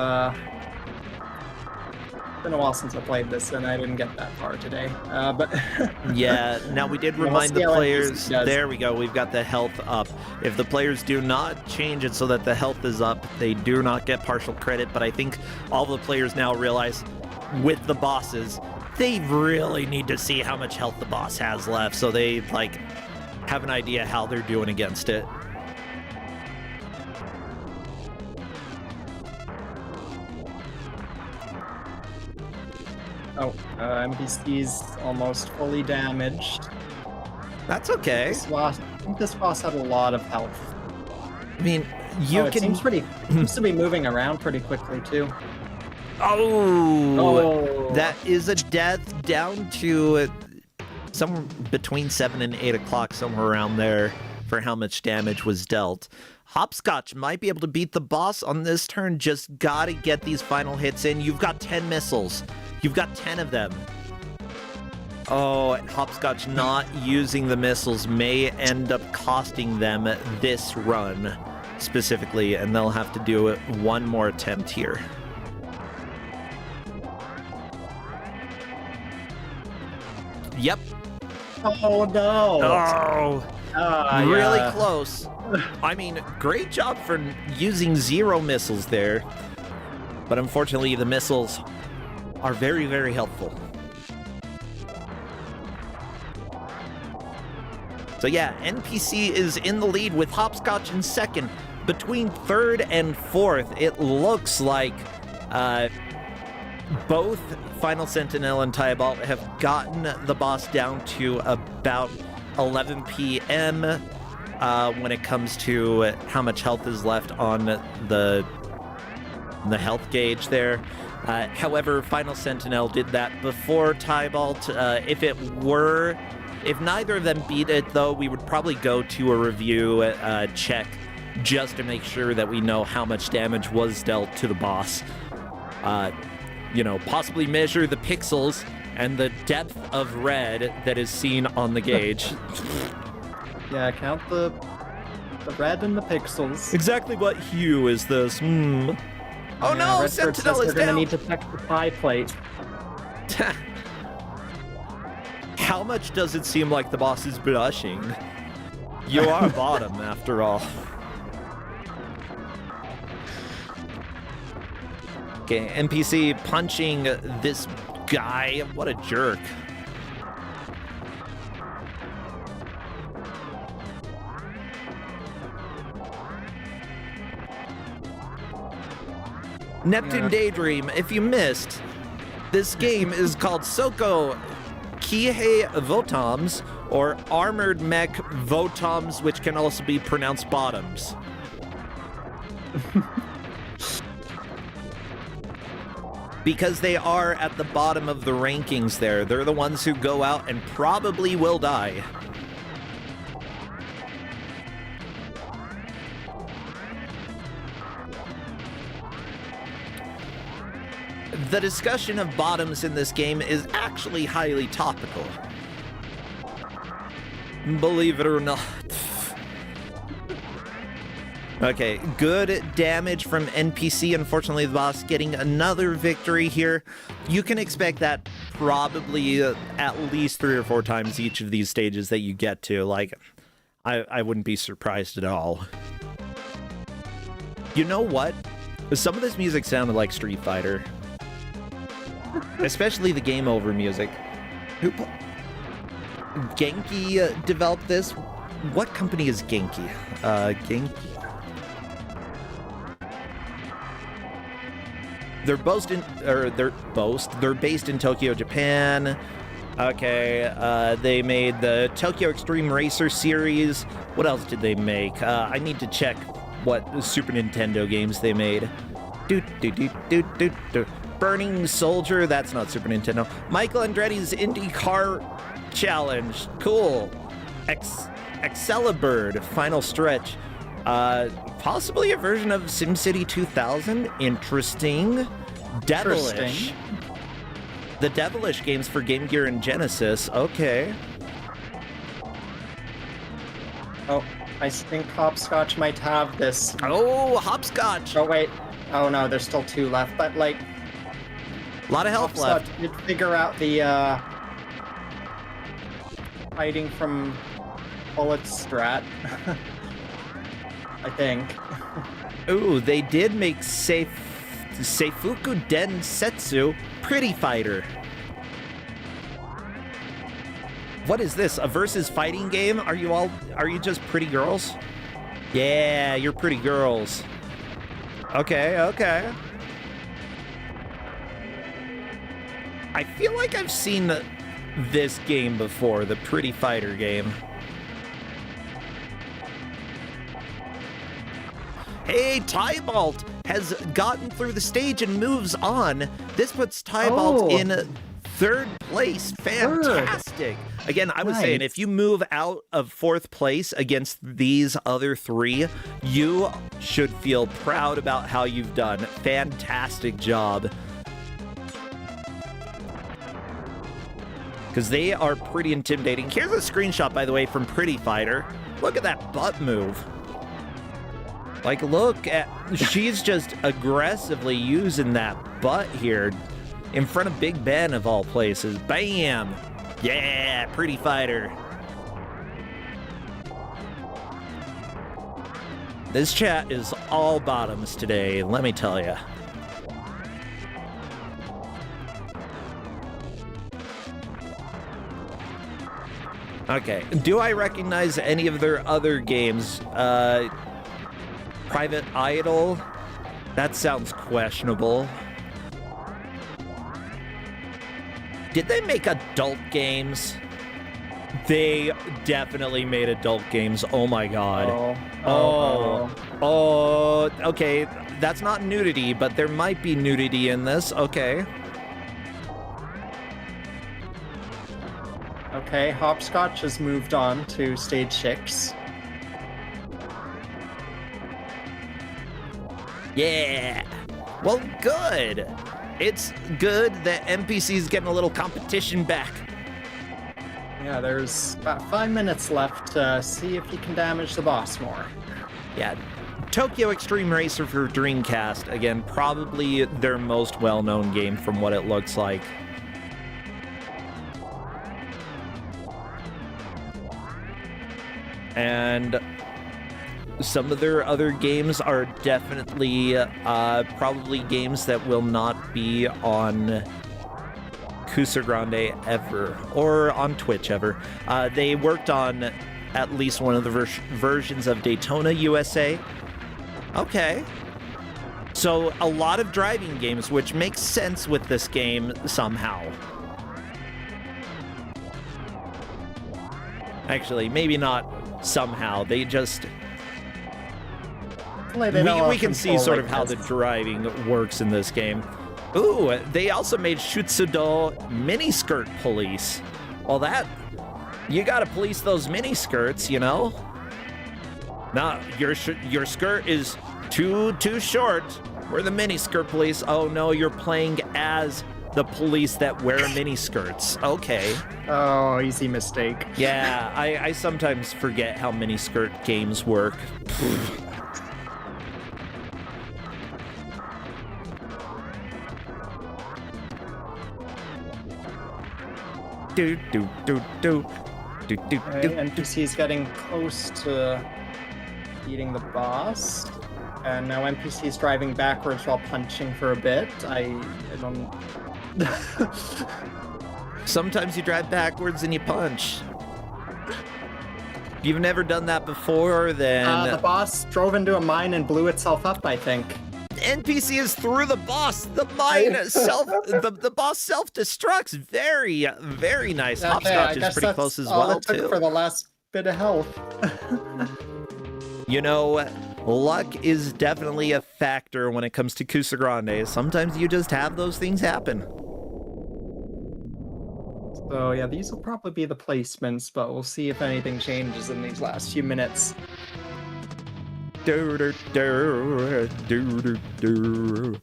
been a while since I played this, and I didn't get that far today. But Yeah, now we did Yeah, we'll remind see the how players, NPC does. there we go, we've got the health up. If the players do not change it so that the health is up, they do not get partial credit, but I think all the players now realize with the bosses, they really need to see how much health the boss has left, so they, like, have an idea how they're doing against it. oh, NPC's almost fully damaged. That's okay. I think this boss had a lot of health. I mean, you it can... seems to be moving around pretty quickly too. Oh, that is a death down to somewhere between 7 and 8 o'clock, somewhere around there, for how much damage was dealt. Hopscotch might be able to beat the boss on this turn, just gotta get these final hits in. You've got 10 missiles. You've got 10 of them. Oh, Hopscotch not using the missiles may end up costing them this run specifically, and they'll have to do it one more attempt here. Yep. Oh no! Oh, really close. I mean, great job for using 0 missiles there. But unfortunately, the missiles are very, very helpful. So yeah, NPC is in the lead with Hopscotch in second. Between third and fourth, it looks like both Final Sentinel and Tybalt have gotten the boss down to about 11 p.m. When it comes to how much health is left on the health gauge there. However, Final Sentinel did that before Tybalt. If neither of them beat it, though, we would probably go to a review check just to make sure that we know how much damage was dealt to the boss. You know, possibly measure the pixels and the depth of red that is seen on the gauge. Yeah, count the red and the pixels. Exactly what hue is this? Oh Yeah, no, Redford Sentinel says is we're gonna down! need to check the pie plate. How much does it seem like the boss is blushing? You are bottom, after all. Okay, NPC punching this guy. What a jerk. Neptune Yeah. Daydream, if you missed, this game is called Soko Kihei Votoms, or Armored Mech Votoms, which can also be pronounced bottoms. Because they are at the bottom of the rankings there. They're the ones who go out and probably will die. the discussion of bottoms in this game is actually highly topical. Believe it or not. Okay, good damage from NPC. Unfortunately, the boss getting another victory here. You can expect that probably at least 3 or 4 times each of these stages that you get to. Like, I wouldn't be surprised at all. You know what? Some of this music sounded like Street Fighter. Especially the game over music. Genki developed this? What company is Genki? Genki. They're based in Tokyo, Japan. Okay, they made the Tokyo Extreme Racer series. What else did they make? I need to check what Super Nintendo games they made. Burning Soldier, that's not Super Nintendo. Michael Andretti's IndyCar Challenge, cool. Excalibur, Final Stretch. Possibly a version of SimCity 2000. Interesting. Devilish. The Devilish games for Game Gear and Genesis. Okay. Oh, I think Hopscotch might have this. Oh, Hopscotch. Oh, wait. Oh, no, there's still 2 left, but, like... A lot of health Hopscotch left. did figure out the, hiding from bullets strat. I think. Ooh, they did make Seifuku Densetsu Pretty Fighter. What is this? A versus fighting game? Are you just pretty girls? Yeah, you're pretty girls. Okay, okay. I feel like I've seen this game before, the Pretty Fighter game. Hey, Tybalt has gotten through the stage and moves on. This puts Tybalt in 3rd place. Fantastic. Again, I was saying, if you move out of 4th place against these other 3, you should feel proud about how you've done. Fantastic job. Because they are pretty intimidating. Here's a screenshot, by the way, from Pretty Fighter. Look at that butt move. Like, look at... She's just aggressively using that butt here in front of Big Ben, of all places. Bam! Yeah, Pretty Fighter. This chat is all bottoms today, let me tell you. Okay, do I recognize any of their other games? Private Idol? That sounds questionable. Did they make adult games? They definitely made adult games. Oh my god. Oh, okay. That's not nudity, but there might be nudity in this. Okay. Okay, Hopscotch has moved on to stage 6. Yeah. Well, good. It's good that NPC's getting a little competition back. Yeah, there's about 5 minutes left to see if you can damage the boss more. Yeah. Tokyo Extreme Racer for Dreamcast. Again, probably their most well-known game from what it looks like. And some of their other games are definitely probably games that will not be on Kusogrande ever, or on Twitch ever. They worked on at least one of the versions of Daytona USA. Okay. So a lot of driving games, which makes sense with this game somehow. Actually, maybe not somehow. They just... We can see sort of how the driving works in this game. Ooh, they also made Shutsudo Miniskirt Police. Well, that... You gotta police those miniskirts, you know? Now, your skirt is too short. We're the miniskirt police. Oh no, you're playing as the police that wear miniskirts. Okay. Oh, easy mistake. Yeah, I sometimes forget how miniskirt games work. Do do do do do do Right, do. NPC's getting close to beating the boss. And now NPC's driving backwards while punching for a bit. I don't... Sometimes you drive backwards and you punch. You've never done that before, then the boss drove into a mine and blew itself up, I think. NPC is through the boss. The mine the boss self-destructs. Very, very nice. Okay, Hopscotch I guess is pretty that's close as all well, it took too. for the last bit of health. You know, luck is definitely a factor when it comes to Kusogrande. Sometimes you just have those things happen. So yeah, these will probably be the placements, but we'll see if anything changes in these last few minutes. Do, do, do, do, do, do.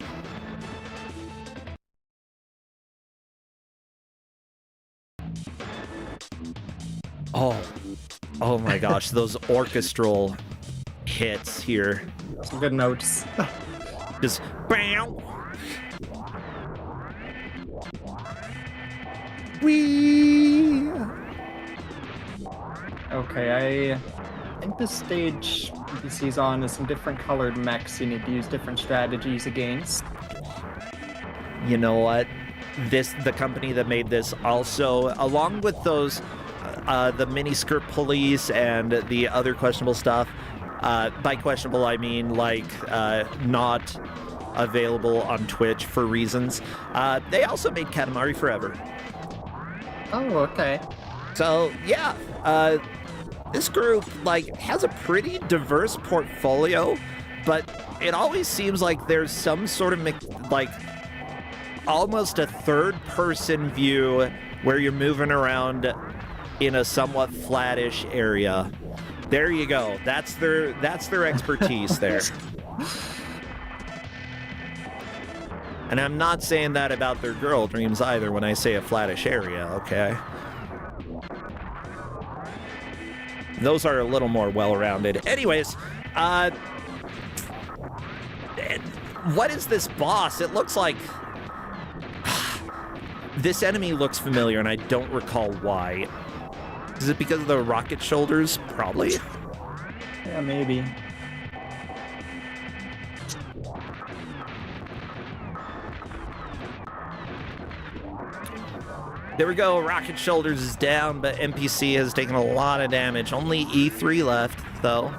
Oh my gosh, those orchestral hits here. Some good notes. Just bam. Wee. Okay, I think this stage NPC's on is some different colored mechs you need to use different strategies against. You know what? The company that made this also, along with those, the miniskirt police and the other questionable stuff. By questionable, I mean like not available on Twitch for reasons. They also made Katamari Forever. Oh, okay. So yeah, this group like has a pretty diverse portfolio, but it always seems like there's some sort of like almost a third-person view where you're moving around in a somewhat flattish area. There you go. That's their expertise there. And I'm not saying that about their girl dreams either when I say a flattish area, okay? Those are a little more well-rounded. Anyways, what is this boss? It looks like... This enemy looks familiar, and I don't recall why. Is it because of the rocket shoulders? Probably. Yeah, maybe. There we go. Rocket shoulders is down, but NPC has taken a lot of damage. Only E3 left, though.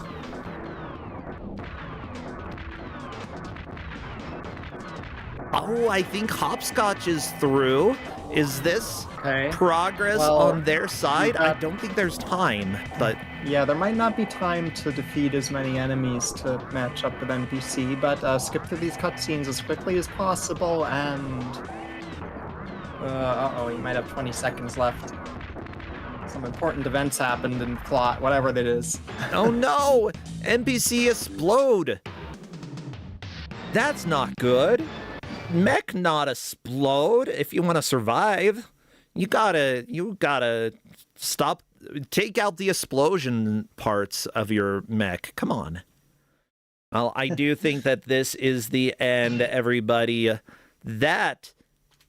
Oh, I think Hopscotch is through. Is this progress on their side? I don't think there's time, but... Yeah, there might not be time to defeat as many enemies to match up with NPC, but skip through these cutscenes as quickly as possible, and... uh-oh, you might have 20 seconds left. Some important events happened in plot, whatever that is. Oh no! NPC explode! That's not good. Mech not explode if you want to survive. You gotta stop, take out the explosion parts of your mech. Come on. Well, I do think that this is the end, everybody. That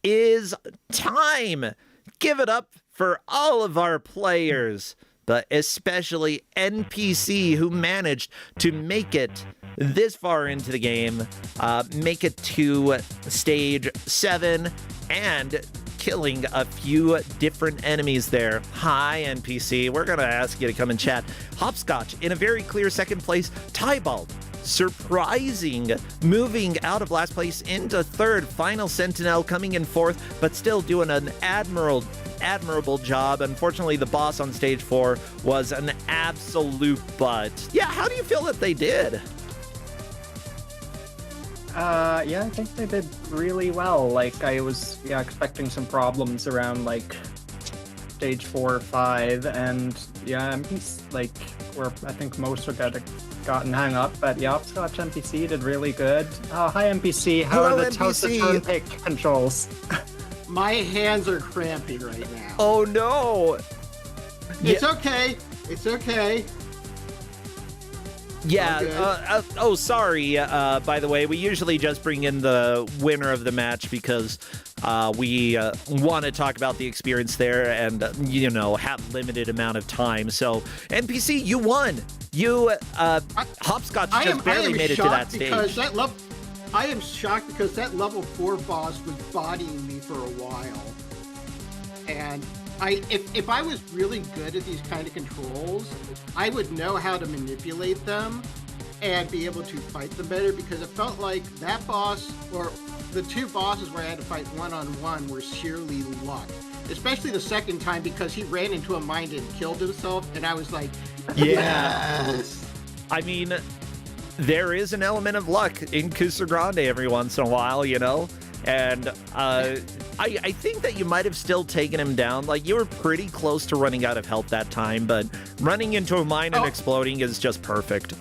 is time. Give it up for all of our players, but especially NPC who managed to make it this far into the game, make it to stage 7, and killing a few different enemies there. Hi, NPC. We're going to ask you to come and chat. Hopscotch in a very clear second place. Tybalt, surprising, moving out of last place into third. Final Sentinel coming in fourth, but still doing an admirable job. Unfortunately, the boss on stage 4 was an absolute butt. Yeah, how do you feel that they did? Yeah, I think they did really well. Like, I was, expecting some problems around, like, stage 4 or 5, and, yeah, like, where I think most are gotten hung up, but the Hopscotch NPC did really good. Oh, hi NPC. How Hello, are the toast NPC. turn pick controls? My hands are cramping right now. Oh no! It's okay. It's okay. Yeah, Okay. Sorry, by the way, we usually just bring in the winner of the match because we want to talk about the experience there and, have limited amount of time. So, NPC, you won! You, Hopscotch just barely made it to that stage. I am shocked because that level 4 boss was bodying me for a while. And if I was really good at these kind of controls, I would know how to manipulate them and be able to fight them better, because it felt like that boss, or the two bosses where I had to fight one-on-one, were sheerly luck. Especially the second time, because he ran into a mine and killed himself, and I was like, yes! I mean, there is an element of luck in Kusogrande every once in a while, And I think that you might have still taken him down. Like, you were pretty close to running out of health that time, but running into a mine and exploding is just perfect.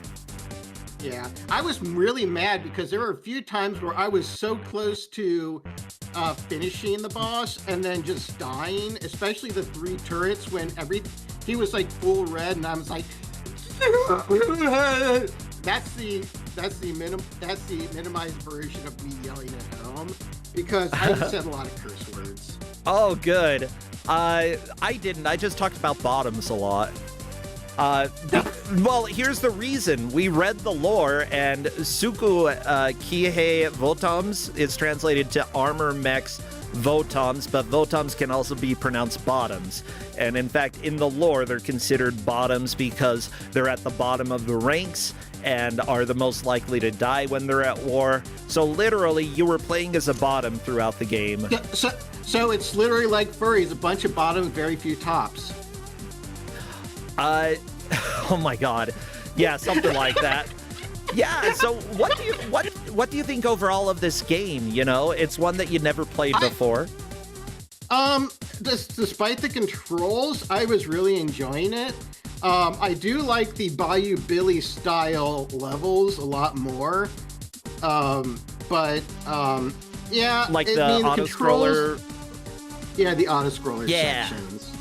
Yeah, I was really mad because there were a few times where I was so close to finishing the boss and then just dying, especially the 3 turrets when he was like full red and I was like, that's the minimized version of me yelling at home, because I just said a lot of curse words. Oh, good. I didn't. I just talked about bottoms a lot. Well, here's the reason. We read the lore, and Suku Kihei Votoms is translated to armor mechs Votoms, but Votoms can also be pronounced bottoms. And in fact, in the lore, they're considered bottoms because they're at the bottom of the ranks and are the most likely to die when they're at war. So literally, you were playing as a bottom throughout the game. Yeah, so it's literally like furries, a bunch of bottoms, very few tops. Oh my god. Yeah, something like that. Yeah, so what do you think overall of this game, It's one that you never played before. Despite the controls, I was really enjoying it. I do like the Bayou Billy style levels a lot more. Yeah. Like the auto-scroller? Yeah, the auto-scroller yeah. sections.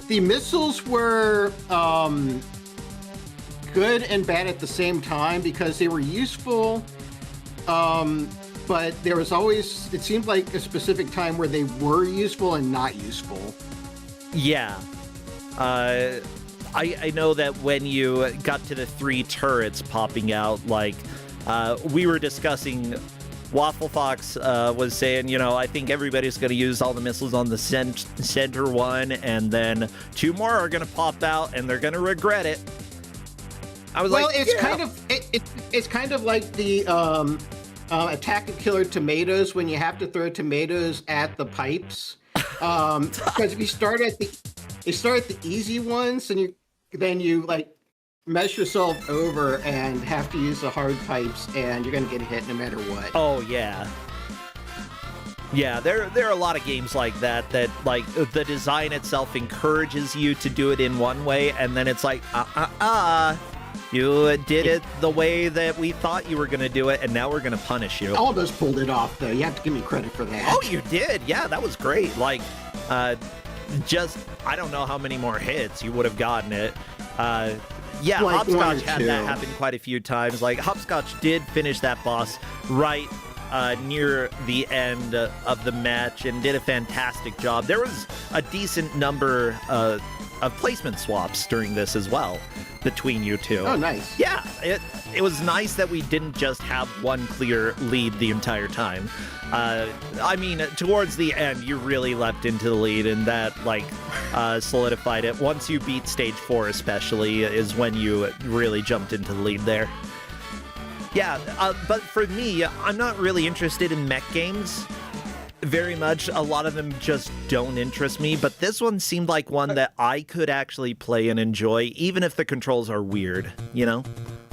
The missiles were good and bad at the same time because they were useful, but there was always, it seemed like a specific time where they were useful and not useful. Yeah. I know that when you got to the 3 turrets popping out, we were discussing, Waffle Fox was saying, I think everybody's going to use all the missiles on the center one, and then 2 more are going to pop out, and they're going to regret it. I was it's kind of like the Attack of Killer Tomatoes, when you have to throw tomatoes at the pipes, because if you start at the easy ones, and then you mess yourself over and have to use the hard pipes, and you're gonna get hit no matter what. Oh yeah. Yeah, there are a lot of games like that the design itself encourages you to do it in one way, and then it's like, you did it the way that we thought you were going to do it, and now we're going to punish you. I almost pulled it off, though. You have to give me credit for that. Oh, you did? Yeah, that was great. I don't know how many more hits you would have gotten it. Yeah, Hopscotch had that happen quite a few times. Hopscotch did finish that boss right near the end of the match and did a fantastic job. There was a decent number of placement swaps during this as well between you two. Oh, nice. Yeah, it was nice that we didn't just have one clear lead the entire time. Towards the end, you really leapt into the lead, and that solidified it. Once you beat stage 4 especially is when you really jumped into the lead there. Yeah, but for me, I'm not really interested in mech games very much. A lot of them just don't interest me, but this one seemed like one that I could actually play and enjoy, even if the controls are weird,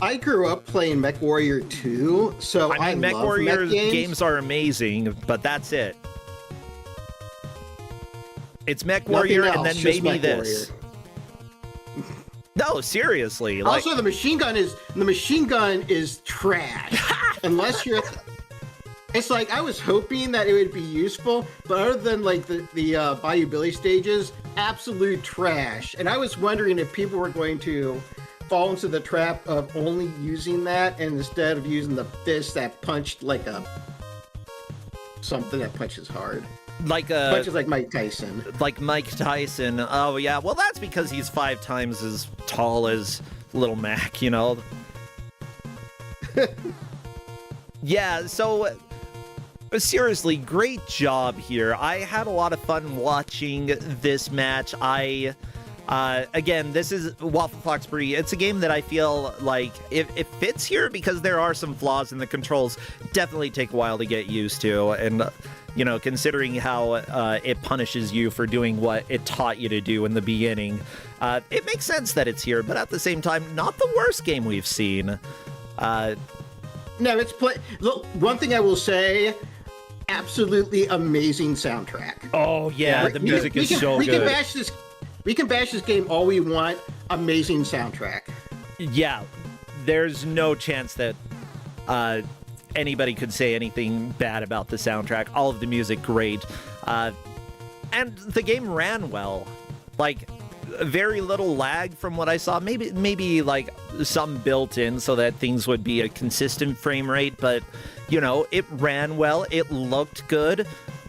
I grew up playing Mech Warrior 2, so I Mech love Warrior mech games. games are amazing, but that's it. It's Mech Warrior and then maybe this. No, seriously. Like, Also, the machine gun is trash. Unless you're, it's like I was hoping that it would be useful, but other than like the Bayou Billy stages, absolute trash. And I was wondering if people were going to fall into the trap of only using that, and instead of using the fist that punched like something that punches hard. Punches like Mike Tyson. Like Mike Tyson. Oh, yeah. Well, that's because he's 5 times as tall as Little Mac, you know? Yeah, so seriously, great job here. I had a lot of fun watching this match. Again, this is Waffle Foxbury. It's a game that I feel like it fits here because there are some flaws in the controls. Definitely take a while to get used to. And, you know, considering how it punishes you for doing what it taught you to do in the beginning, it makes sense that it's here. But at the same time, not the worst game we've seen. No, it's Look, one thing I will say, absolutely amazing soundtrack. Oh, yeah, the music is so good. We can bash this game all we want. Amazing soundtrack. Yeah, there's no chance that anybody could say anything bad about the soundtrack. All of the music, great. And the game ran well. Like, very little lag from what I saw. Maybe like some built in so that things would be a consistent frame rate, but you know, it ran well. It looked good.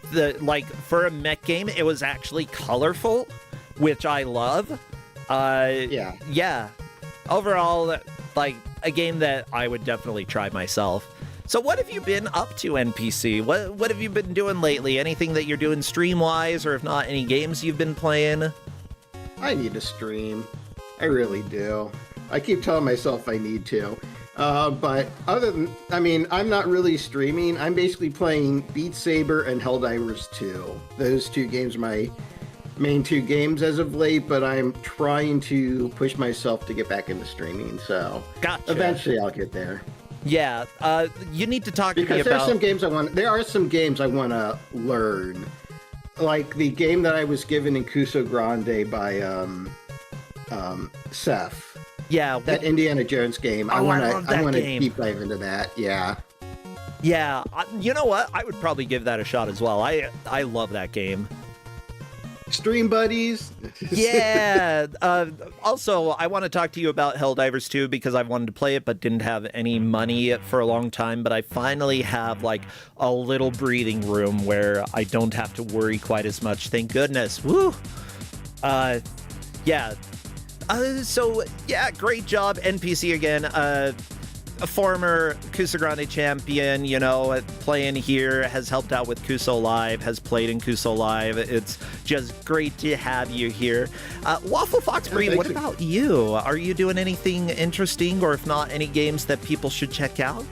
For a mech game, it was actually colorful, which I love. Yeah. Overall, like a game that I would definitely try myself. So what have you been up to, NPC? What have you been doing lately? Anything that you're doing stream-wise, or if not, any games you've been playing? I need to stream. I really do. I keep telling myself I need to. But I'm not really streaming. I'm basically playing Beat Saber and Helldivers 2. Those two games are my main 2 games as of late, but I'm trying to push myself to get back into streaming, so Gotcha. Eventually I'll get there. Yeah, you need to talk to me about... Because there are some games I want to learn. Like the game that I was given in Kusogrande by Seth. Yeah. That Indiana Jones game. I want to deep dive into that, yeah. Yeah, you know what? I would probably give that a shot as well. I love that game. Stream buddies. Yeah. Also, I want to talk to you about Helldivers 2 because I wanted to play it but didn't have any money for a long time. But I finally have like a little breathing room where I don't have to worry quite as much. Thank goodness. Woo. Yeah. So yeah, great job, NPC again. A former Kusogrande champion, you know, playing here, has helped out with Kuso Live, has played in Kuso Live. It's just great to have you here. Waffle Foxbury, what about you? Are you doing anything interesting, or if not, any games that people should check out?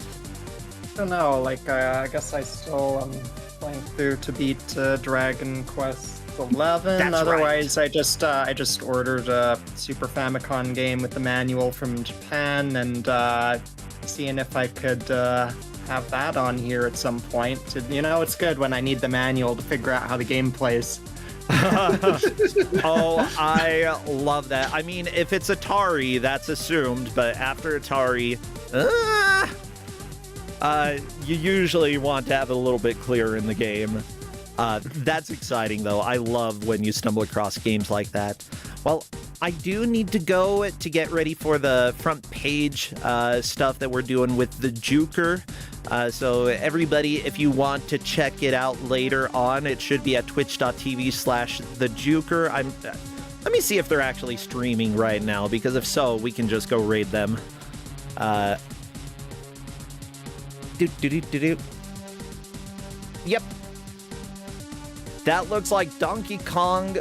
I don't know, like, I guess I still am playing through to beat Dragon Quest 11. That's Otherwise, right. I just ordered a Super Famicom game with the manual from Japan, and seeing if I could have that on here at some point. You know, it's good when I need the manual to figure out how the game plays. Oh, I love that. I mean, if it's Atari, that's assumed, but after Atari, you usually want to have it a little bit clearer in the game. That's exciting, though. I love when you stumble across games like that. Well, I do need to go to get ready for the front page stuff that we're doing with the Juker. So everybody, if you want to check it out later on, it should be at twitch.tv/thejuker. Let me see if they're actually streaming right now, because if so, we can just go raid them. Yep. That looks like Donkey Kong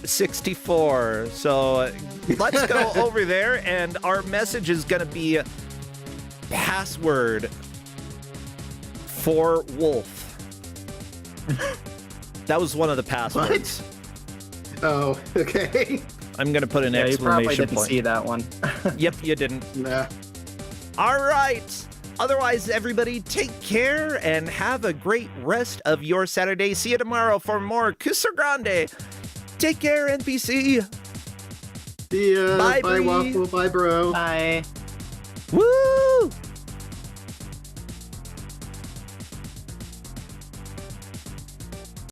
64. So let's go over there, and our message is going to be password for wolf. That was one of the passwords. What? Oh, okay. I'm going to put an You probably exclamation didn't point. see that one. Yep, you didn't. Nah. All right. Otherwise, everybody, take care and have a great rest of your Saturday. See you tomorrow for more Kusogrande. Take care, NPC. See ya. Bye, Bye, Bree. Waffle. Bye, bro. Bye. Woo!